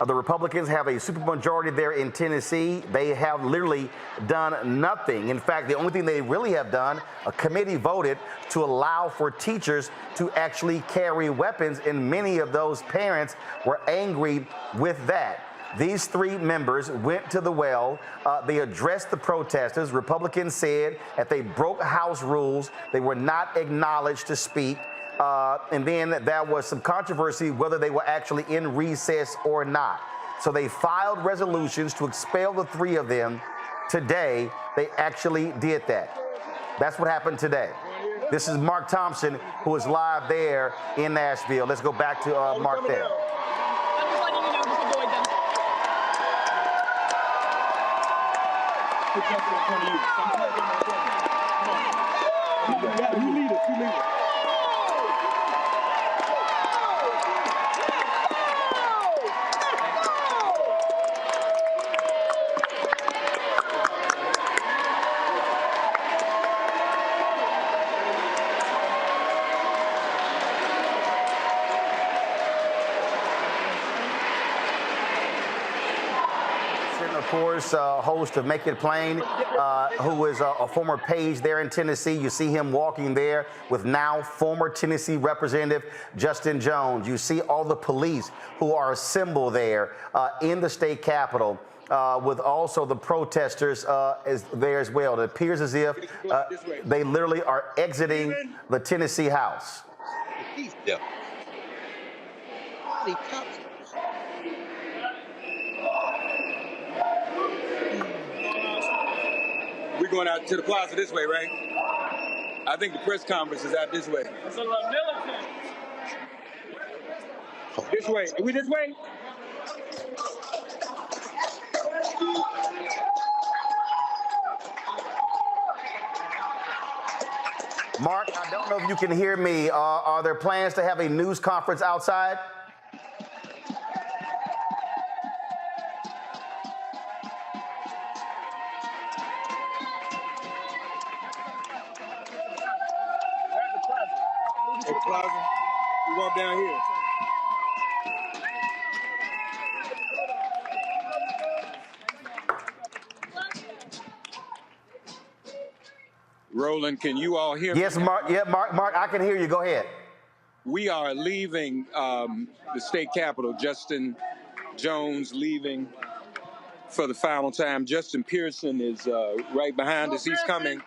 The Republicans have a supermajority there in Tennessee. They have literally done nothing. In fact, the only thing they really have done, a committee voted to allow for teachers to actually carry weapons, and many of those parents were angry with that. These 3 members went to the well. They addressed the protesters. Republicans said that they broke House rules. They were not acknowledged to speak. And then there was some controversy whether they were actually in recess or not. So they filed resolutions to expel the 3 of them. Today, they actually did that. That's what happened today. This is Mark Thompson, who is live there in Nashville. Let's go back to Mark there. You lead it. You lead it. Of course, host of Make It Plain, who is a former page there in Tennessee. You see him walking there with now former Tennessee Representative Justin Jones. You see all the police who are assembled there in the state capitol. With also the protesters is there as well. It appears as if they literally are exiting the Tennessee House. Yeah. We're going out to the plaza this way, right? I think the press conference is out this way. This way. Are we this way? Mark, I don't know if you can hear me. Are there plans to have a news conference outside? Plaza. We walk down here. Roland, can you all hear me? Yes, Mark. Yeah, Mark, I can hear you. Go ahead. We are leaving the state capitol. Justin Jones leaving for the final time. Justin Pearson is right behind us. He's coming.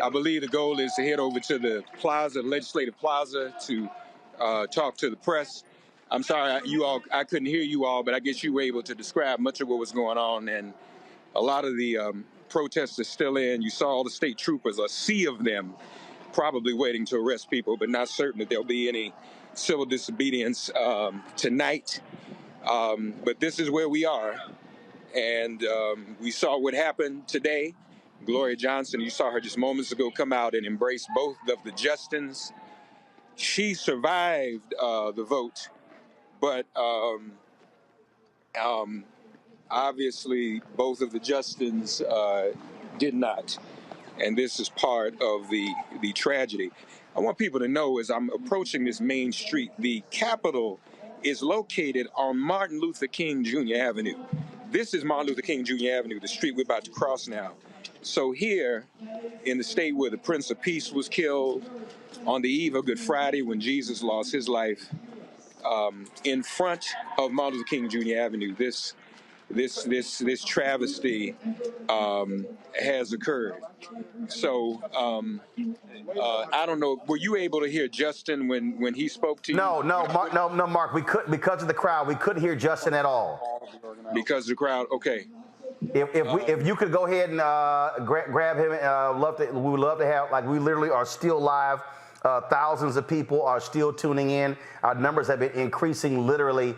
I believe the goal is to head over to the plaza, the legislative plaza, to talk to the press. I'm sorry, I couldn't hear you all, but I guess you were able to describe much of what was going on. And a lot of the protests are still in. You saw all the state troopers, a sea of them, probably waiting to arrest people, but not certain that there'll be any civil disobedience tonight. But this is where we are. And we saw what happened today. Gloria Johnson, you saw her just moments ago come out and embrace both of the Justins. She survived the vote, but obviously both of the Justins did not. And this is part of the tragedy. I want people to know as I'm approaching this main street, the Capitol is located on Martin Luther King Jr. Avenue. This is Martin Luther King Jr. Avenue, the street we're about to cross now. So here in the state where the Prince of Peace was killed, on the eve of Good Friday when Jesus lost his life, in front of Martin Luther King Jr. Avenue, this travesty has occurred. So I don't know. Were you able to hear Justin when he spoke to you? No, Mark. We couldn't because of the crowd. We couldn't hear Justin at all. Because of the crowd. Okay. If you could go ahead and grab him, we would love to have. Like, we literally are still live. Thousands of people are still tuning in. Our numbers have been increasing literally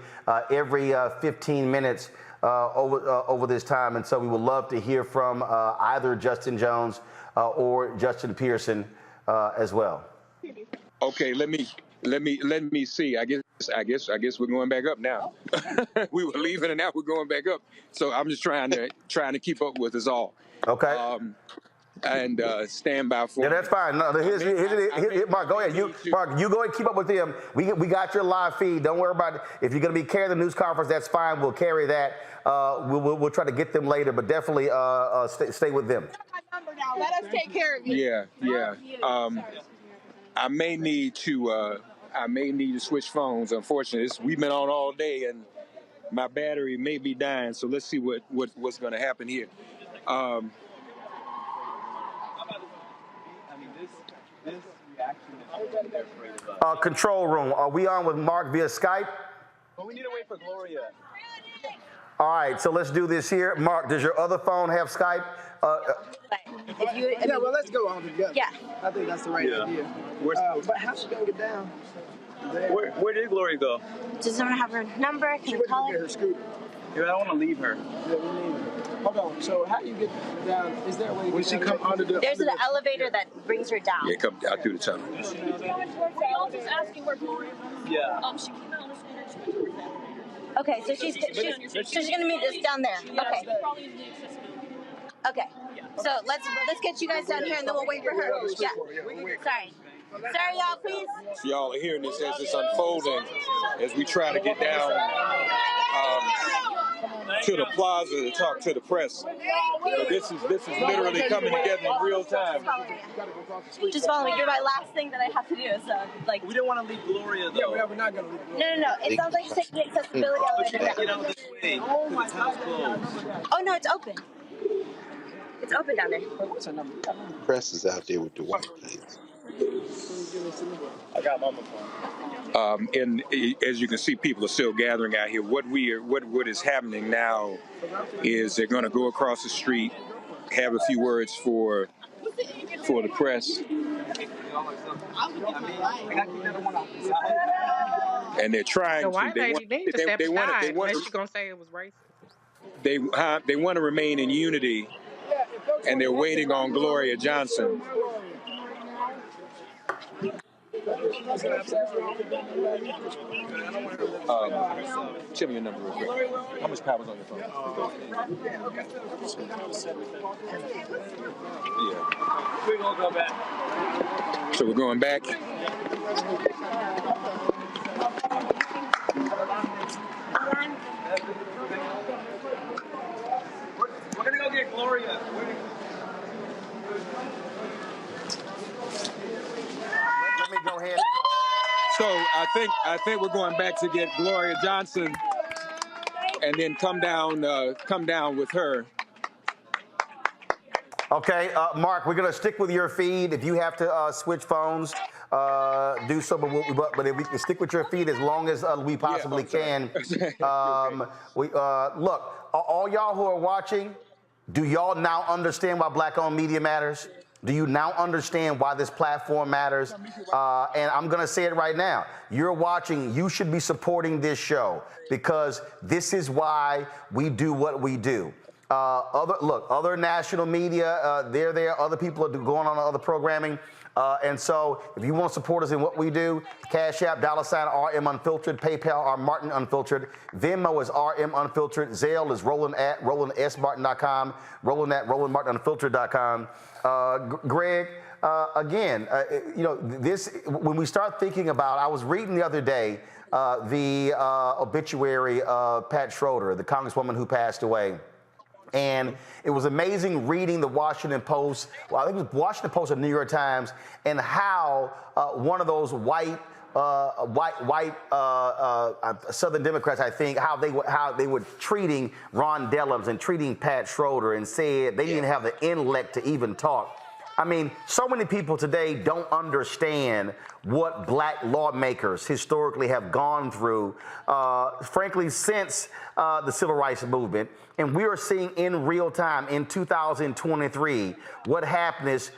every 15 minutes over this time, and so we would love to hear from either Justin Jones or Justin Pearson as well. Okay, let me see. I guess we're going back up now. We were leaving and now we're going back up. So I'm just trying to keep up with us all. Okay. And stand by for. Yeah, that's fine. No, Mark, go ahead. Mark, you go ahead and keep up with them. We got your live feed. Don't worry about it. If you're going to be carrying the news conference, that's fine. We'll carry that. We'll try to get them later, but definitely stay with them. Let us take care of you. Yeah. I may need to switch phones. Unfortunately, we've been on all day, and My battery may be dying, so let's see what's going to happen here. Control room, are we on with Mark via Skype? Well, we need to wait for Gloria. All right, so let's do this here. Mark, does your other phone have Skype? Yeah, well, let's go on together. Yeah. I think that's the right idea. But how's she gonna get down? Where did Gloria go? Does someone have her number? Can you call her? Her scooter. Yeah, I want to leave her. Yeah, we need her. Hold on. So how do you get down? Is there a way? When she come under the? There's an elevator that brings her down. Yeah, come out through the tunnel. I was just asking where Gloria was. Yeah. She came out on the scooter. She went towards that elevator. Okay, so she's gonna meet us down there. Okay. Okay. So let's get you guys down here and then we'll wait for her. Yeah. Sorry. Sorry, y'all, please. So y'all are hearing this as it's unfolding, as we try to get down to the plaza to talk to the press. So this is literally coming together in real time. Just follow me. You're my last thing that I have to do. So like. We don't want to leave Gloria though. Yeah, we're not gonna leave Gloria. No. It sounds like you're taking the accessibility elevator down. Get out this way. The tunnel's closed. Oh no, it's open. It's open down there. What's her number? Press is out there with the white kids. I got my phone. And as you can see, people are still gathering out here. What is happening now is they're going to go across the street, have a few words for the press, and they're trying The white to. lady needs to step aside unless she's gonna say it was racist. They want to remain in unity, and they're waiting on Gloria Johnson. Tell me your number real quick. How much power's on your phone? Yeah. We're gonna go back. So we're going back. We're gonna go get Gloria. Let me go ahead. So I think we're going back to get Gloria Johnson, and then come down with her. Okay, Mark, we're gonna stick with your feed. If you have to switch phones, do so. But if we can stick with your feed as long as we possibly can. Look, all y'all who are watching, do y'all now understand why Black-owned media matters? Do you now understand why this platform matters? And I'm going to say it right now. You're watching, you should be supporting this show because this is why we do what we do. Other national media, they're there. Other people are going on other programming. And so if you want to support us in what we do, Cash App, $RM Unfiltered, PayPal, R Martin Unfiltered, Venmo is RM Unfiltered, Zelle is Roland at RolandSMartin.com, Roland at RolandMartinUnfiltered.com. Greg, again, when we start thinking about, I was reading the other day the obituary of Pat Schroeder, the congresswoman who passed away. And it was amazing reading the Washington Post, well, I think it was Washington Post and New York Times, and how one of those white Southern Democrats, I think, how they were treating Ron Dellums and treating Pat Schroeder and said they didn't have the intellect to even talk. I mean, so many people today don't understand what black lawmakers historically have gone through, frankly, since the Civil Rights Movement. And we are seeing in real time in 2023 what happens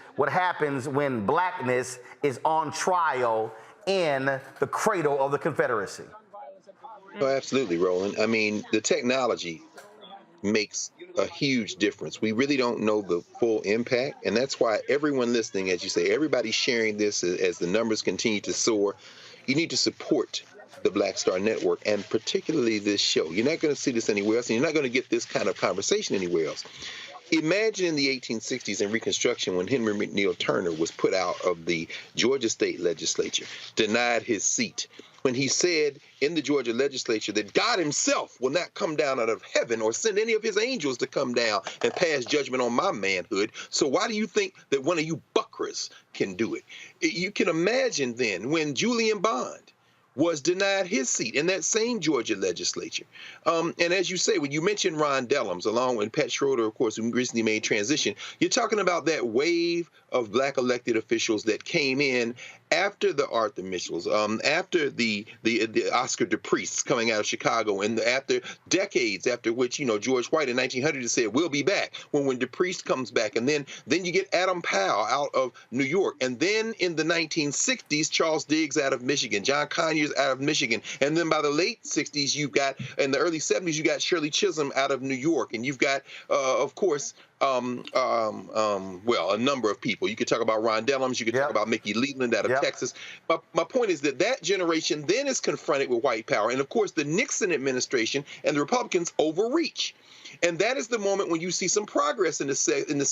when blackness is on trial in the cradle of the Confederacy. Oh, absolutely, Roland. I mean, the technology makes a huge difference. We really don't know the full impact, and that's why everyone listening, as you say, everybody's sharing this as the numbers continue to soar. You need to support the Black Star Network, and particularly this show. You're not going to see this anywhere else, and you're not going to get this kind of conversation anywhere else. Imagine in the 1860s in Reconstruction when Henry McNeil Turner was put out of the Georgia State Legislature, denied his seat, when he said in the Georgia Legislature that God himself will not come down out of heaven or send any of his angels to come down and pass judgment on my manhood. So why do you think that one of you buckras can do it? You can imagine then when Julian Bond was denied his seat in that same Georgia legislature. And as you say, when you mention Ron Dellums, along with Pat Schroeder, of course, who recently made transition, you're talking about that wave of black elected officials that came in after the Arthur Mitchells, after the Oscar DePriest coming out of Chicago, and after decades after which, George White in 1900 said, we'll be back, when DePriest comes back. And then you get Adam Powell out of New York. And then in the 1960s, Charles Diggs out of Michigan, John Conyers out of Michigan. And then by the late 60s, in the early 70s, you got Shirley Chisholm out of New York. And you've got, of course, a number of people. You could talk about Ron Dellums. You could talk about Mickey Leland out of Texas. But my point is that generation then is confronted with white power. And of course, the Nixon administration and the Republicans overreach. And that is the moment when you see some progress in the 60s, in the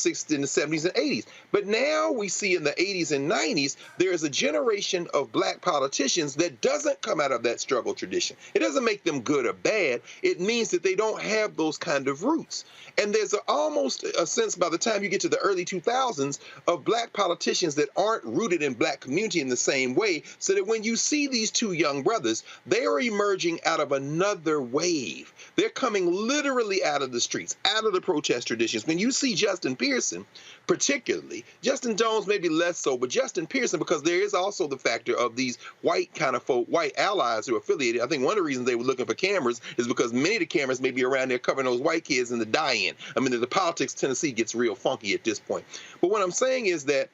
70s and 80s. But now we see in the 80s and 90s, there is a generation of black politicians that doesn't come out of that struggle tradition. It doesn't make them good or bad. It means that they don't have those kind of roots. And there's almost a sense by the time you get to the early 2000s of black politicians that aren't rooted in black community in the same way, so that when you see these two young brothers, they are emerging out of another wave. They're coming literally out of the streets, out of the protest traditions. When you see Justin Pearson, particularly, Justin Jones maybe less so, but Justin Pearson, because there is also the factor of these white kind of folk, white allies who are affiliated. I think one of the reasons they were looking for cameras is because many of the cameras may be around there covering those white kids in the die-in. I mean, the politics Tennessee gets real funky at this point. But what I'm saying is that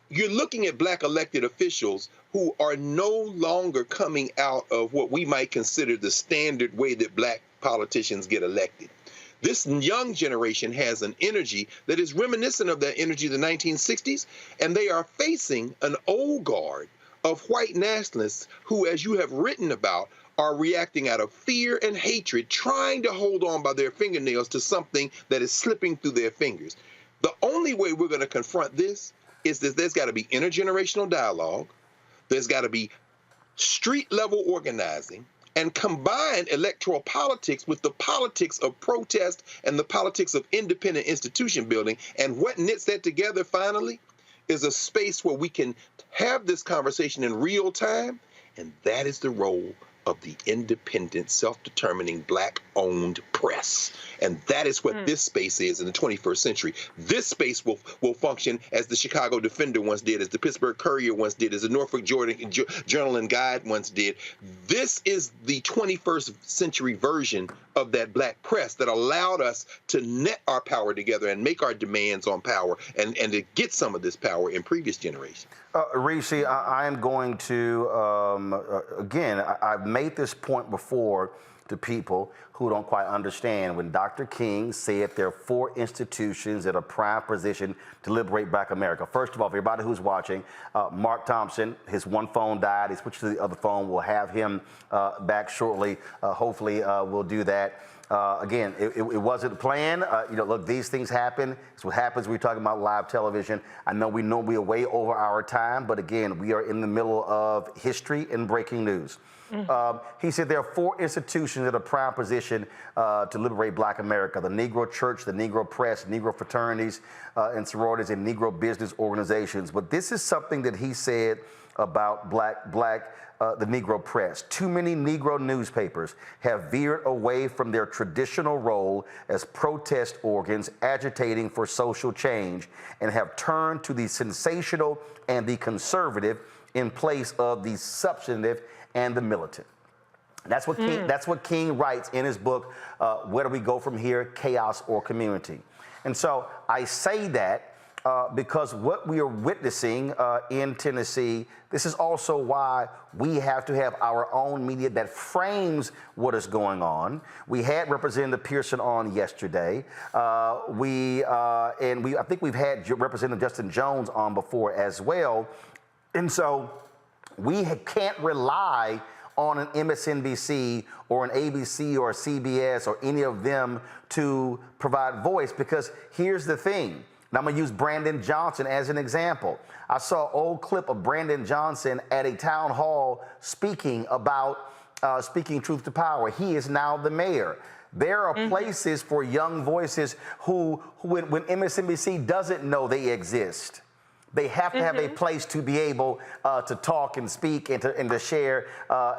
you're looking at black elected officials who are no longer coming out of what we might consider the standard way that black politicians get elected. This young generation has an energy that is reminiscent of that energy of the 1960s, and they are facing an old guard of white nationalists who, as you have written about, are reacting out of fear and hatred, trying to hold on by their fingernails to something that is slipping through their fingers. The only way we're going to confront this is that there's got to be intergenerational dialogue, there's got to be street-level organizing, and combine electoral politics with the politics of protest and the politics of independent institution building. And what knits that together finally is a space where we can have this conversation in real time, and that is the role of the independent, self-determining, black-owned press. And that is what this space is in the 21st century. This space will function as the Chicago Defender once did, as the Pittsburgh Courier once did, as the Norfolk Journal and Guide once did. This is the 21st century version of that black press that allowed us to net our power together and make our demands on power and to get some of this power in previous generations. Reese, I am going to, again, I've made this point before to people who don't quite understand. When Dr. King said there are 4 institutions that are prime position to liberate black America. First of all, for everybody who's watching, Mark Thompson, his one phone died. He switched to the other phone. We'll have him back shortly. Hopefully we'll do that. Again, it wasn't planned. Look, these things happen. It's what happens when we're talking about live television. I know we are way over our time, but again, we are in the middle of history and breaking news. He said there are 4 institutions that are prime position to liberate black America: the Negro Church, the Negro Press, Negro fraternities and sororities, and Negro business organizations. But this is something that he said about the Negro press. Too many Negro newspapers have veered away from their traditional role as protest organs agitating for social change and have turned to the sensational and the conservative in place of the substantive and the militant. That's what King writes in his book, Where Do We Go From Here, Chaos or Community? And so I say that because what we are witnessing in Tennessee, this is also why we have to have our own media that frames what is going on. We had Representative Pearson on yesterday. I think we've had Representative Justin Jones on before as well. And so we can't rely on an MSNBC or an ABC or a CBS or any of them to provide voice, because here's the thing. Now, I'm going to use Brandon Johnson as an example. I saw an old clip of Brandon Johnson at a town hall speaking about speaking truth to power. He is now the mayor. There are places for young voices who when MSNBC doesn't know they exist, They have to have a place to be able to talk and speak and to share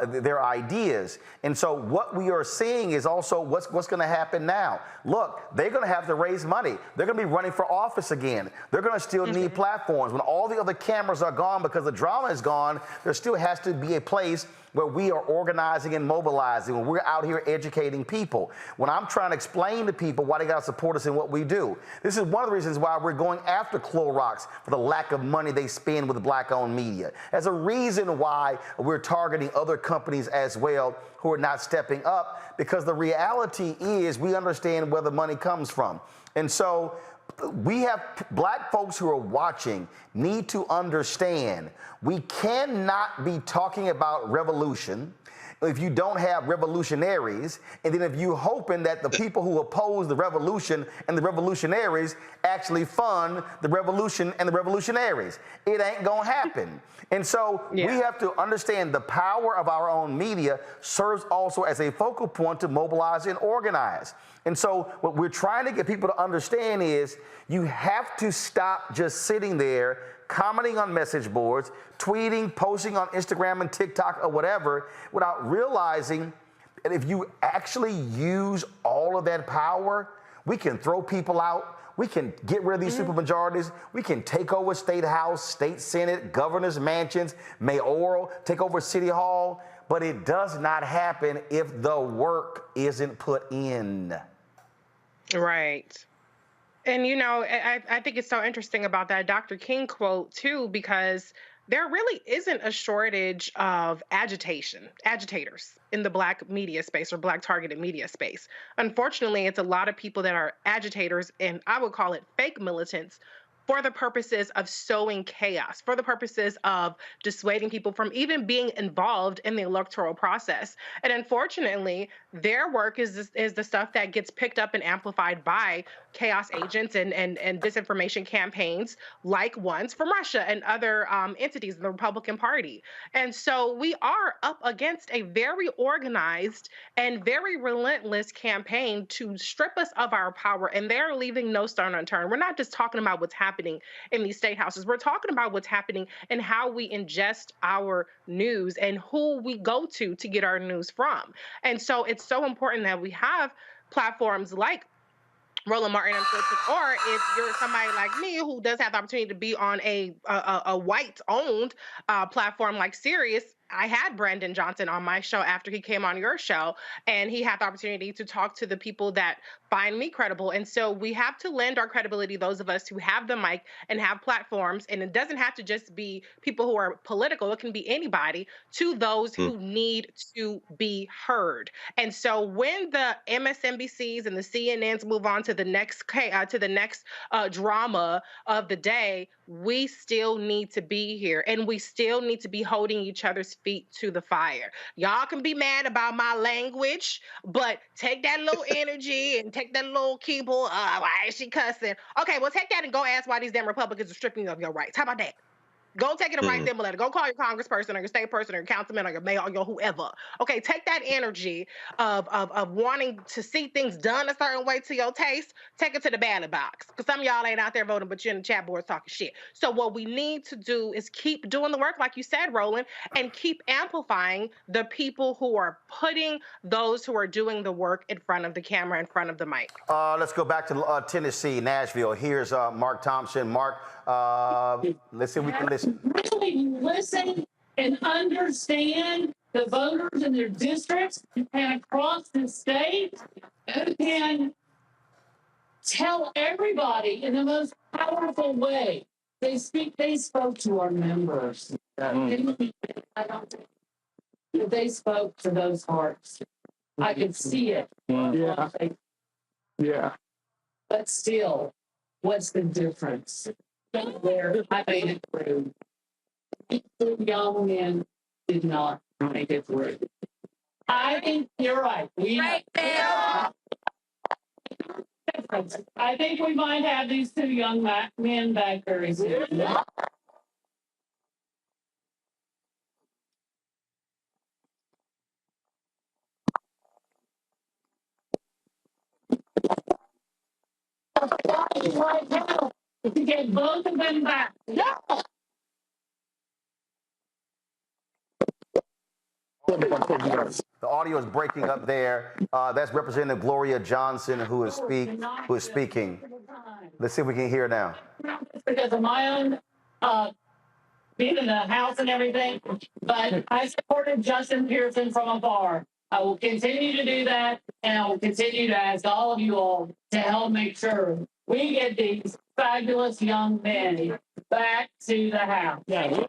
their ideas. And so what we are seeing is also what's going to happen now. Look, they're going to have to raise money. They're going to be running for office again. They're going to still need platforms. When all the other cameras are gone because the drama is gone, there still has to be a place where we are organizing and mobilizing, when we're out here educating people. When I'm trying to explain to people why they got to support us in what we do. This is one of the reasons why we're going after Clorox for the lack of money they spend with black-owned media. There's a reason why we're targeting other companies as well who are not stepping up, because the reality is we understand where the money comes from. And so we have black folks who are watching need to understand we cannot be talking about revolution if you don't have revolutionaries, and then if you hoping that the people who oppose the revolution and the revolutionaries actually fund the revolution and the revolutionaries. It ain't gonna happen. And so we have to understand the power of our own media serves also as a focal point to mobilize and organize. And so what we're trying to get people to understand is you have to stop just sitting there commenting on message boards, tweeting, posting on Instagram and TikTok or whatever, without realizing that if you actually use all of that power, we can throw people out, we can get rid of these supermajorities, we can take over state house, state senate, governor's mansions, mayoral, take over city hall, but it does not happen if the work isn't put in. Right. And, you know, I think it's so interesting about that Dr. King quote, too, because there really isn't a shortage of agitators in the Black media space or Black targeted media space. Unfortunately, it's a lot of people that are agitators, and I would call it fake militants, for the purposes of sowing chaos, for the purposes of dissuading people from even being involved in the electoral process. And unfortunately, their work is the stuff that gets picked up and amplified by chaos agents and disinformation campaigns like ones from Russia and other entities in the Republican Party. And so we are up against a very organized and very relentless campaign to strip us of our power, and they're leaving no stone unturned. We're not just talking about what's happening in these state houses. We're talking about what's happening and how we ingest our news and who we go to get our news from. And so it's so important that we have platforms like Roland Martin, or if you're somebody like me who does have the opportunity to be on a white-owned platform like Sirius. I had Brandon Johnson on my show after he came on your show, and he had the opportunity to talk to the people that find me credible. And so we have to lend our credibility, those of us who have the mic and have platforms, and it doesn't have to just be people who are political, it can be anybody, to those who need to be heard. And so when the MSNBCs and the CNNs move on to the next drama of the day, we still need to be here, and we still need to be holding each other's feet to the fire. Y'all can be mad about my language, but take that little energy and take that little keyboard. Why is she cussing? Okay, well, take that and go ask why these damn Republicans are stripping you of your rights. How about that? Go take it and write them a letter. Go call your congressperson or your state person or your councilman or your mayor or your whoever. Okay, take that energy of wanting to see things done a certain way to your taste, take it to the ballot box. Because some of y'all ain't out there voting, but you're in the chat boards talking shit. So what we need to do is keep doing the work, like you said, Roland, and keep amplifying the people who are putting those who are doing the work in front of the camera, in front of the mic. Let's go back to Tennessee, Nashville. Here's Mark Thompson. Mark, let's see if we can listen. Really listen and understand the voters in their districts and across the state, and tell everybody in the most powerful way. They spoke to our members. I don't think they spoke to those hearts. I could see it. Yeah. But still, what's the difference? There, I made it through. The young men did not make it through. I think you're right. I think we might have these two young men back very soon. Right now, to get both of them back. Yeah. The audio is breaking up there. That's Representative Gloria Johnson who is speaking. Let's see if we can hear now. Because of my own being in the House and everything, but I supported Justin Pearson from afar. I will continue to do that, and I will continue to ask all of you all to help make sure we get these fabulous young men back to the House. Yeah.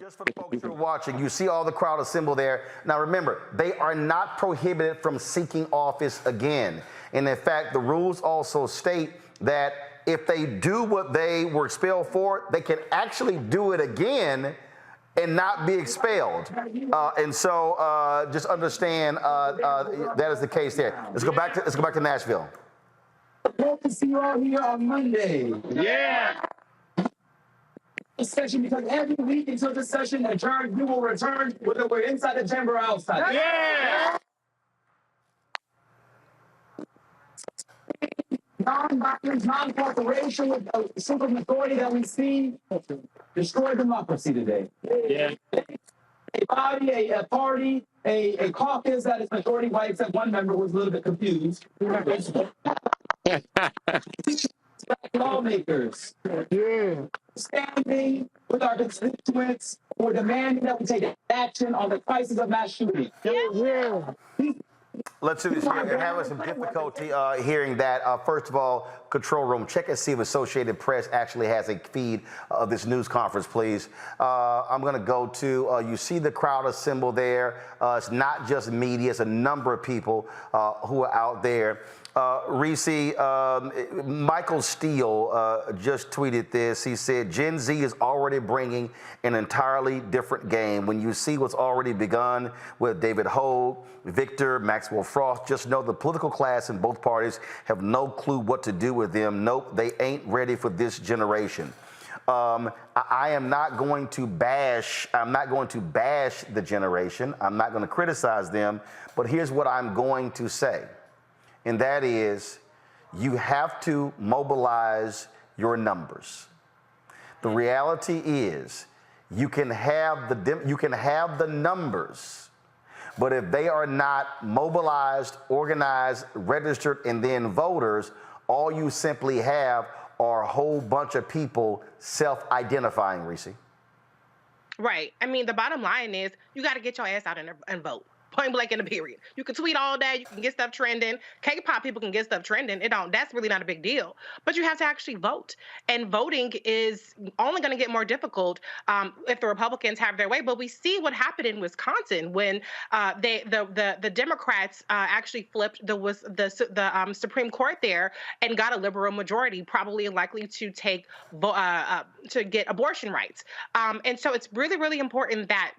Just for the folks who are watching, you see all the crowd assembled there. Now remember, they are not prohibited from seeking office again. And in fact, the rules also state that if they do what they were expelled for, they can actually do it again and not be expelled. And so just understand that is the case there. Let's go back to Nashville. Hope to see you all here on Monday. Yeah. Session, because every week until the session adjourns, we will return whether we're inside the chamber or outside. Yeah. Non-violence, non-cooperation with a simple majority that we see destroy democracy today. Yeah. A body, a party, a caucus that is majority white, except one member was a little bit confused. Black lawmakers. Yeah. Standing with our constituents for demanding that we take action on the crisis of mass shooting. Yeah. Let's do this here. We're having some difficulty hearing that. First of all, control room, check and see if Associated Press actually has a feed of this news conference, please. I'm going to go to, you see the crowd assembled there. It's not just media, it's a number of people who are out there. Reese, Michael Steele just tweeted this. He said, Gen Z is already bringing an entirely different game. When you see what's already begun with David Hogue, Victor, Maxwell Frost, just know the political class in both parties have no clue what to do with them. Nope, they ain't ready for this generation. I am not going to bash the generation. I'm not going to criticize them, but here's what I'm going to say. And that is, you have to mobilize your numbers. The reality is, you can have the numbers, but if they are not mobilized, organized, registered, and then voters, all you simply have are a whole bunch of people self-identifying, Reese. Right. I mean, the bottom line is, you got to get your ass out and vote. Point blank in the period. You can tweet all day. You can get stuff trending. K-pop people can get stuff trending. That's really not a big deal. But you have to actually vote. And voting is only going to get more difficult if the Republicans have their way. But we see what happened in Wisconsin when the Democrats actually flipped the Supreme Court there and got a liberal majority, probably likely to to get abortion rights. And so it's really, really important that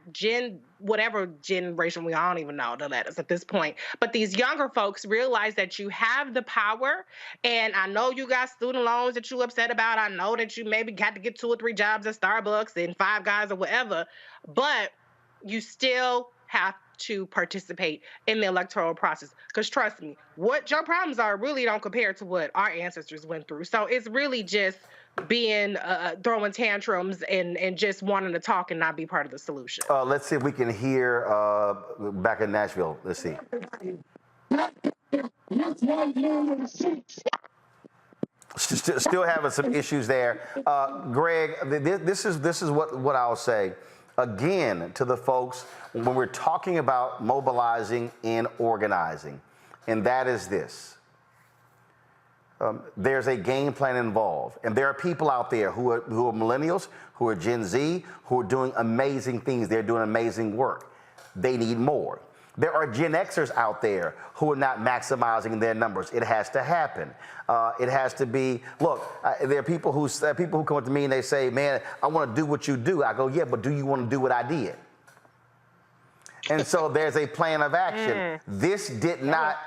whatever generation, I don't even know the letters at this point, but these younger folks realize that you have the power. And I know you got student loans that you're upset about. I know that you maybe got to get 2 or 3 jobs at Starbucks and 5 Guys or whatever, but you still have to participate in the electoral process. Because trust me, what your problems are really don't compare to what our ancestors went through. So it's really just being throwing tantrums and just wanting to talk and not be part of the solution. Let's see if we can hear back in Nashville. Let's see. Still having some issues there. Greg, this is what I'll say. Again, to the folks, when we're talking about mobilizing and organizing, and that is this. There's a game plan involved. And there are people out there who are millennials, who are Gen Z, who are doing amazing things. They're doing amazing work. They need more. There are Gen Xers out there who are not maximizing their numbers. It has to happen. It has to be, look, there are people who come up to me and they say, man, I want to do what you do. I go, yeah, but do you want to do what I did? And so there's a plan of action. This did not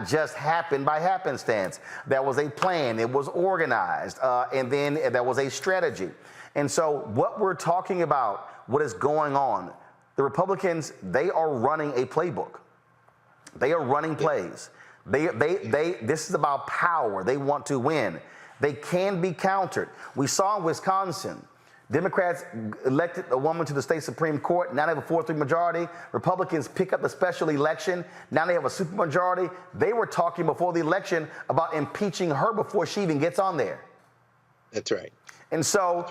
just happen by happenstance. There was a plan. It was organized. And then there was a strategy. And so what we're talking about, what is going on, the Republicans, they are running a playbook. They are running plays. This is about power. They want to win. They can be countered. We saw in Wisconsin, Democrats elected a woman to the state Supreme Court. Now they have a 4-3 majority. Republicans pick up the special election. Now they have a supermajority. They were talking before the election about impeaching her before she even gets on there. That's right. And so,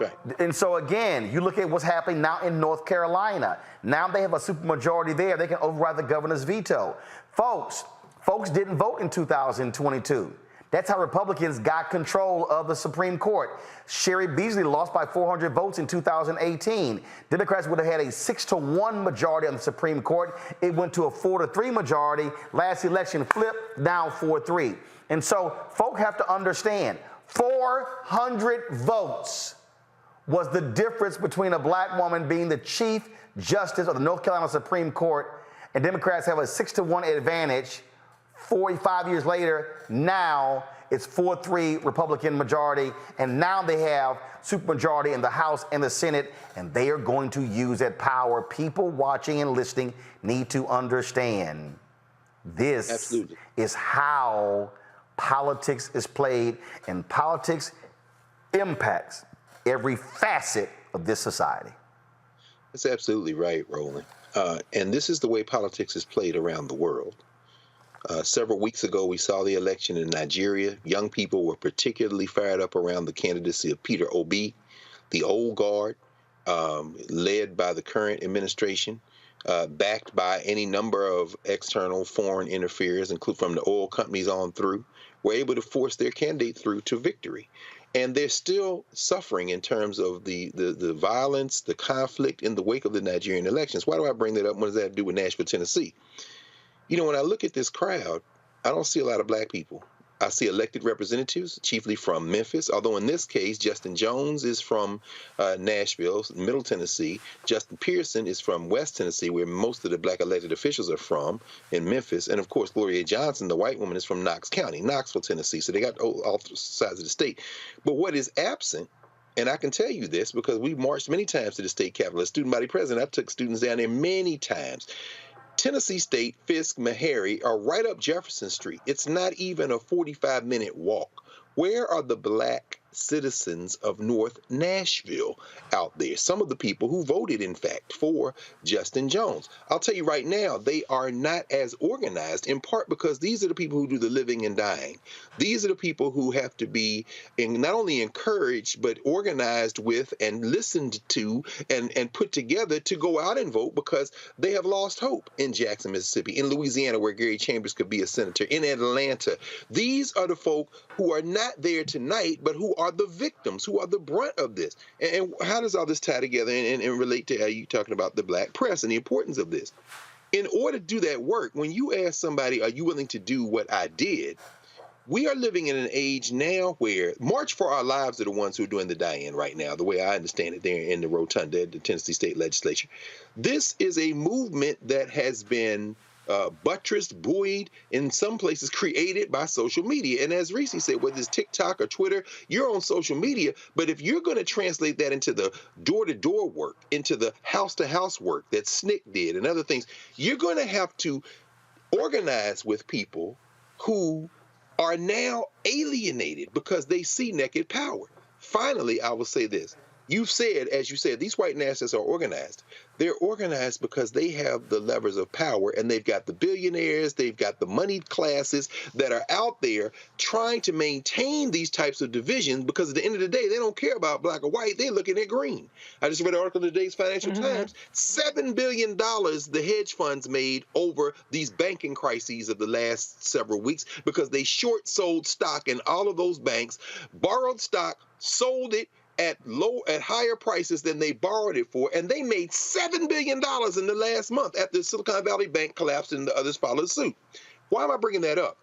again, you look at what's happening now in North Carolina. Now they have a supermajority there. They can override the governor's veto. Folks didn't vote in 2022. That's how Republicans got control of the Supreme Court. Sherry Beasley lost by 400 votes in 2018. Democrats would have had a 6-1 majority on the Supreme Court. It went to a 4-3 majority. Last election flipped, now 4-3. And so folk have to understand, 400 votes was the difference between a black woman being the Chief Justice of the North Carolina Supreme Court, and Democrats have a 6-1 advantage. 45 years later, now it's 4-3 Republican majority, and now they have supermajority in the House and the Senate, and they are going to use that power. People watching and listening need to understand this is how politics is played, and politics impacts every facet of this society. That's absolutely right, Roland. And this is the way politics is played around the world. Several weeks ago, we saw the election in Nigeria. Young people were particularly fired up around the candidacy of Peter Obi, the old guard, led by the current administration, backed by any number of external foreign interferers, including from the oil companies on through, were able to force their candidate through to victory. And they're still suffering in terms of the violence, the conflict in the wake of the Nigerian elections. Why do I bring that up? What does that have to do with Nashville, Tennessee? You know, when I look at this crowd, I don't see a lot of black people. I see elected representatives, chiefly from Memphis, although in this case, Justin Jones is from Nashville, Middle Tennessee. Justin Pearson is from West Tennessee, where most of the black elected officials are from, in Memphis. And of course, Gloria Johnson, the white woman, is from Knox County, Knoxville, Tennessee. So they got all sides of the state. But what is absent, and I can tell you this because we marched many times to the state capitol as student body president. I took students down there many times. Tennessee State, Fisk, Meharry are right up Jefferson Street. It's not even a 45-minute walk. Where are the black citizens of North Nashville out there? Some of the people who voted, in fact, for Justin Jones. I'll tell you right now, they are not as organized, in part because these are the people who do the living and dying. These are the people who have to be not only encouraged, but organized with and listened to and put together to go out and vote because they have lost hope in Jackson, Mississippi, in Louisiana, where Gary Chambers could be a senator, in Atlanta. These are the folk who are not there tonight, but who are the victims, who are the brunt of this. And how does all this tie together and relate to how you talking about the black press and the importance of this? In order to do that work, when you ask somebody, are you willing to do what I did? We are living in an age now where March for Our Lives are the ones who are doing the die-in right now, the way I understand it, they're in the rotunda at the Tennessee State Legislature. This is a movement that has been buttressed, buoyed, in some places created by social media. And as Reese said, whether it's TikTok or Twitter, you're on social media. But if you're going to translate that into the door-to-door work, into the house-to-house work that SNCC did and other things, you're going to have to organize with people who are now alienated because they see naked power. Finally, I will say this. You've said, as you said, these white nationalists are organized. They're organized because they have the levers of power, and they've got the billionaires, they've got the moneyed classes that are out there trying to maintain these types of divisions because at the end of the day, they don't care about black or white. They're looking at green. I just read an article in today's Financial Times, $7 billion the hedge funds made over these banking crises of the last several weeks because they short sold stock in all of those banks, borrowed stock, sold it, at higher prices than they borrowed it for, and they made $7 billion in the last month after the Silicon Valley Bank collapsed and the others followed suit. Why am I bringing that up?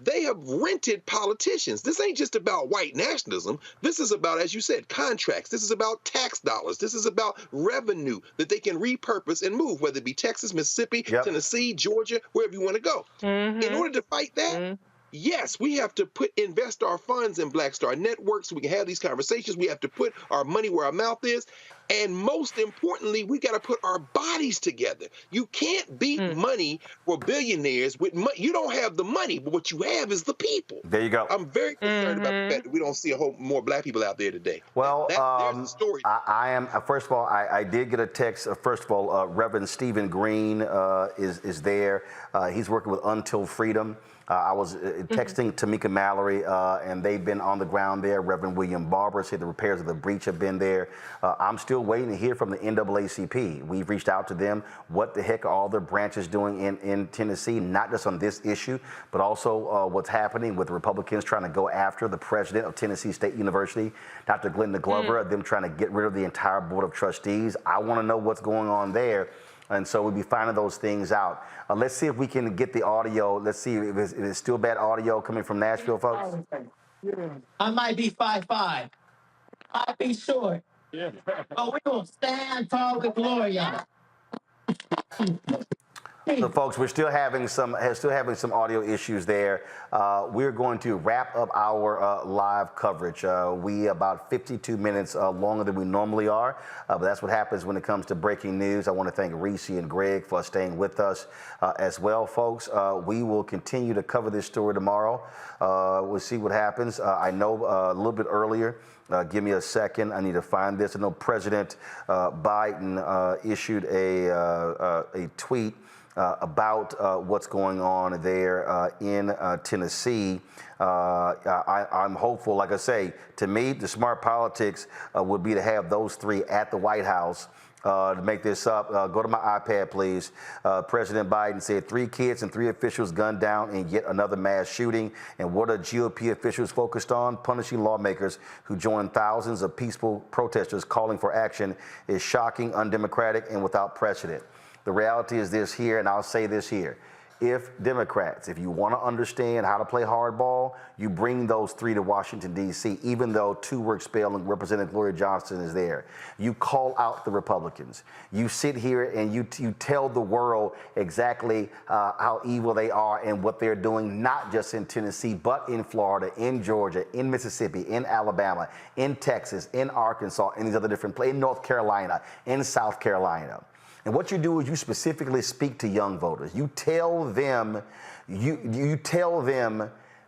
They have rented politicians. This ain't just about white nationalism. This is about, as you said, contracts. This is about tax dollars. This is about revenue that they can repurpose and move, whether it be Texas, Mississippi, Tennessee, Georgia, wherever you want to go. In order to fight that, Yes, we have to invest our funds in Black Star Network so we can have these conversations. We have to put our money where our mouth is. And most importantly, we got to put our bodies together. You can't beat money for billionaires with money. You don't have the money, but what you have is the people. There you go. I'm very concerned about the fact that we don't see a whole more Black people out there today. Well, there's the story. I am, first of all, I did get a text. First of all, Reverend Stephen Green is there. He's working with Until Freedom. I was texting Tamika Mallory, and they've been on the ground there. Reverend William Barber said the repairs of the breach have been there. I'm still waiting to hear from the NAACP. We've reached out to them. What the heck are all their branches doing in Tennessee, not just on this issue, but also what's happening with the Republicans trying to go after the president of Tennessee State University, Dr. Glenda Glover, them trying to get rid of the entire board of trustees. I want to know what's going on there. And so we'll be finding those things out. Let's see if we can get the audio. Let's see if it's still bad audio coming from Nashville, folks. I might be 5'5". I'll be short. Yeah. But we will stand tall with Gloria. So, folks, we're still having some audio issues there. We're going to wrap up our live coverage. We about 52 minutes longer than we normally are, but that's what happens when it comes to breaking news. I want to thank Reese and Greg for staying with us as well, folks. We will continue to cover this story tomorrow. We'll see what happens. I know a little bit earlier. Give me a second. I need to find this. I know President Biden issued a tweet about what's going on there in Tennessee. I'm hopeful, like I say, to me, the smart politics would be to have those three at the White House. To make this up, go to my iPad, please. President Biden said 3 kids and 3 officials gunned down in yet another mass shooting. And what are GOP officials focused on? Punishing lawmakers who joined thousands of peaceful protesters calling for action is shocking, undemocratic, and without precedent. The reality is this here, and I'll say this here. If Democrats, if you want to understand how to play hardball, you bring those 3 to Washington, D.C., even though 2 were expelled and Representative Gloria Johnson is there. You call out the Republicans. You sit here and you tell the world exactly how evil they are and what they're doing, not just in Tennessee, but in Florida, in Georgia, in Mississippi, in Alabama, in Texas, in Arkansas, in these other different places, in North Carolina, in South Carolina. And what you do is you specifically speak to young voters. You tell them,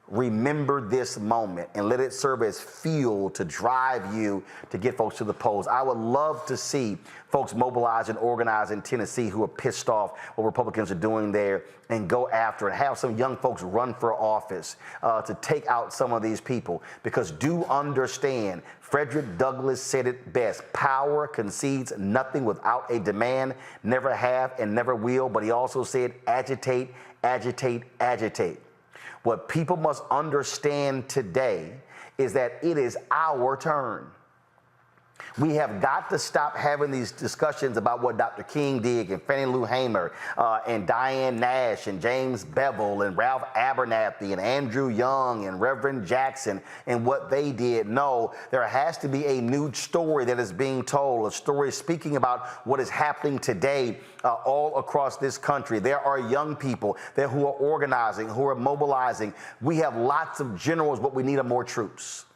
remember this moment and let it serve as fuel to drive you to get folks to the polls. I would love to see folks mobilize and organize in Tennessee who are pissed off what Republicans are doing there and go after it. Have some young folks run for office to take out some of these people. Because do understand, Frederick Douglass said it best, power concedes nothing without a demand, never have and never will. But he also said agitate, agitate, agitate. What people must understand today is that it is our turn. We have got to stop having these discussions about what Dr. King did and Fannie Lou Hamer and Diane Nash and James Bevel and Ralph Abernathy and Andrew Young and Reverend Jackson and what they did. No, there has to be a new story that is being told, a story speaking about what is happening today all across this country. There are young people there who are organizing, who are mobilizing. We have lots of generals, but we need more troops.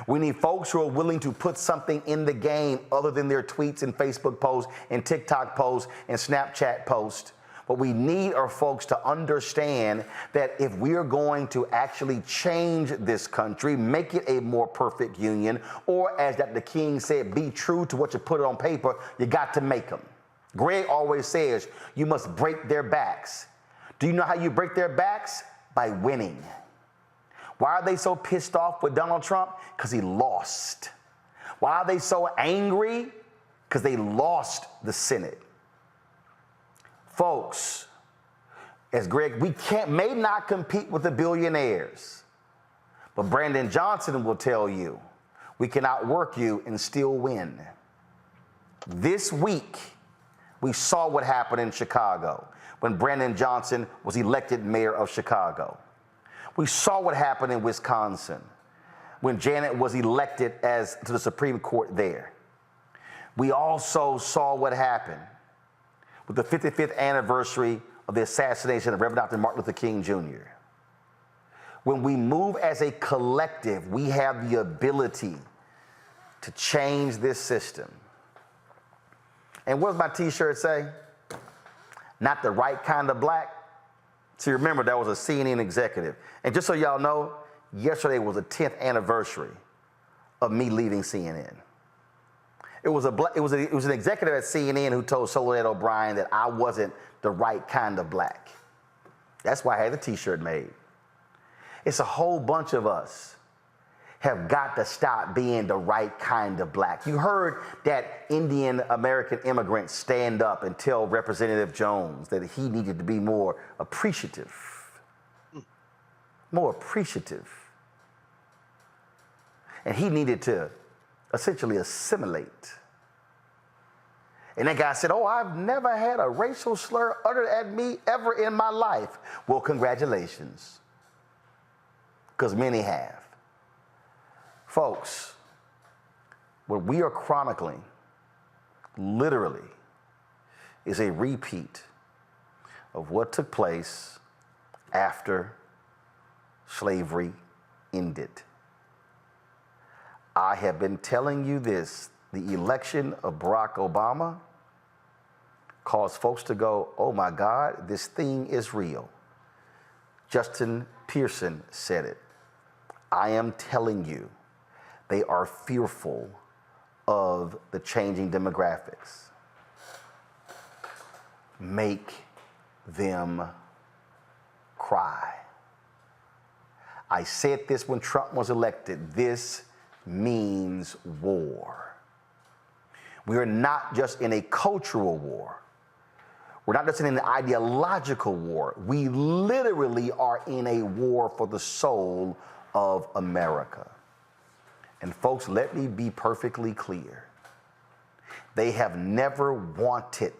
We need folks who are willing to put something in the game other than their tweets and Facebook posts and TikTok posts and Snapchat posts. What we need are folks to understand that if we are going to actually change this country, make it a more perfect union, or as Dr. King said, be true to what you put on paper, you got to make them. Greg always says you must break their backs. Do you know how you break their backs? By winning. Why are they so pissed off with Donald Trump? Because he lost. Why are they so angry? Because they lost the Senate. Folks, as Greg, we may not compete with the billionaires, but Brandon Johnson will tell you we can outwork you and still win. This week, we saw what happened in Chicago when Brandon Johnson was elected mayor of Chicago. We saw what happened in Wisconsin when Janet was elected to the Supreme Court there. We also saw what happened with the 55th anniversary of the assassination of Reverend Dr. Martin Luther King Jr. When we move as a collective, we have the ability to change this system. And what does my t-shirt say? Not the right kind of black. See, remember, that was a CNN executive. And just so y'all know, yesterday was the 10th anniversary of me leaving CNN. It was an executive at CNN who told Soledad O'Brien that I wasn't the right kind of black. That's why I had the t-shirt made. It's a whole bunch of us have got to stop being the right kind of black. You heard that Indian American immigrant stand up and tell Representative Jones that he needed to be more appreciative. More appreciative. And he needed to essentially assimilate. And that guy said, oh, I've never had a racial slur uttered at me ever in my life. Well, congratulations. Because many have. Folks, what we are chronicling, literally, is a repeat of what took place after slavery ended. I have been telling you this. The election of Barack Obama caused folks to go, oh my God, this thing is real. Justin Pearson said it. I am telling you, they are fearful of the changing demographics. Make them cry. I said this when Trump was elected. This means war. We are not just in a cultural war. We're not just in an ideological war. We literally are in a war for the soul of America. And folks, let me be perfectly clear. They have never wanted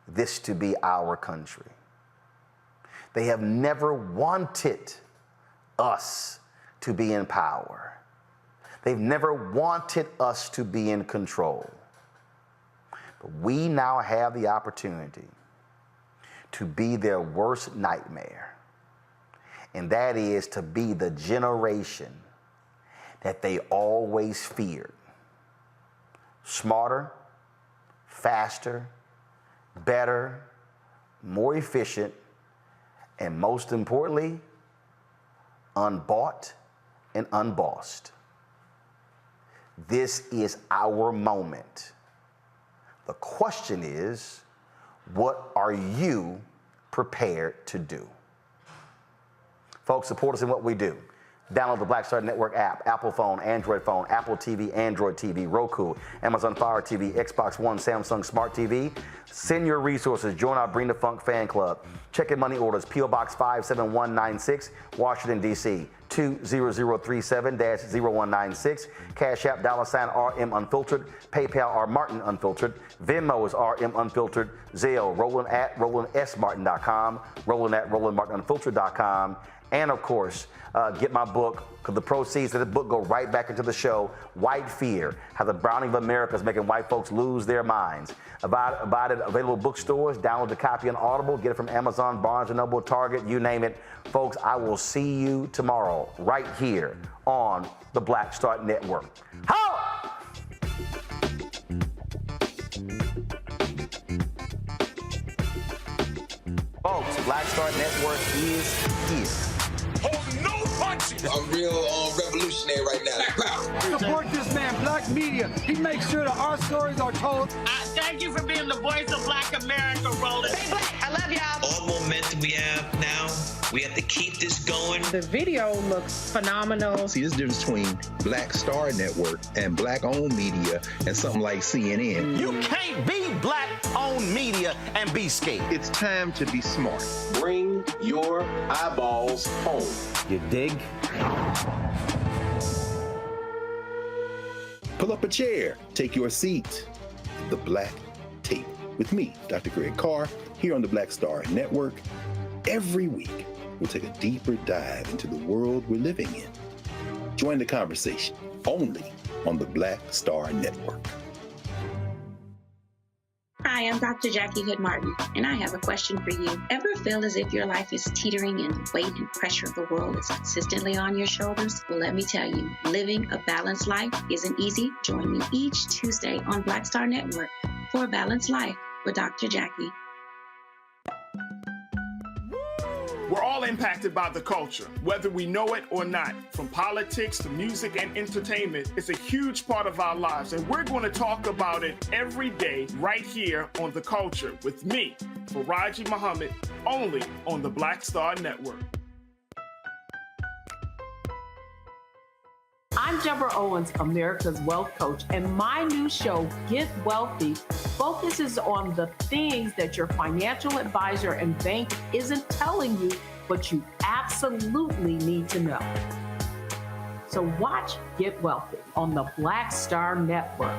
this to be our country. They have never wanted us to be in power. They've never wanted us to be in control. But we now have the opportunity to be their worst nightmare. And that is to be the generation that they always feared. Smarter, faster, better, more efficient, and most importantly, unbought and unbossed. This is our moment. The question is, what are you prepared to do? Folks, support us in what we do. Download the Black Star Network app, Apple phone, Android phone, Apple TV, Android TV, Roku, Amazon Fire TV, Xbox One, Samsung Smart TV. Send your resources. Join our Bring the Funk fan club. Check in money orders. P.O. Box 57196, Washington, D.C. 20037-0196. Cash App, $RM Unfiltered. PayPal, R Martin Unfiltered. Venmo is RM Unfiltered. Zelle, Roland at RolandSMartin.com. Roland at RolandMartinUnfiltered.com. And of course, get my book, because the proceeds of the book go right back into the show, White Fear, How the Browning of America is Making White Folks Lose Their Minds. About it, available bookstores, download the copy on Audible, get it from Amazon, Barnes & Noble, Target, you name it. Folks, I will see you tomorrow right here on the Black Star Network. Ho! Folks, Black Star Network is here. I'm real revolutionary right now. Support this man, Black Media. He makes sure that our stories are told. Thank you for being the voice of Black America, Roland. Stay black. I love y'all. All momentum we have now, we have to keep this going. The video looks phenomenal. See, there's a difference between Black Star Network and black-owned media and something like CNN. You can't be black-owned media and be scared. It's time to be smart. Bring your eyeballs home. You dig? Pull up a chair. Take your seat. The Black Tape with me, Dr. Greg Carr, here on the Black Star Network. Every week, we'll take a deeper dive into the world we're living in. Join the conversation only on the Black Star Network. Hi, I'm Dr. Jackie Hood Martin, and I have a question for you. Ever feel as if your life is teetering and the weight and pressure of the world is consistently on your shoulders? Well, let me tell you, living a balanced life isn't easy. Join me each Tuesday on Black Star Network for A Balanced Life with Dr. Jackie. We're all impacted by the culture, whether we know it or not. From politics to music and entertainment, it's a huge part of our lives, and we're going to talk about it every day right here on The Culture with me, Faraji Muhammad, only on the Black Star Network. I'm Deborah Owens, America's Wealth Coach, and my new show, Get Wealthy, focuses on the things that your financial advisor and bank isn't telling you, but you absolutely need to know. So watch Get Wealthy on the Black Star Network.